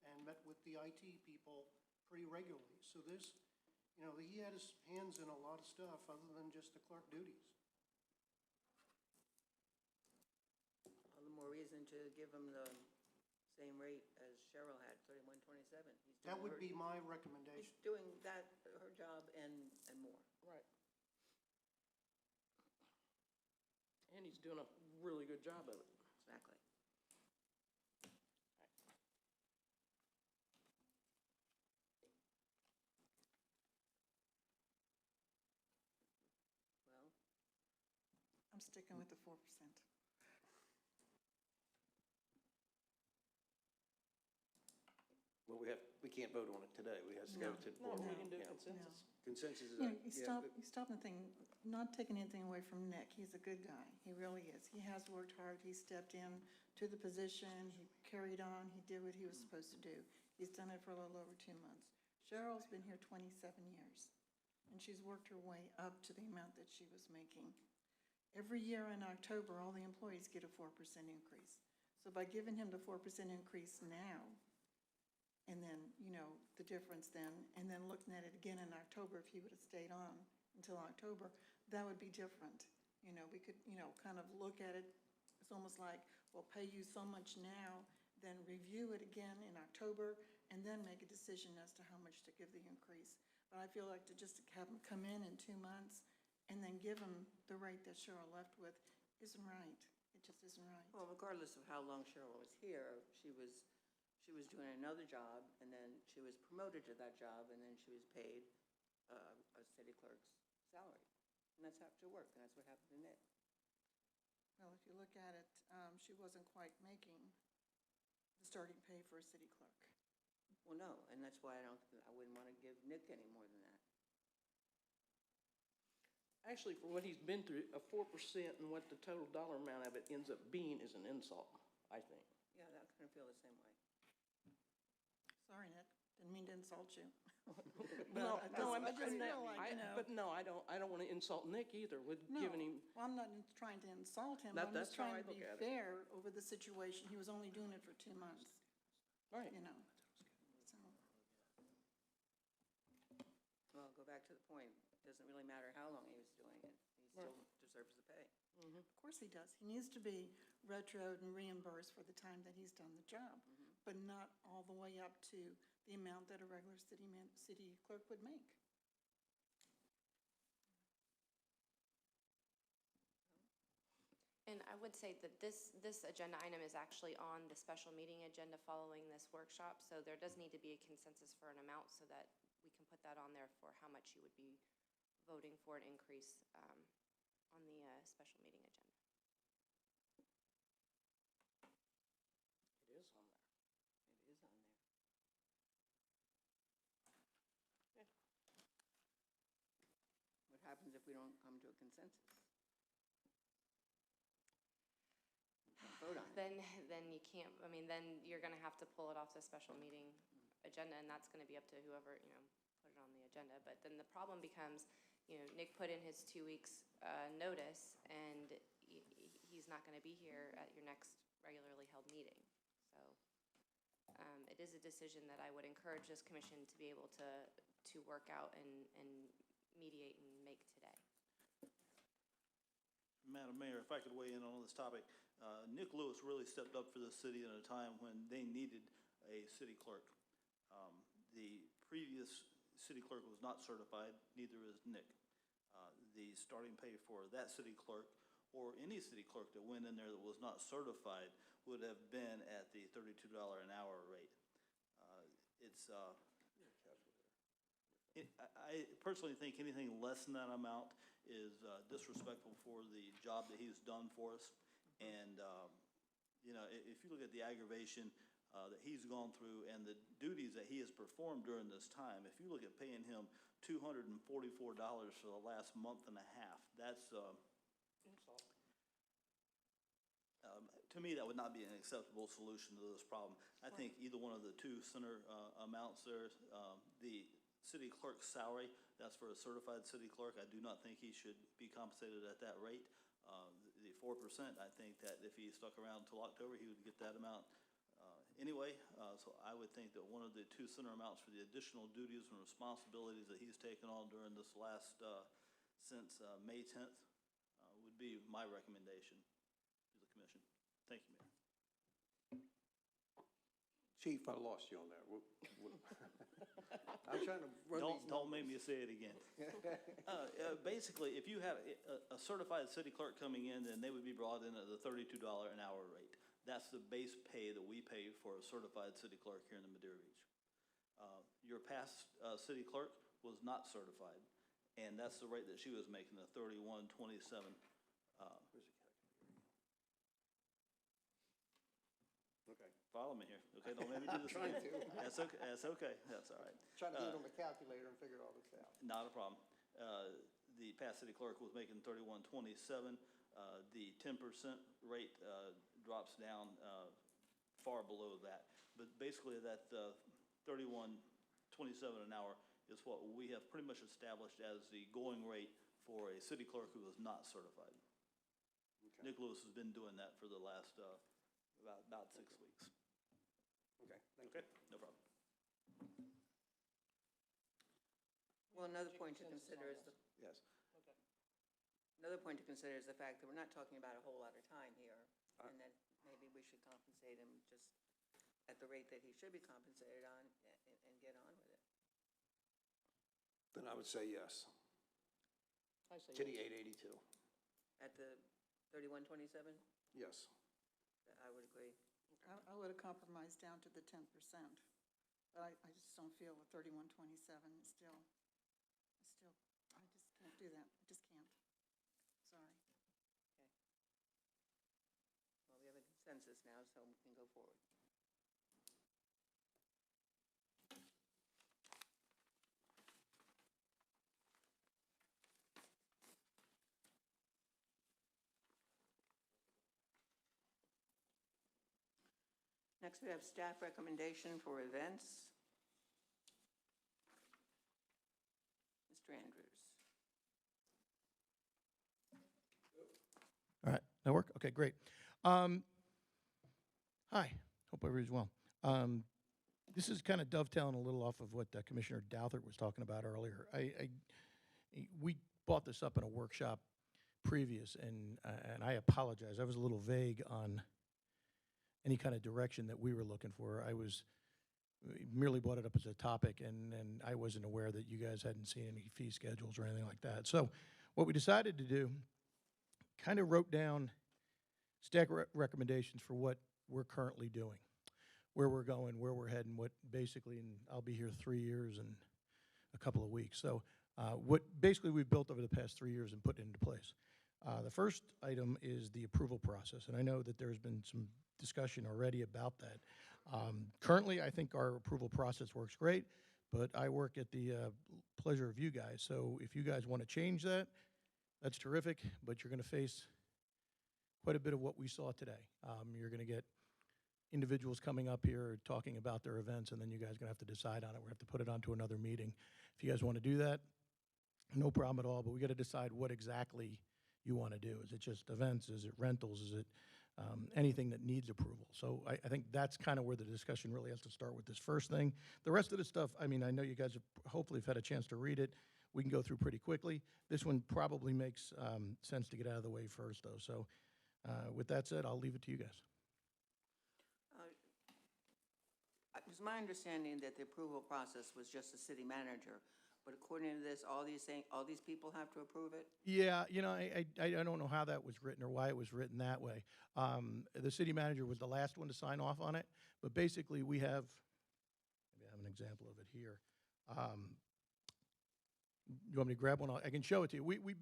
[SPEAKER 13] and met with the IT people pretty regularly. So there's, you know, he had his hands in a lot of stuff other than just the clerk duties.
[SPEAKER 1] All the more reason to give him the same rate as Cheryl had, 31.27.
[SPEAKER 13] That would be my
[SPEAKER 1] He's
[SPEAKER 13] recommendation.
[SPEAKER 1] doing that, her job, and more.
[SPEAKER 6] Right. And he's doing a really good job of it.
[SPEAKER 1] Exactly. Well,
[SPEAKER 5] I'm sticking with the 4%.
[SPEAKER 3] well, we can't vote on it today. We have to go to.
[SPEAKER 6] No, we can do
[SPEAKER 3] Yeah.
[SPEAKER 6] consensus.
[SPEAKER 3] Consensus is.
[SPEAKER 5] You know,
[SPEAKER 3] yeah,
[SPEAKER 5] you stop and think, not taking anything away from Nick, he's a good guy, he really is. He has worked hard, he stepped in to the position, he carried on, he did what he was supposed to do. He's done it for a little over 2 months. Cheryl's been here 27 years, and she's worked her way up to the amount that she was making. Every year in October, all the employees get a 4% increase. So by giving him the 4% increase now, and then, you know, the difference then, and then looking at it again in October, if he would have stayed on until October, that would be different. You know, we could, you know, kind of look at it, it's almost like, we'll pay you so much now, then review it again in October, and then make a decision as to how much to give the increase. But I feel like to just have him come in 2 months and then give him the rate that Cheryl left with isn't right. It just isn't right.
[SPEAKER 1] well, regardless of how long Cheryl was here, she was doing another job, and then she was promoted to that job, and then she was paid a city clerk's salary. And that's how it should work, and that's what happened to Nick.
[SPEAKER 5] Well, if you look at it, she wasn't quite making the starting pay for a city clerk.
[SPEAKER 1] Well, no, and that's why I wouldn't want to give Nick any more than that.
[SPEAKER 6] Actually, for what he's been through, a 4% and what the total dollar amount of it ends up being is an insult, I think.
[SPEAKER 1] Yeah, I kind of feel the same way.
[SPEAKER 5] Sorry, Nick, didn't mean to insult you.
[SPEAKER 6] No,
[SPEAKER 5] I
[SPEAKER 6] no,
[SPEAKER 5] just feel like, you know.
[SPEAKER 6] but no, I don't want to insult Nick either with
[SPEAKER 5] No,
[SPEAKER 6] giving him,
[SPEAKER 5] well, I'm not trying to insult him.
[SPEAKER 6] That-
[SPEAKER 5] I'm just
[SPEAKER 6] that's how
[SPEAKER 5] trying
[SPEAKER 6] I
[SPEAKER 5] to be
[SPEAKER 6] look at it.
[SPEAKER 5] fair over the situation. He was only doing it for 2 months,
[SPEAKER 6] right.
[SPEAKER 5] you know. So,
[SPEAKER 1] Well, go back to the point, it doesn't really matter how long he was doing it, he still deserves the pay.
[SPEAKER 5] of course he does. He needs to be retroed and reimbursed for the time that he's done the job, but not all the way up to the amount that a regular city clerk would make.
[SPEAKER 8] And I would say that this agenda item is actually on the special meeting agenda following this workshop, so there does need to be a consensus for an amount so that we can put that on there for how much you would be voting for an increase on the special meeting agenda.
[SPEAKER 6] It is on there.
[SPEAKER 1] It is on there. What happens if we don't come to a consensus? Vote on it.
[SPEAKER 8] Then you can't, I mean, then you're gonna have to pull it off the special meeting agenda, and that's gonna be up to whoever, you know, put it on the agenda. But then the problem becomes, you know, Nick put in his 2 weeks notice, and he's not gonna be here at your next regularly held meeting. So it is a decision that I would encourage this commission to be able to work out and mediate and make today.
[SPEAKER 2] Madam Mayor, if I could weigh in on this topic, Nick Lewis really stepped up for the city at a time when they needed a city clerk. The previous city clerk was not certified, neither is Nick. The starting pay for that city clerk or any city clerk that went in there that was not certified would have been at the $32 an hour rate. I personally think anything less than that amount is disrespectful for the job that he's done for us. And, you know, if you look at the aggravation that he's gone through and the duties that he has performed during this time, if you look at paying him $244 for the last month and a half, that's, to me, that would not be an acceptable solution to this problem. I think either one of the two center amounts there, the city clerk's salary, that's for a certified city clerk. I do not think he should be compensated at that rate. The 4%, I think that if he stuck around until October, he would get that amount anyway. So I would think that one of the two center amounts for the additional duties and responsibilities that he's taken on during this last, since May 10th, would be my recommendation to the commission. Thank you, Mayor.
[SPEAKER 3] Chief, I lost you on that. I'm trying to run these
[SPEAKER 2] Don't make me say it again. Basically, if you have a certified city clerk coming in, then they would be brought in at the $32 an hour rate. That's the base pay that we pay for a certified city clerk here in the Madeira Beach. Your past city clerk was not certified, and that's the rate that she was making, the $31.27.
[SPEAKER 3] Okay.
[SPEAKER 2] Follow me here, okay? Don't let me do this again. That's okay, that's okay, that's all right.
[SPEAKER 3] Trying to do it on the calculator and figure all this out.
[SPEAKER 2] Not a problem. The past city clerk was making $31.27. The 10% rate drops down far below that. But basically, that $31.27 an hour is what we have pretty much established as the going rate for a city clerk who is not certified. Okay. Nick Lewis has been doing that for the last about 6 weeks.
[SPEAKER 3] Okay, thank you.
[SPEAKER 2] Okay, no problem.
[SPEAKER 1] Well, another point to consider is the,
[SPEAKER 3] Yes.
[SPEAKER 1] another point to consider is the fact that we're not talking about a whole lot of time here, and that maybe we should compensate him just at the rate that he should be compensated on and get on with it.
[SPEAKER 3] Then I would say yes.
[SPEAKER 6] I say
[SPEAKER 3] To the
[SPEAKER 6] yes.
[SPEAKER 3] 882.
[SPEAKER 1] At the 31.27,
[SPEAKER 3] Yes.
[SPEAKER 1] I would agree.
[SPEAKER 5] I would have compromised down to the 10%, but I just don't feel the 31.27 is still, I just can't do that. I just can't. Sorry.
[SPEAKER 1] Well, we have a consensus now, so we can go forward. Next, we have staff recommendation for events. Mr. Andrews.
[SPEAKER 9] All right, that work? Okay, great. Hi, hope everybody's well. This is kind of dovetailing a little off of what Commissioner Douthert was talking about earlier. We brought this up in a workshop previous, and I apologize. I was a little vague on any kind of direction that we were looking for. I was merely brought it up as a topic, and I wasn't aware that you guys hadn't seen any fee schedules or anything like that. So what we decided to do, kind of wrote down stack recommendations for what we're currently doing, where we're going, where we're heading, what basically, and I'll be here 3 years and a couple of weeks. So what basically we've built over the past 3 years and put into place. The first item is the approval process, and I know that there's been some discussion already about that. Currently, I think our approval process works great, but I work at the pleasure of you guys. So if you guys want to change that, that's terrific, but you're going to face quite a bit of what we saw today. You're going to get individuals coming up here talking about their events, and then you guys are going to have to decide on it. We're going to have to put it onto another meeting. If you guys want to do that, no problem at all, but we got to decide what exactly you want to do. Is it just events? Is it rentals? Is it anything that needs approval? So I think that's kind of where the discussion really has to start with this first thing. The rest of the stuff, I mean, I know you guys have hopefully have had a chance to read it. we can go through pretty quickly. This one probably makes sense to get out of the way first, though. So with that said, I'll leave it to you guys.
[SPEAKER 1] It was my understanding that the approval process was just the city manager, but according to this, all these people have to approve it?
[SPEAKER 9] Yeah, you know, I don't know how that was written or why it was written that way. The city manager was the last one to sign off on it, but basically we have, maybe I have an example of it here. You want me to grab one? I can show it to you. We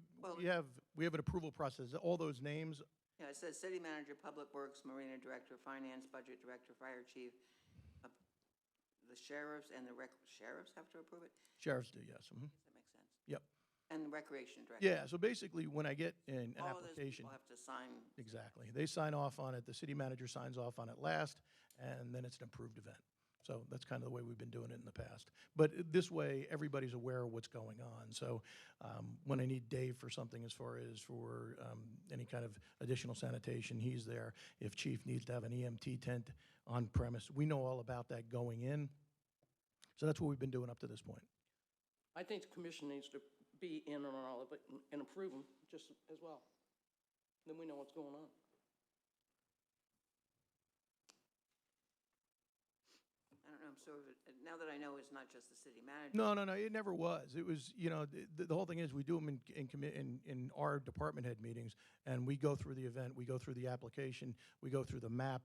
[SPEAKER 9] have an approval process. All those names.
[SPEAKER 1] Yeah, it says city manager, public works, marina director, finance, budget director, fire chief. The sheriffs and the sheriffs have to approve it?
[SPEAKER 9] Sheriffs do, yes.
[SPEAKER 1] Does that make sense?
[SPEAKER 9] Yep.
[SPEAKER 1] And the recreation director?
[SPEAKER 9] Yeah, so basically, when I get an
[SPEAKER 1] All of those
[SPEAKER 9] application.
[SPEAKER 1] people have to sign?
[SPEAKER 9] Exactly. They sign off on it, the city manager signs off on it last, and then it's an approved event. So that's kind of the way we've been doing it in the past. But this way, everybody's aware of what's going on. So when I need Dave for something as far as for any kind of additional sanitation, he's there. If chief needs to have an EMT tent on premise, we know all about that going in. So that's what we've been doing up to this point.
[SPEAKER 6] I think the commission needs to be in on all of it and approve them just as well. Then we know what's going on.
[SPEAKER 1] I don't know, so now that I know it's not just the city manager.
[SPEAKER 9] No, it never was. It was, you know, the whole thing is we do them in our department head meetings, and we go through the event, we go through the application, we go through the map.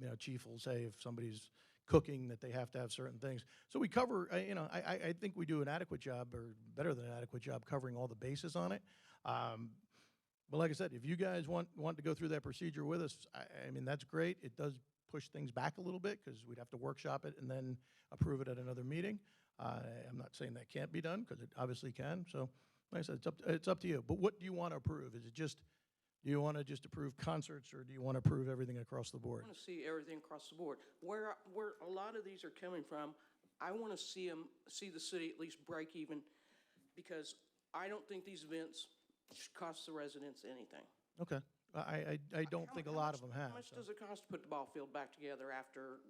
[SPEAKER 9] You know, chief will say if somebody's cooking that they have to have certain things. So we cover, you know, I think we do an adequate job, or better than an adequate job, covering all the bases on it. But like I said, if you guys want to go through that procedure with us, I mean, that's great. It does push things back a little bit because we'd have to workshop it and then approve it at another meeting. I'm not saying that can't be done because it obviously can. So like I said, it's up to you. But what do you want to approve? Is it just, do you want to just approve concerts, or do you want to approve everything across the board?
[SPEAKER 6] I want to see everything across the board. Where a lot of these are coming from, I want to see the city at least break even, because I don't think these events should cost the residents anything.
[SPEAKER 9] Okay. I don't think a lot of them have.
[SPEAKER 6] How much
[SPEAKER 9] so.
[SPEAKER 6] does it cost to put the ball field back together after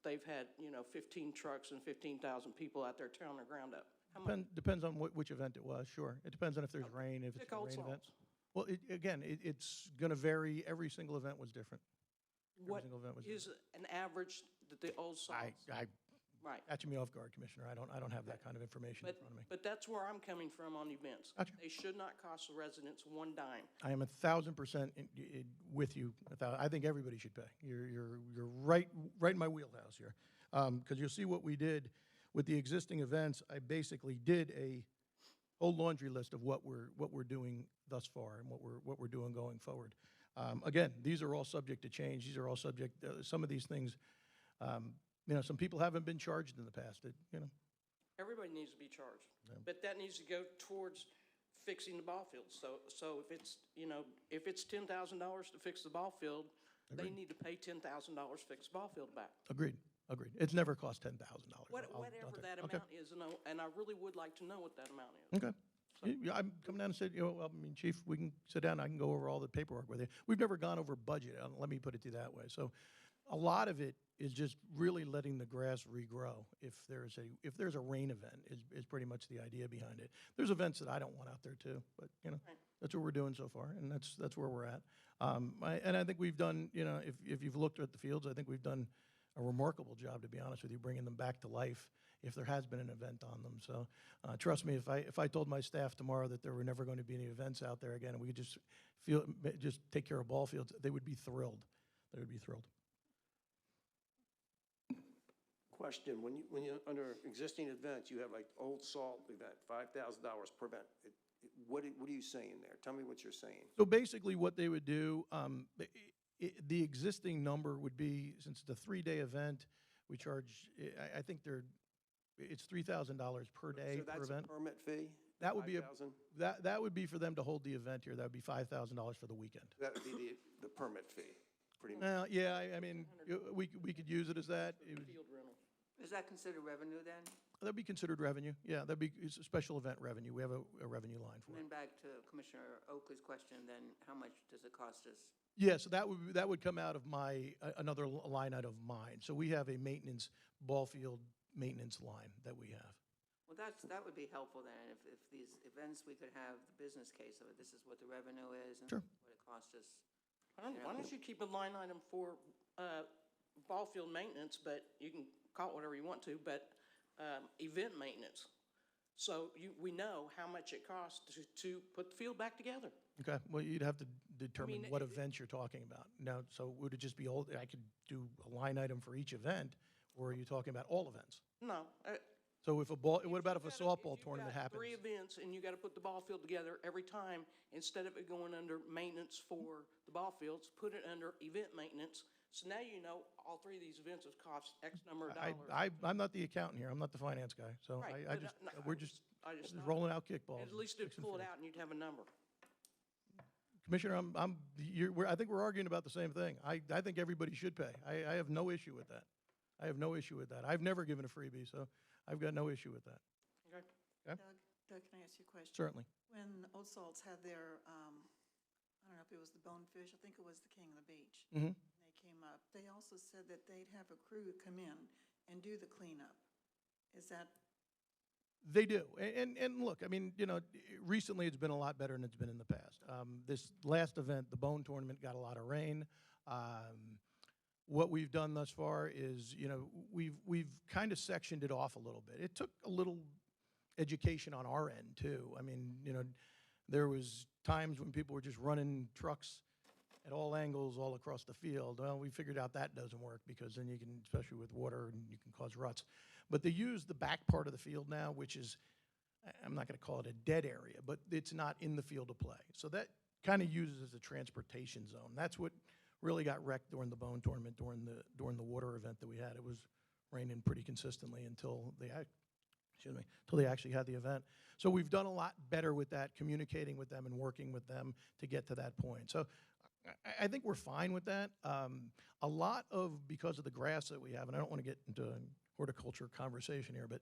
[SPEAKER 6] they've had, 15 trucks and 15,000 people out there tearing the ground up? How much?
[SPEAKER 9] Depends on which event it was, sure. It depends on if there's rain, if it's
[SPEAKER 6] Pick
[SPEAKER 9] a
[SPEAKER 6] Old
[SPEAKER 9] rain event.
[SPEAKER 6] Salts.
[SPEAKER 9] Well, it's going to vary. Every single event was different.
[SPEAKER 6] What
[SPEAKER 9] single event was
[SPEAKER 6] is an average that the Old Salts? Right.
[SPEAKER 9] Catching me off guard, Commissioner. I don't have that kind of information in front of me.
[SPEAKER 6] But that's where I'm coming from on events.
[SPEAKER 9] Gotcha.
[SPEAKER 6] They should not cost the residents one dime.
[SPEAKER 9] I am 1,000% with you. I think everybody should pay. You're right in my wheelhouse here, because you'll see what we did with the existing events. I basically did a whole laundry list of what we're doing thus far and what we're doing going forward. Again, these are all subject to change. These are all subject. Some of these things. Some people haven't been charged in the past.
[SPEAKER 6] Everybody needs to be charged, but that needs to go towards fixing the ball field. So if it's, if it's $10,000 to fix the ball field,
[SPEAKER 9] Agreed.
[SPEAKER 6] they need to pay $10,000 to fix the ball field back.
[SPEAKER 9] Agreed. It's never cost $10,000.
[SPEAKER 6] Whatever that amount is, and I really would like to know what that amount is.
[SPEAKER 9] Okay. Yeah, I'm coming down and said, Chief, we can sit down. I can go over all the paperwork with you. We've never gone over budget. Let me put it to you that way. So a lot of it is just really letting the grass regrow. If there's a rain event is pretty much the idea behind it. There's events that I don't want out there too, but that's what we're doing so far, and that's where we're at. And I think we've done, if you've looked at the fields, I think we've done a remarkable job, to be honest with you, bringing them back to life if there has been an event on them. So trust me, if I told my staff tomorrow that there were never going to be any events out there again, and we could just take care of ball fields, they would be thrilled. They would be thrilled.
[SPEAKER 3] Question, when you under existing events, you have like Old Salt event, $5,000 per event. What are you saying there? Tell me what you're saying.
[SPEAKER 9] So basically what they would do, the existing number would be, since it's a 3-day event, we charge, I think it's $3,000 per day per event.
[SPEAKER 3] So that's a permit fee?
[SPEAKER 9] That would be
[SPEAKER 3] $5,000?
[SPEAKER 9] that would be for them to hold the event here. That would be $5,000 for the weekend.
[SPEAKER 3] That would be the permit fee, pretty much.
[SPEAKER 9] Well, yeah, I mean, we could use it as that.
[SPEAKER 6] Field rental.
[SPEAKER 1] Is that considered revenue then?
[SPEAKER 9] That'd be considered revenue. Yeah, it's a special event revenue. We have a revenue line for
[SPEAKER 1] And
[SPEAKER 9] it.
[SPEAKER 1] then back to Commissioner Oakley's question, then how much does it cost us?
[SPEAKER 9] Yeah, so that would come out of another line out of mine. So we have a ball field maintenance line that we have.
[SPEAKER 1] Well, that would be helpful then, if these events, we could have the business case of it. This is what the revenue is and
[SPEAKER 9] Sure.
[SPEAKER 1] what it cost us.
[SPEAKER 6] Why don't you keep a line item for ball field maintenance, but you can call it whatever you want to, but event maintenance? So we know how much it costs to put the field back together.
[SPEAKER 9] Okay, well, you'd have to determine
[SPEAKER 6] mean,
[SPEAKER 9] what events you're talking about. Now, so would it just be I could do a line item for each event, or are you talking about all events?
[SPEAKER 6] No.
[SPEAKER 9] So if what about if a softball tournament happens?
[SPEAKER 6] 3 events and you got to put the ball field together every time, instead of it going under maintenance for the ball fields, put it under event maintenance. So now you know all 3 of these events have cost X number of dollars.
[SPEAKER 9] I'm not the accountant here, I'm not the finance guy, so
[SPEAKER 6] Right,
[SPEAKER 9] I
[SPEAKER 6] but
[SPEAKER 9] just,
[SPEAKER 6] no,
[SPEAKER 9] we're just
[SPEAKER 6] I just thought-
[SPEAKER 9] rolling out kickballs.
[SPEAKER 6] At least it'd pull it out and you'd have a number.
[SPEAKER 9] Commissioner, I think we're arguing about the same thing. I think everybody should pay. I have no issue with that. I have no issue with that. I've never given a freebie, so I've got no issue with that.
[SPEAKER 6] Okay.
[SPEAKER 9] Okay?
[SPEAKER 5] Doug, can I ask you a question?
[SPEAKER 9] Certainly.
[SPEAKER 5] When Old Salts had their, I don't know if it was the Bonefish, I think it was the King of the Beach.
[SPEAKER 9] Mhm.
[SPEAKER 5] They came up, they also said that they'd have a crew come in and do the cleanup. Is that,
[SPEAKER 9] They do. And look, I mean, recently it's been a lot better than it's been in the past. This last event, the Bone Tournament, got a lot of rain. What we've done thus far is, we've kind of sectioned it off a little bit. It took a little education on our end, too. I mean, there was times when people were just running trucks at all angles all across the field. Well, we figured out that doesn't work because then you can, especially with water, and you can cause ruts. But they use the back part of the field now, which is, I'm not going to call it a dead area, but it's not in the field of play. So that kind of uses as a transportation zone. That's what really got wrecked during the Bone Tournament, during the water event that we had. It was raining pretty consistently until they actually had the event. So we've done a lot better with that, communicating with them and working with them to get to that point. So I think we're fine with that. A lot of, because of the grass that we have, and I don't want to get into a horticulture conversation here, but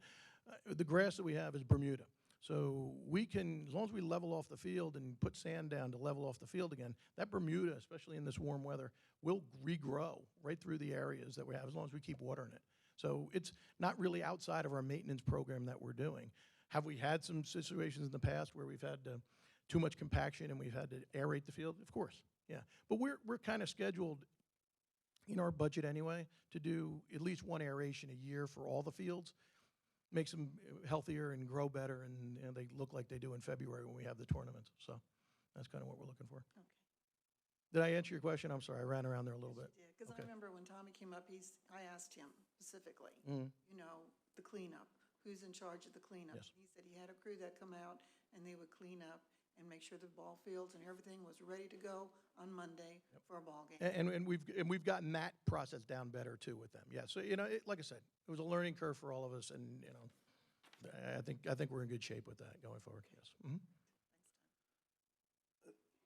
[SPEAKER 9] the grass that we have is Bermuda. So we can, as long as we level off the field and put sand down to level off the field again, that Bermuda, especially in this warm weather, will regrow right through the areas that we have as long as we keep watering it. So it's not really outside of our maintenance program that we're doing. Have we had some situations in the past where we've had too much compaction and we've had to aerate the field? Of course, yeah. But we're kind of scheduled in our budget anyway to do at least one aeration a year for all the fields. Makes them healthier and grow better, and they look like they do in February when we have the tournaments. So that's kind of what we're looking for.
[SPEAKER 5] okay.
[SPEAKER 9] Did I answer your question? I'm sorry, I ran around there a little bit.
[SPEAKER 5] Because
[SPEAKER 9] Okay.
[SPEAKER 5] I remember when Tommy came up, I asked him specifically,
[SPEAKER 9] Mhm.
[SPEAKER 5] the cleanup, who's in charge of the cleanup?
[SPEAKER 9] Yes.
[SPEAKER 5] He said he had a crew that come out and they would clean up and make sure the ball fields and everything was ready to go on Monday for a ball game.
[SPEAKER 9] And we've gotten that process down better too with them. Yeah. So like I said, it was a learning curve for all of us, and I think we're in good shape with that going forward. Yes. Mm-hmm.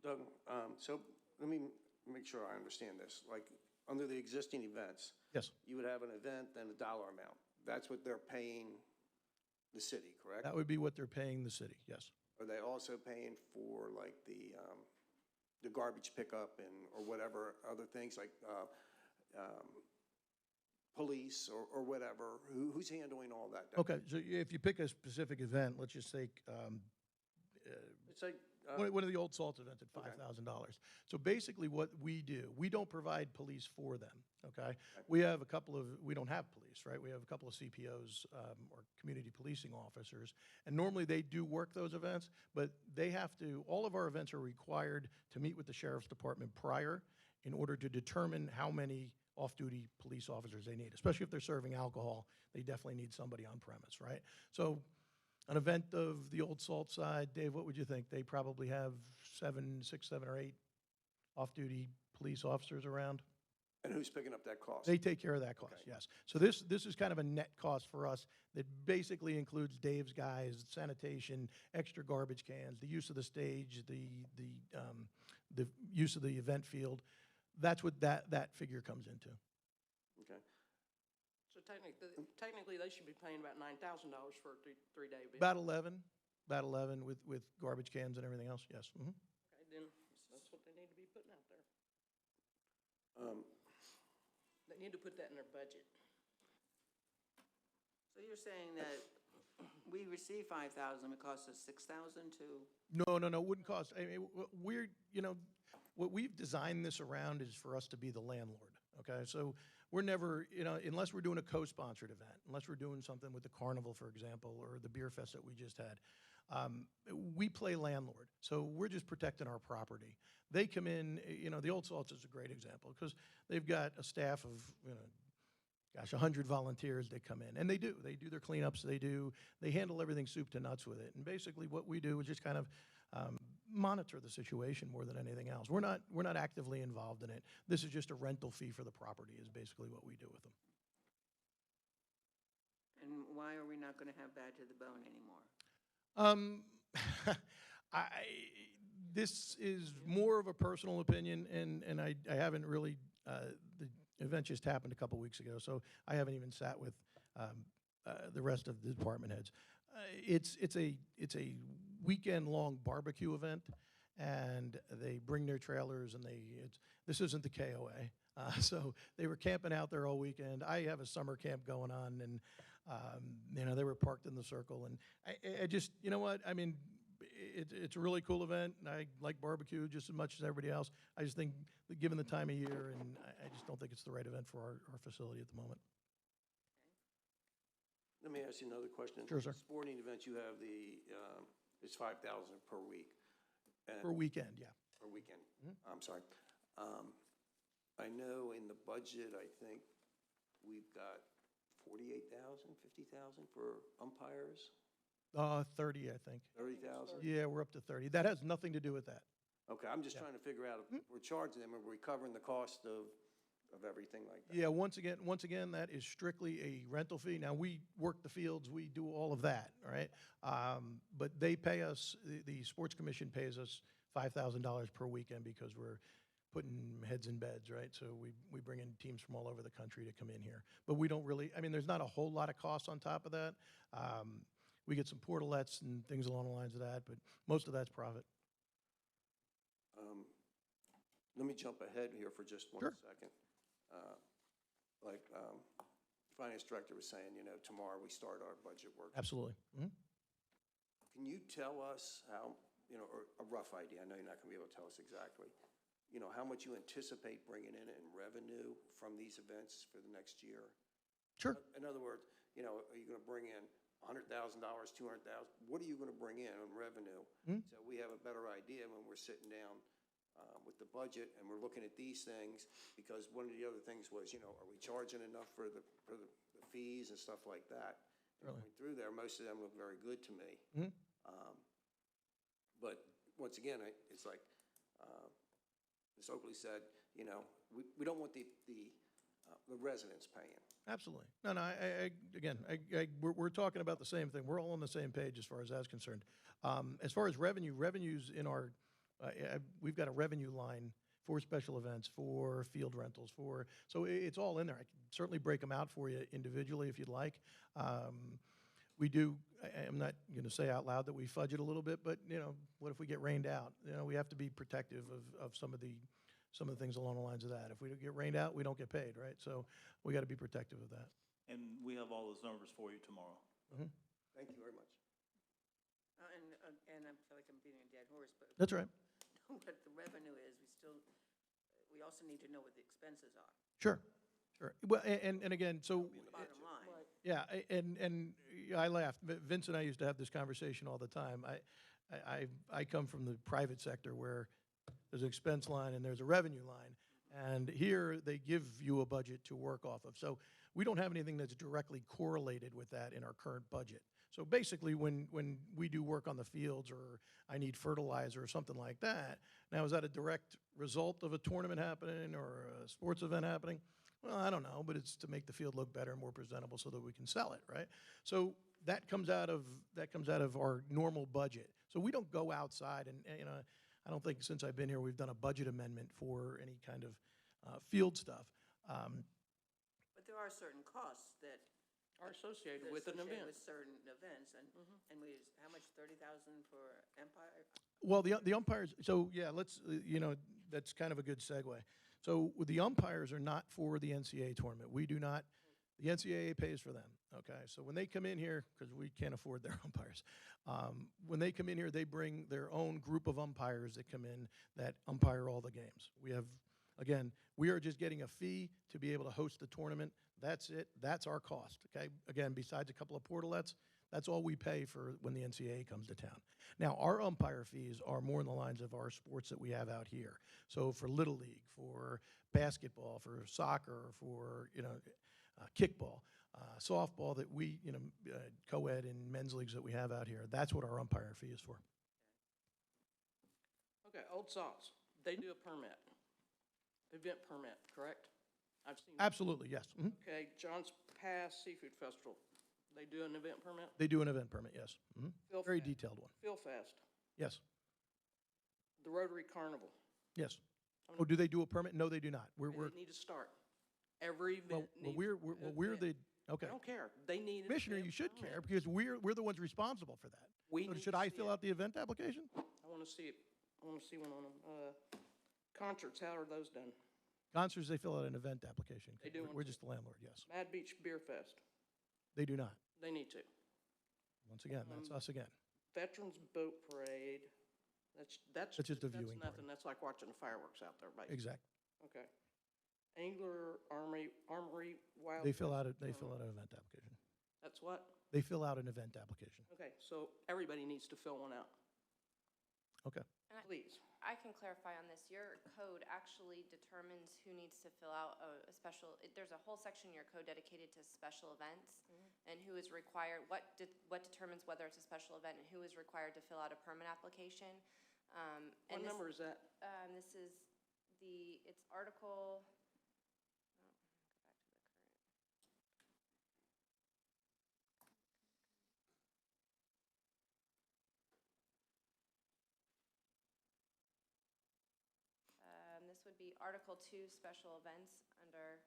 [SPEAKER 3] Doug, so let me make sure I understand this. Like, under the existing events,
[SPEAKER 9] Yes.
[SPEAKER 3] you would have an event and a dollar amount. That's what they're paying the city, correct?
[SPEAKER 9] That would be what they're paying the city. Yes.
[SPEAKER 3] Are they also paying for like the garbage pickup or whatever other things like police or whatever? Who's handling all that?
[SPEAKER 9] Okay. So if you pick a specific event, let's just say
[SPEAKER 3] It's like
[SPEAKER 9] one of the Old Salts events at $5,000. So basically what we do, we don't provide police for them, okay? We don't have police, right? We have a couple of CPOs or community policing officers, and normally they do work those events, but all of our events are required to meet with the sheriff's department prior in order to determine how many off-duty police officers they need, especially if they're serving alcohol. They definitely need somebody on premise, right? So an event of the Old Salt side, Dave, what would you think? They probably have 7 or 8 off-duty police officers around.
[SPEAKER 3] And who's picking up that cost?
[SPEAKER 9] They take care of that cost, yes. So this is kind of a net cost for us that basically includes Dave's guys, sanitation, extra garbage cans, the use of the stage, the use of the event field. That's what that figure comes into.
[SPEAKER 3] Okay.
[SPEAKER 6] So technically, they should be paying about $9,000 for a three-day event.
[SPEAKER 9] About 11 with garbage cans and everything else, yes. Mm-hmm.
[SPEAKER 6] Okay, then that's what they need to be putting out there. They need to put that in their budget.
[SPEAKER 1] So you're saying that we receive 5,000, it costs us 6,000 to,
[SPEAKER 9] No, it wouldn't cost, I mean, we're, what we've designed this around is for us to be the landlord, okay? So we're never, unless we're doing a co-sponsored event, unless we're doing something with the carnival, for example, or the beer fest that we just had, we play landlord. So we're just protecting our property. They come in, the Old Salts is a great example because they've got a staff of, 100 volunteers that come in, and they do their cleanups, they handle everything soup to nuts with it. And basically what we do is just kind of monitor the situation more than anything else. We're not actively involved in it. This is just a rental fee for the property is basically what we do with them.
[SPEAKER 1] and why are we not going to have Bad to the Bone anymore?
[SPEAKER 9] This is more of a personal opinion, and I haven't really, the event just happened a couple weeks ago, so I haven't even sat with the rest of the department heads. It's a weekend-long barbecue event, and they bring their trailers, and this isn't the KOA. So they were camping out there all weekend. I have a summer camp going on, and they were parked in the circle, and I just, you know what? I mean, it's a really cool event, and I like barbecue just as much as everybody else. I just think, that given the time of year, and I just don't think it's the right event for our facility at the moment.
[SPEAKER 3] Let me ask you another question.
[SPEAKER 9] Sure, sir.
[SPEAKER 3] Sporting events, you have it's 5,000 per week.
[SPEAKER 9] For a weekend, yeah.
[SPEAKER 3] Per weekend. I'm sorry. I know in the budget, I think we've got 48,000, 50,000 for umpires.
[SPEAKER 9] 30, I think.
[SPEAKER 3] 30,000?
[SPEAKER 9] Yeah, we're up to 30. That has nothing to do with that.
[SPEAKER 3] Okay, I'm just trying to figure out if we're charging them, are we covering the cost of everything like that?
[SPEAKER 9] Yeah, once again, that is strictly a rental fee. Now, we work the fields, we do all of that, all right? But they pay us, the Sports Commission pays us $5,000 per weekend because we're putting heads in beds, right? So we bring in teams from all over the country to come in here. But we don't really, I mean, there's not a whole lot of costs on top of that. We get some portalettes and things along the lines of that, but most of that's profit.
[SPEAKER 3] Let me jump ahead here for just one second. Finance director was saying, tomorrow we start our budget work.
[SPEAKER 9] Absolutely.
[SPEAKER 3] Can you tell us how, or a rough idea, I know you're not going to be able to tell us exactly, how much you anticipate bringing in revenue from these events for the next year?
[SPEAKER 9] Sure.
[SPEAKER 3] In other words, are you going to bring in $100,000, $200,000? What are you going to bring in revenue? So we have a better idea when we're sitting down with the budget and we're looking at these things, because one of the other things was, are we charging enough for the fees and stuff like that?
[SPEAKER 9] Really?
[SPEAKER 3] Going through there, most of them look very good to me. But once again, it's like Ms. Oakley said, we don't want the residents paying.
[SPEAKER 9] Absolutely. No, we're talking about the same thing. We're all on the same page as far as that's concerned. As far as revenues in our, we've got a revenue line for special events, for field rentals, so it's all in there. I can certainly break them out for you individually if you'd like. We do, I'm not going to say out loud that we fudge it a little bit, but, what if we get rained out? We have to be protective of some of the things along the lines of that. If we don't get rained out, we don't get paid, right? So we got to be protective of that.
[SPEAKER 2] And we have all those numbers for you tomorrow.
[SPEAKER 3] Thank you very much.
[SPEAKER 1] And I feel like I'm beating a dead horse, but
[SPEAKER 9] That's right.
[SPEAKER 1] what the revenue is, we also need to know what the expenses are.
[SPEAKER 9] Sure. Well, and again, so.
[SPEAKER 1] The bottom line.
[SPEAKER 9] Yeah, and I laughed. Vince and I used to have this conversation all the time. I come from the private sector where there's an expense line and there's a revenue line. And here they give you a budget to work off of. So we don't have anything that's directly correlated with that in our current budget. So basically when we do work on the fields, or I need fertilizer or something like that, now is that a direct result of a tournament happening or a sports event happening? Well, I don't know, but it's to make the field look better and more presentable so that we can sell it, right? So that comes out of our normal budget. So we don't go outside and I don't think since I've been here we've done a budget amendment for any kind of field stuff.
[SPEAKER 1] But there are certain costs that
[SPEAKER 6] Are associated with an event.
[SPEAKER 1] with certain events, and how much, 30,000 for Empire?
[SPEAKER 9] Well, the umpires, so yeah, let's, that's kind of a good segue. So the umpires are not for the NCAA tournament. We do not The NCAA pays for them, okay? So when they come in here, because we can't afford their umpires, when they come in here, they bring their own group of umpires that come in that umpire all the games. We have, again, we are just getting a fee to be able to host the tournament. That's it. That's our cost, okay? Again, besides a couple of portalets, that's all we pay for when the NCAA comes to town. Now, our umpire fees are more in the lines of our sports that we have out here. So for Little League, for basketball, for soccer, for, kickball, softball that we, co-ed and men's leagues that we have out here, that's what our umpire fee is for.
[SPEAKER 6] Okay, Old Sox, they do a permit, event permit, correct? I've seen.
[SPEAKER 9] Absolutely, yes. Mhm.
[SPEAKER 6] Okay, John's Pass Seafood Festival, they do an event permit?
[SPEAKER 9] They do an event permit, yes. Mhm.
[SPEAKER 6] Phil
[SPEAKER 9] Very
[SPEAKER 6] Fest.
[SPEAKER 9] detailed one.
[SPEAKER 6] Phil Fest,
[SPEAKER 9] Yes,
[SPEAKER 6] the Rotary Carnival.
[SPEAKER 9] yes. Oh, do they do a permit? No, they do not.
[SPEAKER 6] They need to start. Every event needs.
[SPEAKER 9] We're the, okay.
[SPEAKER 6] I don't care. They need. an
[SPEAKER 9] Commissioner,
[SPEAKER 6] event
[SPEAKER 9] you should
[SPEAKER 6] permit.
[SPEAKER 9] care because we're the ones responsible for that.
[SPEAKER 6] We
[SPEAKER 9] So
[SPEAKER 6] need
[SPEAKER 9] should
[SPEAKER 6] to
[SPEAKER 9] I
[SPEAKER 6] see
[SPEAKER 9] fill
[SPEAKER 6] it.
[SPEAKER 9] out the event application?
[SPEAKER 6] I want to see it. I want to see one on them. Concerts, how are those done?
[SPEAKER 9] Concerts, they fill out an event application.
[SPEAKER 6] They do one
[SPEAKER 9] We're
[SPEAKER 6] too.
[SPEAKER 9] just the landlord, yes.
[SPEAKER 6] Mad Beach Beer Fest,
[SPEAKER 9] They do not.
[SPEAKER 6] they need to.
[SPEAKER 9] Once again, that's us again.
[SPEAKER 6] Veterans Boat Parade, that's.
[SPEAKER 9] That's just a viewing
[SPEAKER 6] That's
[SPEAKER 9] party.
[SPEAKER 6] nothing. That's like watching the fireworks out there, basically.
[SPEAKER 9] Exactly.
[SPEAKER 6] Okay. Angler Armory Wild.
[SPEAKER 9] They fill out an
[SPEAKER 6] Fest
[SPEAKER 9] event application.
[SPEAKER 6] That's what?
[SPEAKER 9] They fill out an event application.
[SPEAKER 6] Okay, so everybody needs to fill one out,
[SPEAKER 9] Okay.
[SPEAKER 6] please.
[SPEAKER 8] I can clarify on this. Your code actually determines who needs to fill out a special, there's a whole section in your code dedicated to special events and who is required, what determines whether it's a special event and who is required to fill out a permit application.
[SPEAKER 6] What number is that?
[SPEAKER 8] This is it's Article, this would be Article 2, Special Events, under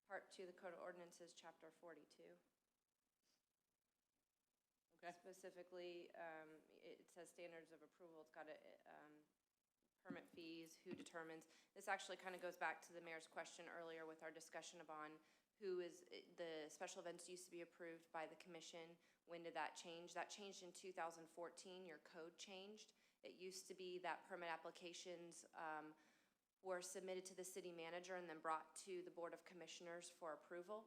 [SPEAKER 8] Part 2, the Code of Ordinances, Chapter 42.
[SPEAKER 6] Okay.
[SPEAKER 8] Specifically, it says standards of approval. It's got a permit fees, who determines. This actually kind of goes back to the mayor's question earlier with our discussion upon the special events used to be approved by the commission. When did that change? That changed in 2014. Your code changed. It used to be that permit applications were submitted to the city manager and then brought to the Board of Commissioners for approval.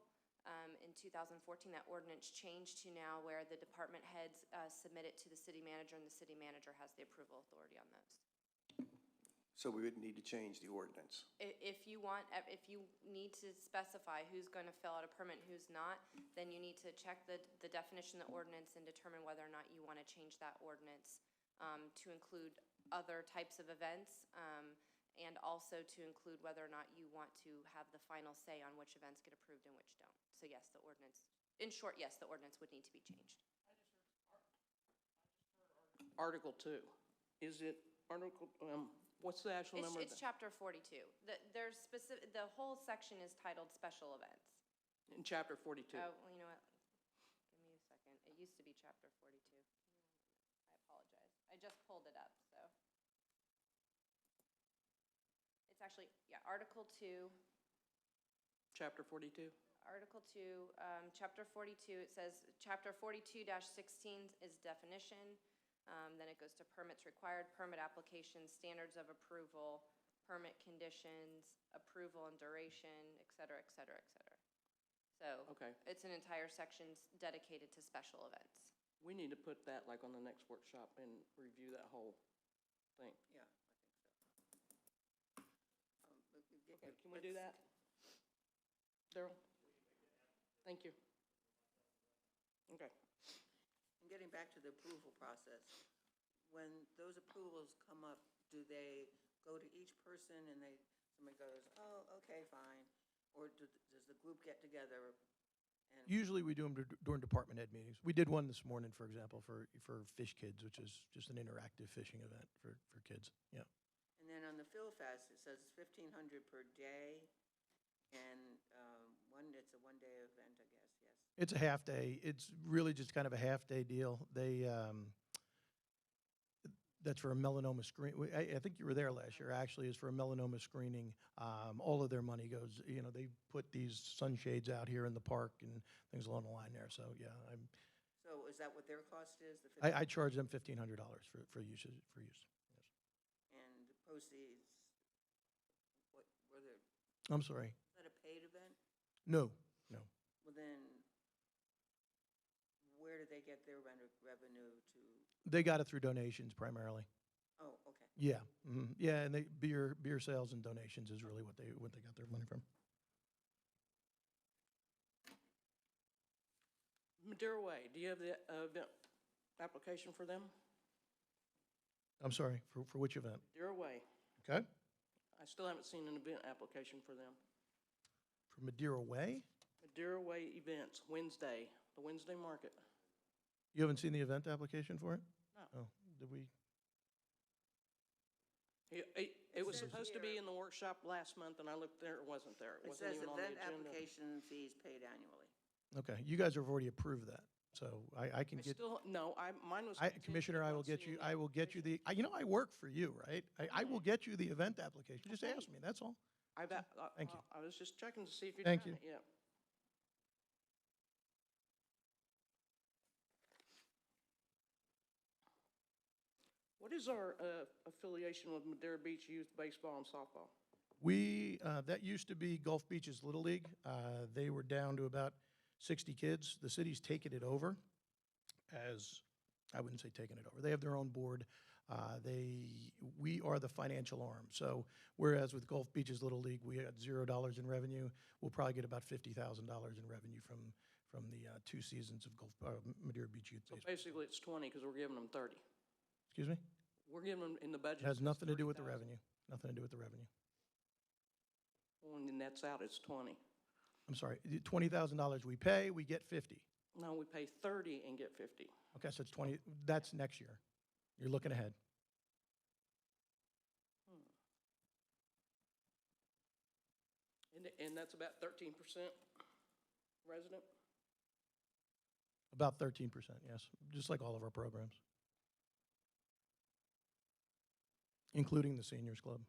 [SPEAKER 8] In 2014, that ordinance changed to now where the department heads submit it to the city manager and the city manager has the approval authority on those.
[SPEAKER 3] So we would need to change the ordinance.
[SPEAKER 8] If you need to specify who's going to fill out a permit and who's not, then you need to check the definition of the ordinance and determine whether or not you want to change that ordinance to include other types of events, and also to include whether or not you want to have the final say on which events get approved and which don't. So yes, the ordinance, in short, yes, the ordinance would need to be changed.
[SPEAKER 6] Article 2. Is it Article, what's the actual number?
[SPEAKER 8] It's Chapter 42. The whole section is titled Special Events.
[SPEAKER 6] In Chapter 42.
[SPEAKER 8] Oh, well, you know what? Give me a second. It used to be Chapter 42. I apologize. I just pulled it up, so. It's actually, yeah, Article 2.
[SPEAKER 6] Chapter 42?
[SPEAKER 8] Article 2, Chapter 42, it says, Chapter 42-16 is definition. Then it goes to permits required, permit applications, standards of approval, permit conditions, approval and duration, et cetera, et cetera, et cetera. So
[SPEAKER 6] Okay.
[SPEAKER 8] it's an entire section dedicated to special events.
[SPEAKER 6] We need to put that like on the next workshop and review that whole thing.
[SPEAKER 1] Yeah, I think so.
[SPEAKER 6] Okay, can we do that? Daryl? Thank you. Okay.
[SPEAKER 1] And getting back to the approval process, when those approvals come up, do they go to each person and somebody goes, oh, okay, fine? Or does the group get together and?
[SPEAKER 9] Usually we do them during department head meetings. We did one this morning, for example, for Fish Kids, which is just an interactive fishing event for kids, yeah.
[SPEAKER 1] And then on the Phil Fest, it says it's $1,500 per day, and it's a one-day event, I guess, yes?
[SPEAKER 9] It's a half-day. It's really just kind of a half-day deal. That's for a melanoma screen. I think you were there last year, actually, is for a melanoma screening. All of their money goes, they put these sunshades out here in the park and things along the line there. So, yeah,
[SPEAKER 1] So is that what their cost is? The
[SPEAKER 9] I charge them $1,500 for use. Yes.
[SPEAKER 1] And the proceeds, what, were there,
[SPEAKER 9] I'm sorry.
[SPEAKER 1] is that a paid event?
[SPEAKER 9] No.
[SPEAKER 1] Well, then, where do they get their revenue to?
[SPEAKER 9] They got it through donations primarily.
[SPEAKER 1] Oh, okay.
[SPEAKER 9] Yeah. Yeah, and beer sales and donations is really what they got their money from.
[SPEAKER 6] Madeira Way, do you have the event application for them?
[SPEAKER 9] I'm sorry, for which event?
[SPEAKER 6] Madeira Way.
[SPEAKER 9] Okay.
[SPEAKER 6] I still haven't seen an event application for them.
[SPEAKER 9] For Madeira Way?
[SPEAKER 6] Madeira Way Events, Wednesday, the Wednesday market.
[SPEAKER 9] You haven't seen the event application for it?
[SPEAKER 6] No.
[SPEAKER 9] Oh, did we?
[SPEAKER 6] It was
[SPEAKER 1] says
[SPEAKER 6] supposed to be
[SPEAKER 1] here-
[SPEAKER 6] in the workshop last month, and I looked there, it wasn't there. It
[SPEAKER 1] It
[SPEAKER 6] wasn't
[SPEAKER 1] says
[SPEAKER 6] even on the
[SPEAKER 1] event
[SPEAKER 6] agenda.
[SPEAKER 1] application fees paid annually.
[SPEAKER 9] Okay, you guys have already approved that, so I can
[SPEAKER 6] I
[SPEAKER 9] get.
[SPEAKER 6] still, no, mine was.
[SPEAKER 9] Commissioner, I will get you. I will get you the. I work for you, right? I will get you the event application. Just ask me. That's all. Thank you.
[SPEAKER 6] I was just checking to see if you'd
[SPEAKER 9] Thank
[SPEAKER 6] done
[SPEAKER 9] you.
[SPEAKER 6] it, yeah. What is our affiliation with Madeira Beach Youth Baseball and Softball?
[SPEAKER 9] That used to be Gulf Beach's Little League. They were down to about 60 kids. The city's taken it over I wouldn't say taken it over. They have their own board. We are the financial arm. So whereas with Gulf Beach's Little League, we had $0 in revenue, we'll probably get about $50,000 in revenue from the 2 seasons of Madeira Beach Youth
[SPEAKER 6] So
[SPEAKER 9] Baseball.
[SPEAKER 6] basically, it's 20, because we're giving them 30.
[SPEAKER 9] Excuse me?
[SPEAKER 6] We're giving them in the budget.
[SPEAKER 9] It has
[SPEAKER 6] it's
[SPEAKER 9] nothing to do with the
[SPEAKER 6] 30,000.
[SPEAKER 9] revenue. Nothing to do with the revenue.
[SPEAKER 6] When the net's out, it's 20.
[SPEAKER 9] I'm sorry, $20,000 we pay, we get 50.
[SPEAKER 6] No, we pay 30 and get 50.
[SPEAKER 9] Okay, so it's 20, that's next year. You're looking ahead.
[SPEAKER 6] And that's about 13% resident?
[SPEAKER 9] About 13%, yes, just like all of our programs, including the Seniors Club.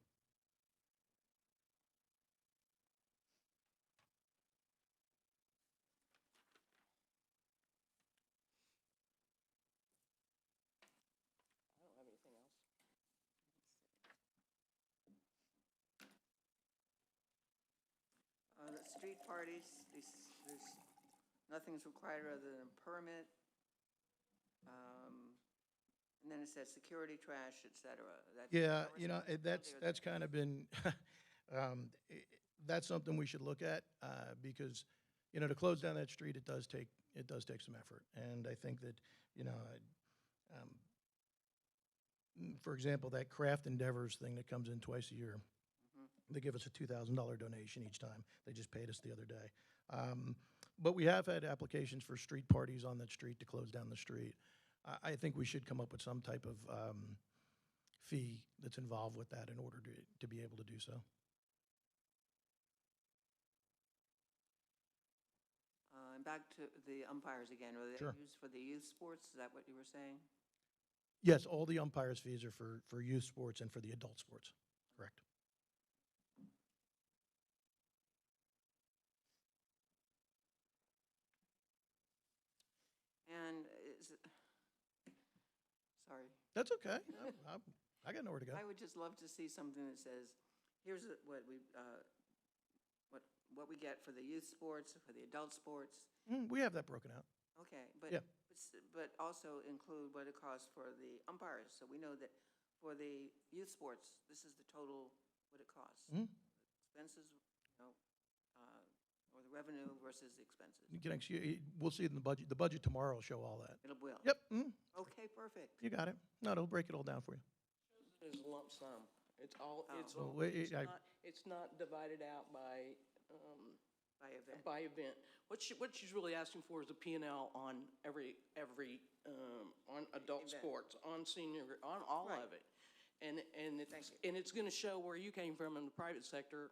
[SPEAKER 6] I don't have anything else.
[SPEAKER 1] The street parties, there's, nothing's required other than a permit. And then it says security, trash, et cetera.
[SPEAKER 9] Yeah, that's kind of been, that's something we should look at, because, to close down that street, it does take some effort. And I think that, for example, that Craft Endeavors thing that comes in twice a year, they give us a $2,000 donation each time. They just paid us the other day. But we have had applications for street parties on that street to close down the street. I think we should come up with some type of fee that's involved with that in order to be able to do so.
[SPEAKER 1] And back to the umpires again, are they
[SPEAKER 9] Sure.
[SPEAKER 1] used for the youth sports? Is that what you were saying?
[SPEAKER 9] Yes, all the umpires' fees are for youth sports and for the adult sports, correct.
[SPEAKER 1] And is it, sorry.
[SPEAKER 9] That's okay. I got nowhere to go.
[SPEAKER 1] I would just love to see something that says, here's what we get for the youth sports, for the adult sports.
[SPEAKER 9] We have that broken out.
[SPEAKER 1] Okay, but,
[SPEAKER 9] Yeah.
[SPEAKER 1] but also include what it costs for the umpires. So we know that for the youth sports, this is the total, what it costs. Expenses, or the revenue versus the expenses.
[SPEAKER 9] We'll see it in the budget. The budget tomorrow will show all that.
[SPEAKER 1] It will.
[SPEAKER 9] Yep.
[SPEAKER 1] Okay, perfect.
[SPEAKER 9] You got it. No, it'll break it all down for you.
[SPEAKER 6] It's a lump sum. It's all, it's
[SPEAKER 1] Oh.
[SPEAKER 6] all,
[SPEAKER 9] Well,
[SPEAKER 6] it's not divided out by
[SPEAKER 1] By event.
[SPEAKER 6] by event. What she's really asking for is a P&L on every on adult
[SPEAKER 1] Event.
[SPEAKER 6] sports, on senior, on all
[SPEAKER 1] Right.
[SPEAKER 6] of it. And it's going to show where you came from in the private sector.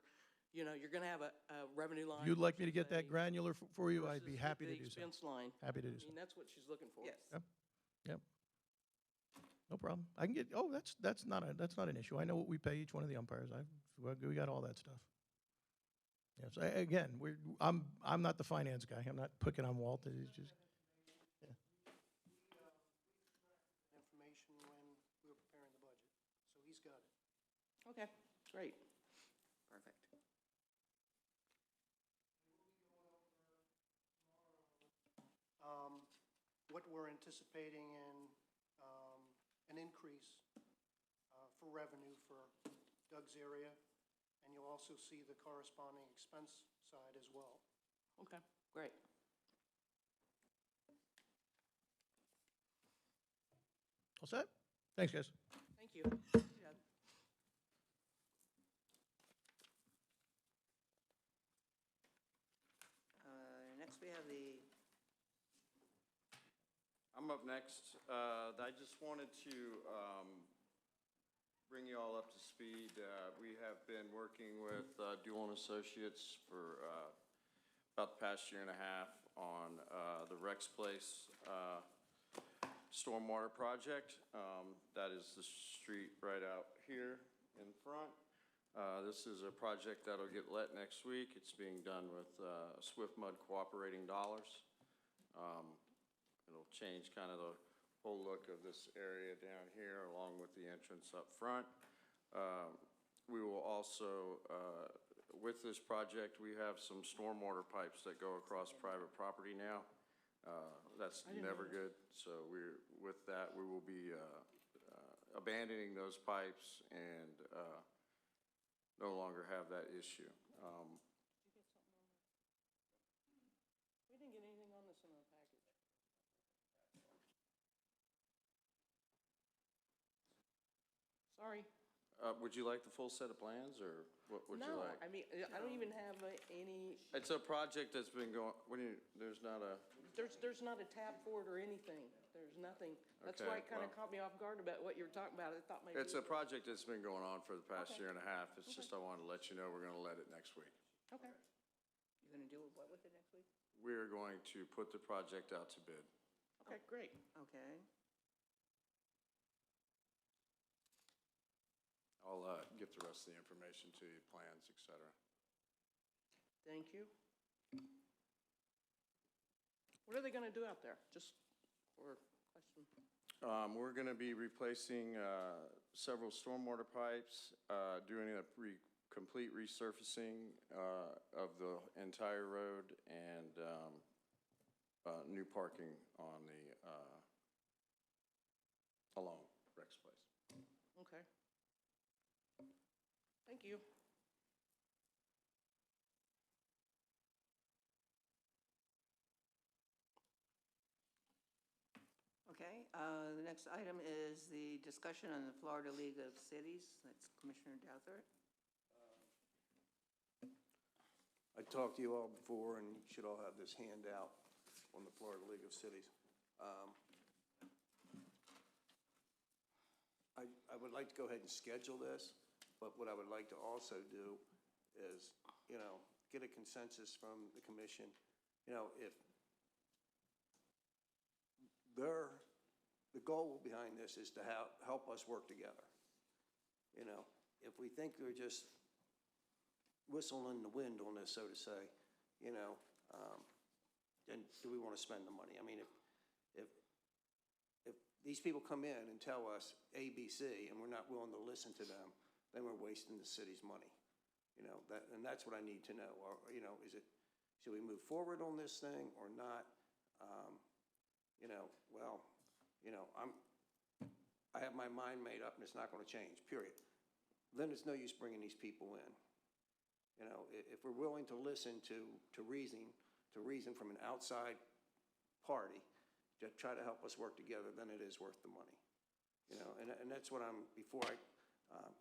[SPEAKER 6] You're going to have a revenue line.
[SPEAKER 9] If you'd like me to get
[SPEAKER 6] versus
[SPEAKER 9] that granular for you, I'd
[SPEAKER 6] versus
[SPEAKER 9] be happy to
[SPEAKER 6] the
[SPEAKER 9] do so.
[SPEAKER 6] expense line.
[SPEAKER 9] Happy to do
[SPEAKER 6] I
[SPEAKER 9] so.
[SPEAKER 6] mean, that's what she's looking for.
[SPEAKER 1] Yes.
[SPEAKER 9] Yep. No problem. I can get, oh, that's not an issue. I know what we pay each one of the umpires. We got all that stuff. Yes, again, I'm not the finance guy. I'm not picking on Walt. It's just, yeah.
[SPEAKER 13] Information when we were preparing the budget, so he's got it.
[SPEAKER 6] Okay, great.
[SPEAKER 1] Perfect.
[SPEAKER 13] What we're anticipating in an increase for revenue for Doug's area, and you'll also see the corresponding expense side as well.
[SPEAKER 6] Okay, great.
[SPEAKER 9] All set? Thanks, guys.
[SPEAKER 6] Thank you.
[SPEAKER 1] Next, we have the,
[SPEAKER 7] I'm up next. I just wanted to bring you all up to speed. We have been working with Duell and Associates for about the past year and a half on the Rex Place stormwater project. That is the street right out here in front. This is a project that'll get let next week. It's being done with Swift Mud Cooperating Dollars. It'll change kind of the whole look of this area down here along with the entrance up front. We will also, with this project, we have some stormwater pipes that go across private property now. That's never good. So with that, we will be abandoning those pipes and no longer have that issue.
[SPEAKER 6] We didn't get anything on this in our package. Sorry.
[SPEAKER 7] Would you like the full set of plans, or what would you
[SPEAKER 6] No,
[SPEAKER 7] like?
[SPEAKER 6] I mean, I don't even have any,
[SPEAKER 7] It's a project that's been going, there's not a,
[SPEAKER 6] there's not a tab for it or anything. There's nothing. That's why it
[SPEAKER 7] Okay,
[SPEAKER 6] kind of
[SPEAKER 7] well.
[SPEAKER 6] caught me off guard about what you were talking about. I thought maybe.
[SPEAKER 7] it's a project that's been going on for the past
[SPEAKER 6] Okay.
[SPEAKER 7] year and a half. It's just I wanted to let you know we're going to let it next week.
[SPEAKER 6] Okay.
[SPEAKER 1] you're going to do what with it next week?
[SPEAKER 7] We're going to put the project out to bid.
[SPEAKER 6] Okay, great.
[SPEAKER 1] Okay.
[SPEAKER 7] I'll get the rest of the information to you, plans, et cetera.
[SPEAKER 6] Thank you. What are they going to do out there? Just for a question.
[SPEAKER 7] We're going to be replacing several stormwater pipes, doing a complete resurfacing of the entire road, and new parking on the along Rex Place.
[SPEAKER 6] Okay. Thank you.
[SPEAKER 1] Okay, the next item is the discussion on the Florida League of Cities. That's Commissioner Douthert.
[SPEAKER 3] I talked to you all before, and you should all have this handout on the Florida League of Cities. I would like to go ahead and schedule this, but what I would like to also do is, get a consensus from the commission. If the goal behind this is to help us work together. If we think we're just whistling in the wind on this, so to say, then do we want to spend the money? I mean, if these people come in and tell us A, B, C, and we're not willing to listen to them, then we're wasting the city's money. And that's what I need to know. Or, should we move forward on this thing or not? I have my mind made up and it's not going to change, period. Then it's no use bringing these people in. If we're willing to listen to reason from an outside party to try to help us work together, then it is worth the money. And that's what before I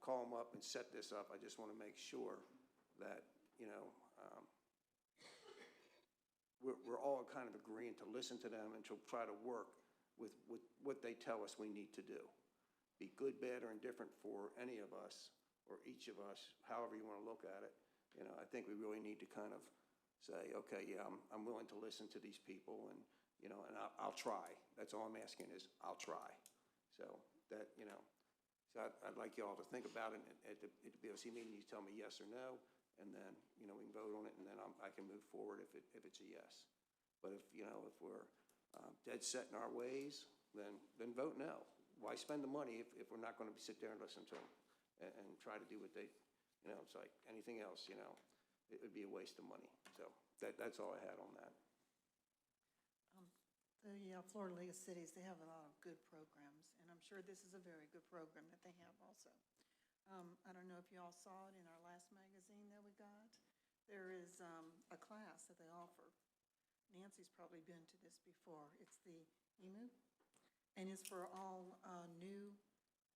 [SPEAKER 3] call them up and set this up, I just want to make sure that, we're all kind of agreeing to listen to them and to try to work with what they tell us we need to do. Be good, bad, or indifferent for any of us, or each of us, however you want to look at it. I think we really need to kind of say, okay, yeah, I'm willing to listen to these people, and, and I'll try. That's all I'm asking is I'll try. So that, so I'd like y'all to think about it at the BOC meeting. You tell me yes or no, and then, we can vote on it, and then I can move forward if it's a yes. But if we're dead set in our ways, then vote no. Why spend the money if we're not going to sit there and listen to them and try to do what they, it's like anything else, it would be a waste of money. So that's all I had on that.
[SPEAKER 5] The Florida League of Cities, they have a lot of good programs, and I'm sure this is a very good program that they have also. I don't know if you all saw it in our last magazine that we got. There is a class that they offer. Nancy's probably been to this before. It's the EMU, and it's for all new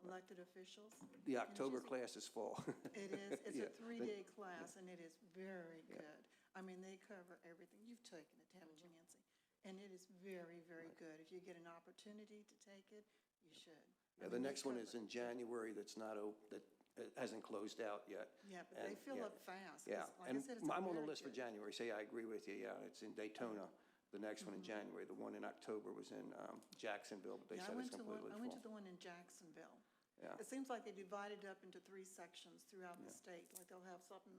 [SPEAKER 5] elected officials.
[SPEAKER 3] The October class is full.
[SPEAKER 5] It is. It's
[SPEAKER 3] Yeah.
[SPEAKER 5] a 3-day class, and it is very good. I mean, they cover everything. You've taken it, haven't you, Nancy? And it is very, very good. If you get an opportunity to take it, you should.
[SPEAKER 3] Yeah, the next one is in January that's not, that hasn't closed out yet.
[SPEAKER 5] Yeah, but they
[SPEAKER 3] And,
[SPEAKER 5] fill
[SPEAKER 3] yeah.
[SPEAKER 5] up fast.
[SPEAKER 3] Yeah,
[SPEAKER 5] Like I
[SPEAKER 3] and
[SPEAKER 5] said, it's
[SPEAKER 3] I'm on the
[SPEAKER 5] very
[SPEAKER 3] list for
[SPEAKER 5] good.
[SPEAKER 3] January. Say, I agree with you, yeah, it's in Daytona. The next one in January. The one in October was in Jacksonville, but they
[SPEAKER 5] Yeah,
[SPEAKER 3] said it's completely
[SPEAKER 5] I went
[SPEAKER 3] full.
[SPEAKER 5] to the one in Jacksonville.
[SPEAKER 3] Yeah.
[SPEAKER 5] It seems like they divided up into 3 sections throughout the state. Like they'll have something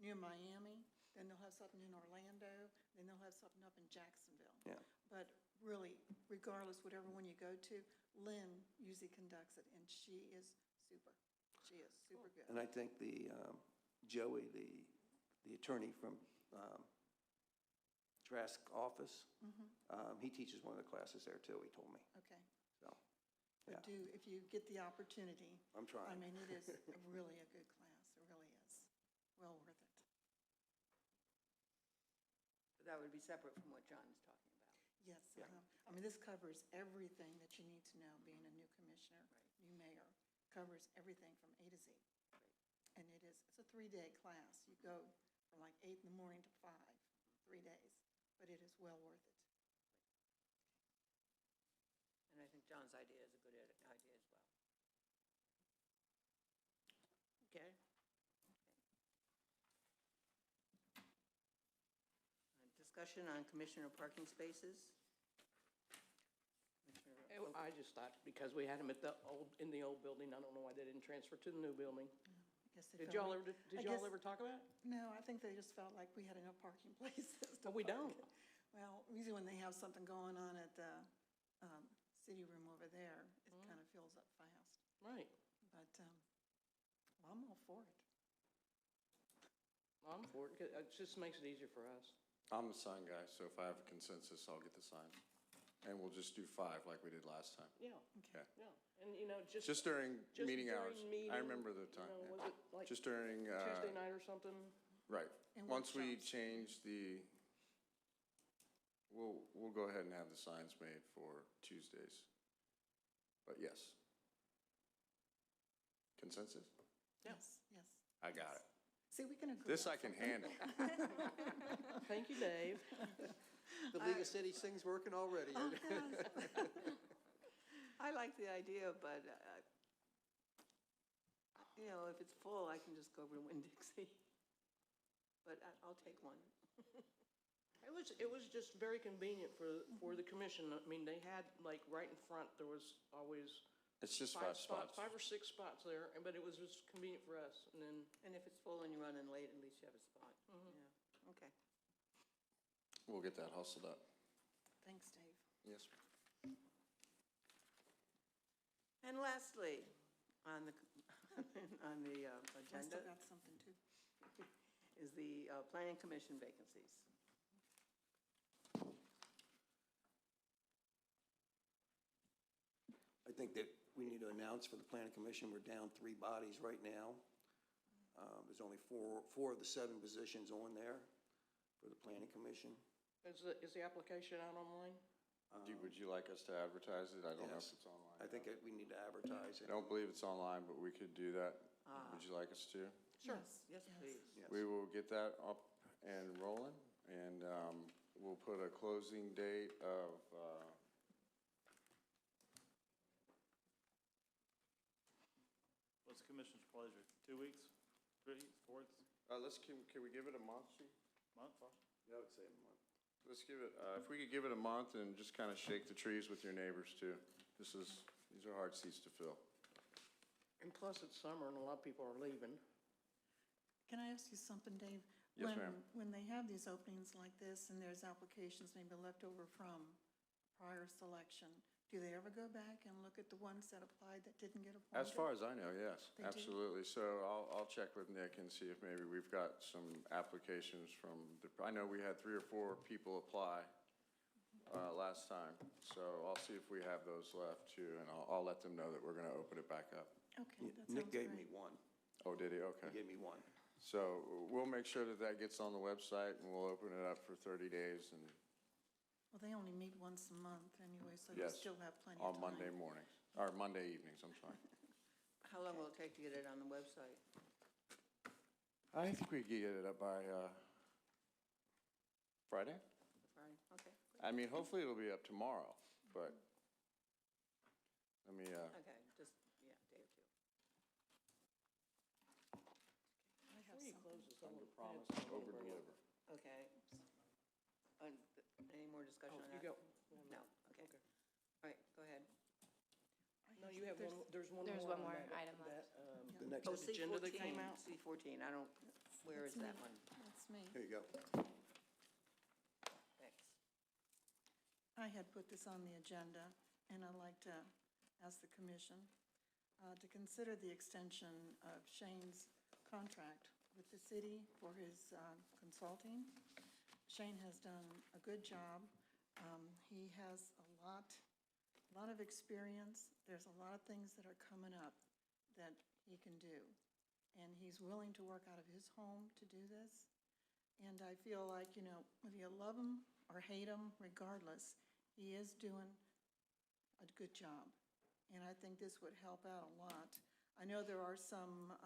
[SPEAKER 5] near Miami, then they'll have something in Orlando, then they'll have something up in Jacksonville.
[SPEAKER 3] Yeah.
[SPEAKER 5] But really, regardless, whatever one you go to, Lynn usually conducts it, and she is super. She is super good.
[SPEAKER 3] And I think Joey, the attorney from Trask office, he teaches one of the classes there too, he told me.
[SPEAKER 5] Okay.
[SPEAKER 3] So,
[SPEAKER 5] But
[SPEAKER 3] yeah,
[SPEAKER 5] if you get the opportunity,
[SPEAKER 3] I'm trying.
[SPEAKER 5] I mean, it is really a good class. It really is. Well worth it.
[SPEAKER 1] But that would be separate from what John's talking about.
[SPEAKER 5] Yes.
[SPEAKER 3] Yeah.
[SPEAKER 5] I mean, this covers everything that you need to know, being a new commissioner, new mayor. Covers everything from A to Z. And it's a 3-day class. You go from like 8 in the morning to 5, 3 days. But it is well worth it.
[SPEAKER 1] And I think John's idea is a good idea as well. Okay. Discussion on commissioner parking spaces.
[SPEAKER 6] I just thought, because we had them in the old building, I don't know why they didn't transfer to the new building.
[SPEAKER 5] Guess they
[SPEAKER 6] Did
[SPEAKER 5] felt
[SPEAKER 6] y'all
[SPEAKER 5] like-
[SPEAKER 6] ever,
[SPEAKER 5] I guess-
[SPEAKER 6] ever talk about it?
[SPEAKER 5] No, I think they just felt like we had enough parking places. to
[SPEAKER 6] But we
[SPEAKER 5] park.
[SPEAKER 6] don't.
[SPEAKER 5] Well, usually when they have something going on at the city room over there, it kind of fills up fast.
[SPEAKER 6] Right.
[SPEAKER 5] But, well, I'm all for it.
[SPEAKER 6] I'm for it, 'cause it just makes it easier for us.
[SPEAKER 7] I'm the sign guy, so if I have a consensus, I'll get the signs. And we'll just do 5 like we did last time.
[SPEAKER 6] Yeah,
[SPEAKER 7] Okay.
[SPEAKER 6] yeah. And, just.
[SPEAKER 7] Just during
[SPEAKER 6] just
[SPEAKER 7] meeting hours.
[SPEAKER 6] during meeting,
[SPEAKER 7] I remember the time.
[SPEAKER 6] you know,
[SPEAKER 7] yeah.
[SPEAKER 6] Was it like
[SPEAKER 7] Just during,
[SPEAKER 6] Tuesday night or something?
[SPEAKER 7] right.
[SPEAKER 5] And
[SPEAKER 7] Once we
[SPEAKER 5] workshops.
[SPEAKER 7] change we'll go ahead and have the signs made for Tuesdays. But yes. Consensus?
[SPEAKER 5] Yes, yes.
[SPEAKER 7] I got it.
[SPEAKER 5] See, we can agree.
[SPEAKER 7] This
[SPEAKER 5] on
[SPEAKER 7] I can
[SPEAKER 5] something.
[SPEAKER 7] handle.
[SPEAKER 6] Thank you, Dave.
[SPEAKER 3] The League of Cities thing's working already.
[SPEAKER 5] Oh, yes.
[SPEAKER 1] I like the idea, but, if it's full, I can just go over to Winn-Dixie. But I'll take one.
[SPEAKER 6] It was just very convenient for the commission. I mean, they had, like, right in front, there was always
[SPEAKER 7] It's just 5 spots.
[SPEAKER 6] 5 or 6 spots there, but it was just convenient for us. And then,
[SPEAKER 1] And if it's full and you're running late, at least you have a spot. Yeah, okay.
[SPEAKER 7] We'll get that hustled up.
[SPEAKER 5] Thanks, Dave.
[SPEAKER 7] Yes.
[SPEAKER 1] And lastly, on the, on the
[SPEAKER 5] I
[SPEAKER 1] agenda
[SPEAKER 5] still got something too.
[SPEAKER 1] is the planning commission vacancies.
[SPEAKER 3] I think that we need to announce for the planning commission, we're down 3 bodies right now. There's only four of the 7 positions on there for the planning commission.
[SPEAKER 6] is the application out online?
[SPEAKER 7] Would you like us to advertise it? I don't know if
[SPEAKER 3] Yes.
[SPEAKER 7] it's online.
[SPEAKER 3] I think that we need to advertise
[SPEAKER 7] I
[SPEAKER 3] it.
[SPEAKER 7] don't believe it's online, but we could do that. Would you like us to?
[SPEAKER 1] Sure.
[SPEAKER 5] Yes,
[SPEAKER 1] Yes, please.
[SPEAKER 3] Yes.
[SPEAKER 7] We will get that up and rolling, and we'll put a closing date of,
[SPEAKER 2] What's the commission's pleasure? 2 weeks? 3 weeks? 4 weeks?
[SPEAKER 7] can we give it a month, Chief?
[SPEAKER 2] Month?
[SPEAKER 3] Yeah, I would say a month.
[SPEAKER 7] Let's give it, if we could give it a month and just kind of shake the trees with your neighbors too. This is These are hard seats to fill.
[SPEAKER 6] And plus, it's summer and a lot of people are leaving.
[SPEAKER 5] Can I ask you something, Dave?
[SPEAKER 7] Yes, ma'am.
[SPEAKER 5] When they have these openings like this and there's applications maybe left over from prior selection, do they ever go back and look at the ones that applied that didn't get appointed?
[SPEAKER 7] As far as I know, yes,
[SPEAKER 5] They do?
[SPEAKER 7] absolutely. So I'll check with Nick and see if maybe we've got some applications from, I know we had 3 or 4 people apply last time. So I'll see if we have those left too, and I'll let them know that we're going to open it back up.
[SPEAKER 5] Okay, that sounds
[SPEAKER 3] Nick gave me
[SPEAKER 5] great.
[SPEAKER 3] one.
[SPEAKER 7] Oh, did he? Okay.
[SPEAKER 3] He gave me one.
[SPEAKER 7] So we'll make sure that that gets on the website, and we'll open it up for 30 days and,
[SPEAKER 5] Well, they only meet once a month anyway, so you
[SPEAKER 7] yes,
[SPEAKER 5] still have plenty of
[SPEAKER 7] on
[SPEAKER 5] time.
[SPEAKER 7] Monday mornings, or Monday evenings, I'm sorry.
[SPEAKER 1] How long will it take to get it on the website?
[SPEAKER 7] I think we can get it up by Friday.
[SPEAKER 1] Friday, okay.
[SPEAKER 7] I mean, hopefully it'll be up tomorrow, but let me,
[SPEAKER 1] Okay, just, yeah, day or two.
[SPEAKER 5] I have
[SPEAKER 6] Before you
[SPEAKER 5] something.
[SPEAKER 6] close this, I
[SPEAKER 7] under
[SPEAKER 6] want to
[SPEAKER 7] promise,
[SPEAKER 6] add something
[SPEAKER 7] over
[SPEAKER 6] to bring up.
[SPEAKER 7] deliver.
[SPEAKER 1] Okay. Any more discussion
[SPEAKER 6] Oh,
[SPEAKER 1] on
[SPEAKER 6] you
[SPEAKER 1] that?
[SPEAKER 6] go.
[SPEAKER 1] No, okay. All right, go ahead.
[SPEAKER 6] No, you have one, there's one more.
[SPEAKER 8] There's one
[SPEAKER 6] on
[SPEAKER 8] more
[SPEAKER 6] that-
[SPEAKER 8] item left.
[SPEAKER 6] that,
[SPEAKER 3] The next,
[SPEAKER 1] Oh,
[SPEAKER 6] That agenda that came
[SPEAKER 1] C14,
[SPEAKER 6] out?
[SPEAKER 1] C14, I don't, where is
[SPEAKER 5] That's
[SPEAKER 1] that
[SPEAKER 5] me.
[SPEAKER 1] one?
[SPEAKER 5] That's me.
[SPEAKER 3] here you go.
[SPEAKER 1] Thanks.
[SPEAKER 5] I had put this on the agenda, and I'd like to ask the commission to consider the extension of Shane's contract with the city for his consulting. Shane has done a good job. He has a lot of experience. There's a lot of things that are coming up that he can do. And he's willing to work out of his home to do this. And I feel like, you know, whether you love him or hate him, regardless, he is doing a good job. And I think this would help out a lot. I know there are some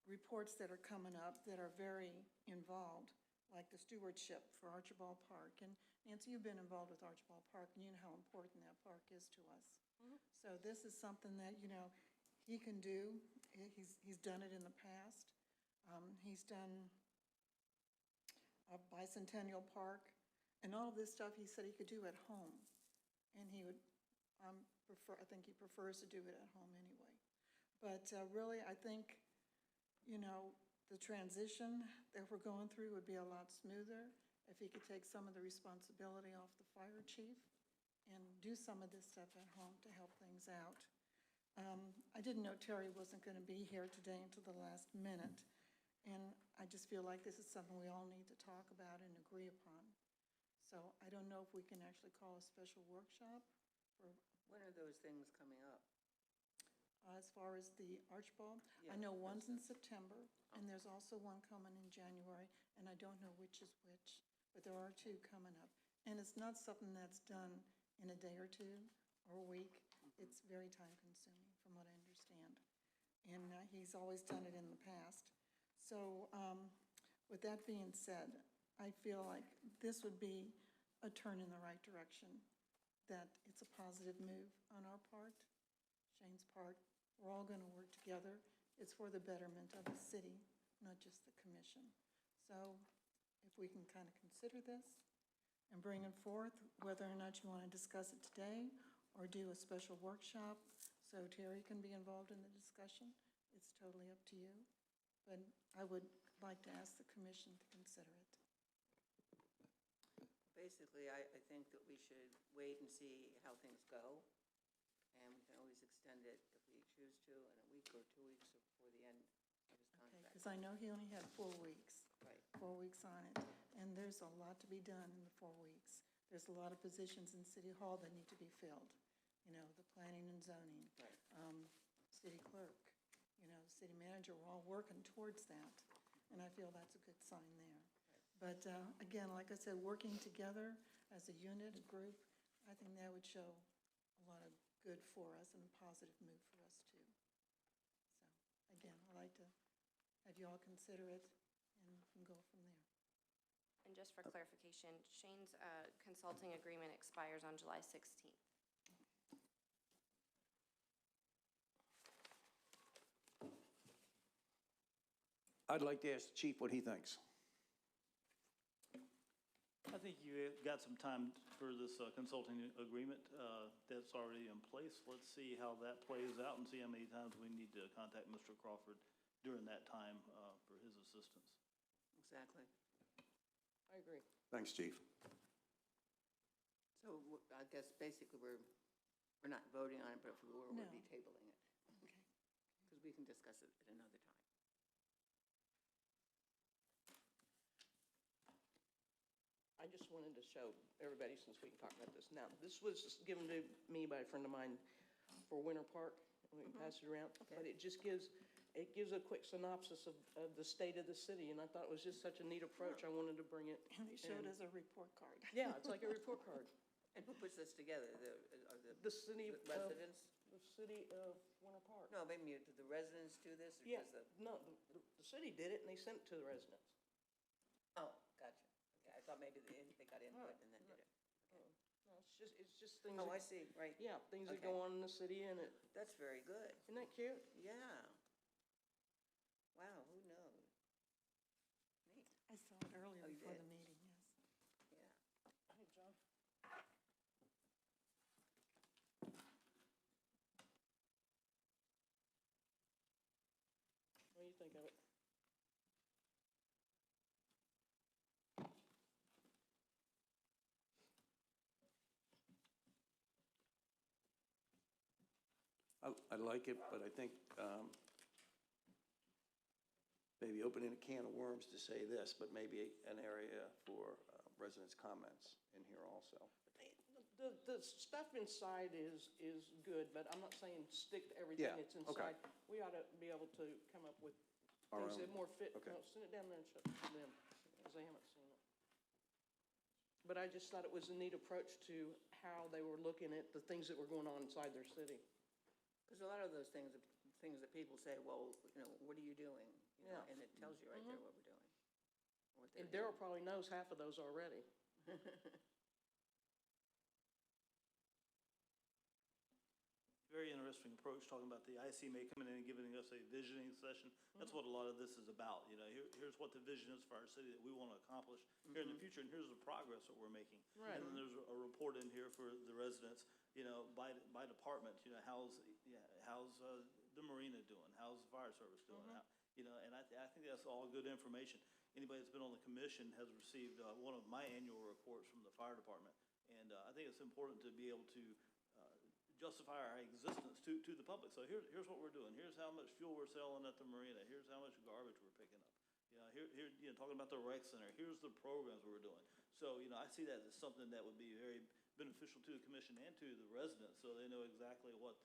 [SPEAKER 5] reports that are coming up that are very involved, like the stewardship for Archibald Park. And Nancy, you've been involved with Archibald Park, and you know how important that park is to us. So this is something that, you know, he can do. He's done it in the past. He's done a bicentennial park, and all of this stuff he said he could do at home. And he would I think he prefers to do it at home anyway. But really, I think, you know, the transition that we're going through would be a lot smoother if he could take some of the responsibility off the fire chief and do some of this stuff at home to help things out. I didn't know Terry wasn't going to be here today until the last minute, and I just feel like this is something we all need to talk about and agree upon. So I don't know if we can actually call a special workshop for,
[SPEAKER 1] When are those things coming up?
[SPEAKER 5] as far as the Archibald. I
[SPEAKER 1] Yeah,
[SPEAKER 5] know one's in September, and there's also one coming in January, and I don't know which is which, but there are 2 coming up. And it's not something that's done in a day or 2 or a week. It's very time-consuming, from what I understand. And he's always done it in the past. So with that being said, I feel like this would be a turn in the right direction, that it's a positive move on our part, Shane's part. We're all going to work together. It's for the betterment of the city, not just the commission. So if we can kind of consider this and bring it forth, whether or not you want to discuss it today or do a special workshop so Terry can be involved in the discussion, it's totally up to you. But I would like to ask the commission to consider it.
[SPEAKER 1] Basically, I think that we should wait and see how things go, and we can always extend it if we choose to in a week or 2 weeks before the end of his contract.
[SPEAKER 5] Because I know he only had 4 weeks.
[SPEAKER 1] Right.
[SPEAKER 5] 4 weeks on it, and there's a lot to be done in the 4 weeks. There's a lot of positions in City Hall that need to be filled, you know, the planning and zoning,
[SPEAKER 1] Right.
[SPEAKER 5] city clerk, you know, city manager, we're all working towards that, and I feel that's a good sign there. But again, like I said, working together as a unit, a group, I think that would show a lot of good for us and a positive move for us too. So again, I'd like to have you all consider it and go from there.
[SPEAKER 8] And just for clarification, Shane's consulting agreement expires on July 16th.
[SPEAKER 3] I'd like to ask the chief what he thinks.
[SPEAKER 2] I think you got some time for this consulting agreement that's already in place. Let's see how that plays out and see how many times we need to contact Mr. Crawford during that time for his assistance.
[SPEAKER 1] Exactly.
[SPEAKER 6] I agree.
[SPEAKER 3] Thanks, Chief.
[SPEAKER 1] So I guess basically we're not voting on it, but if we were, we'd
[SPEAKER 5] No.
[SPEAKER 1] be tabling it.
[SPEAKER 5] Okay.
[SPEAKER 1] Because we can discuss it at another time.
[SPEAKER 6] I just wanted to show everybody, since we can talk about this now, this was given to me by a friend of mine for Winter Park, and we can pass it around.
[SPEAKER 1] Okay.
[SPEAKER 6] But it gives a quick synopsis of the state of the city, and I thought it was just such a neat approach. I wanted to bring it.
[SPEAKER 5] And they showed
[SPEAKER 6] in.
[SPEAKER 5] us a report card.
[SPEAKER 6] Yeah, it's like a report card.
[SPEAKER 1] And who puts this together?
[SPEAKER 6] The city
[SPEAKER 1] the
[SPEAKER 6] of,
[SPEAKER 1] residents?
[SPEAKER 6] the city of Winter Park.
[SPEAKER 1] No, maybe do the residents do this? Or
[SPEAKER 6] Yeah,
[SPEAKER 1] just the-
[SPEAKER 6] no, the city did it, and they sent it to the residents.
[SPEAKER 1] Oh, gotcha. Okay, I thought maybe they got input and then did it.
[SPEAKER 6] No, it's just things.
[SPEAKER 1] Oh, I
[SPEAKER 6] that-
[SPEAKER 1] see, right.
[SPEAKER 6] Yeah, things that
[SPEAKER 1] Okay.
[SPEAKER 6] go on in the city, and
[SPEAKER 1] That's very good.
[SPEAKER 6] isn't that cute?
[SPEAKER 1] Yeah. Wow, who knows? Neat,
[SPEAKER 5] I saw it earlier
[SPEAKER 1] Oh, you
[SPEAKER 5] before
[SPEAKER 1] did?
[SPEAKER 5] the meeting, yes.
[SPEAKER 1] yeah.
[SPEAKER 6] Hey, John. What do you think of it?
[SPEAKER 3] I like it, but I think maybe opening a can of worms to say this, but maybe an area for residents' comments in here also.
[SPEAKER 6] The stuff inside is good, but I'm not saying stick to everything
[SPEAKER 3] Yeah,
[SPEAKER 6] that's
[SPEAKER 3] okay.
[SPEAKER 6] inside. We ought to be able to come up with
[SPEAKER 3] Our
[SPEAKER 6] things that
[SPEAKER 3] own.
[SPEAKER 6] more fit.
[SPEAKER 3] Okay.
[SPEAKER 6] No, send it down there and show it to them, because they haven't seen it. But I just thought it was a neat approach to how they were looking at the things that were going on inside their city.
[SPEAKER 1] Because a lot of those things that people say, well, what are you doing? You know,
[SPEAKER 6] Yeah.
[SPEAKER 1] and it tells you right there what we're doing. What
[SPEAKER 6] And
[SPEAKER 1] they're
[SPEAKER 6] Daryl
[SPEAKER 1] doing.
[SPEAKER 6] probably knows half of those already.
[SPEAKER 2] Very interesting approach, talking about the ICMA coming in and giving us a visioning session. That's what a lot of this is about, here's what the vision is for our city that we want to accomplish here in the future, and here's the progress that we're making.
[SPEAKER 6] Right.
[SPEAKER 2] And then there's a report in here for the residents, by department, how's the marina doing? How's the fire service doing? And I think that's all good information. Anybody that's been on the commission has received one of my annual reports from the fire department. And I think it's important to be able to justify our existence to the public. So here's what we're doing. Here's how much fuel we're selling at the marina. Here's how much garbage we're picking up. Talking about the rec center. Here's the programs we're doing. So, I see that as something that would be very beneficial to the commission and to the residents, so they know exactly what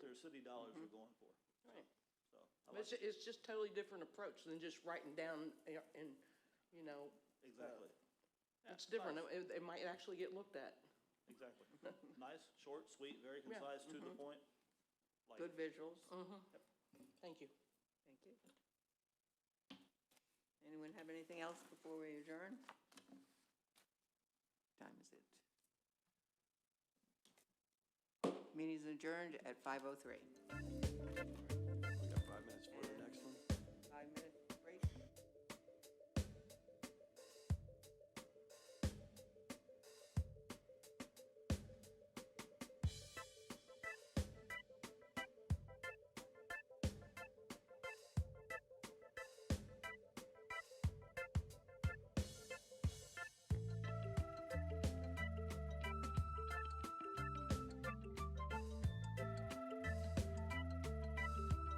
[SPEAKER 2] their city dollars are going for.
[SPEAKER 6] Right.
[SPEAKER 2] So, I like it.
[SPEAKER 6] It's just totally different approach than just writing down and,
[SPEAKER 2] Exactly. Yeah,
[SPEAKER 6] it's different.
[SPEAKER 2] nice.
[SPEAKER 6] It might actually get looked at.
[SPEAKER 2] Exactly. Nice, short, sweet, very concise, to the point. Like
[SPEAKER 1] Good
[SPEAKER 2] it.
[SPEAKER 1] visuals.
[SPEAKER 6] Thank you.
[SPEAKER 1] Thank you. Anyone have anything else before we adjourn? Time is it? Meeting is adjourned at 5:03.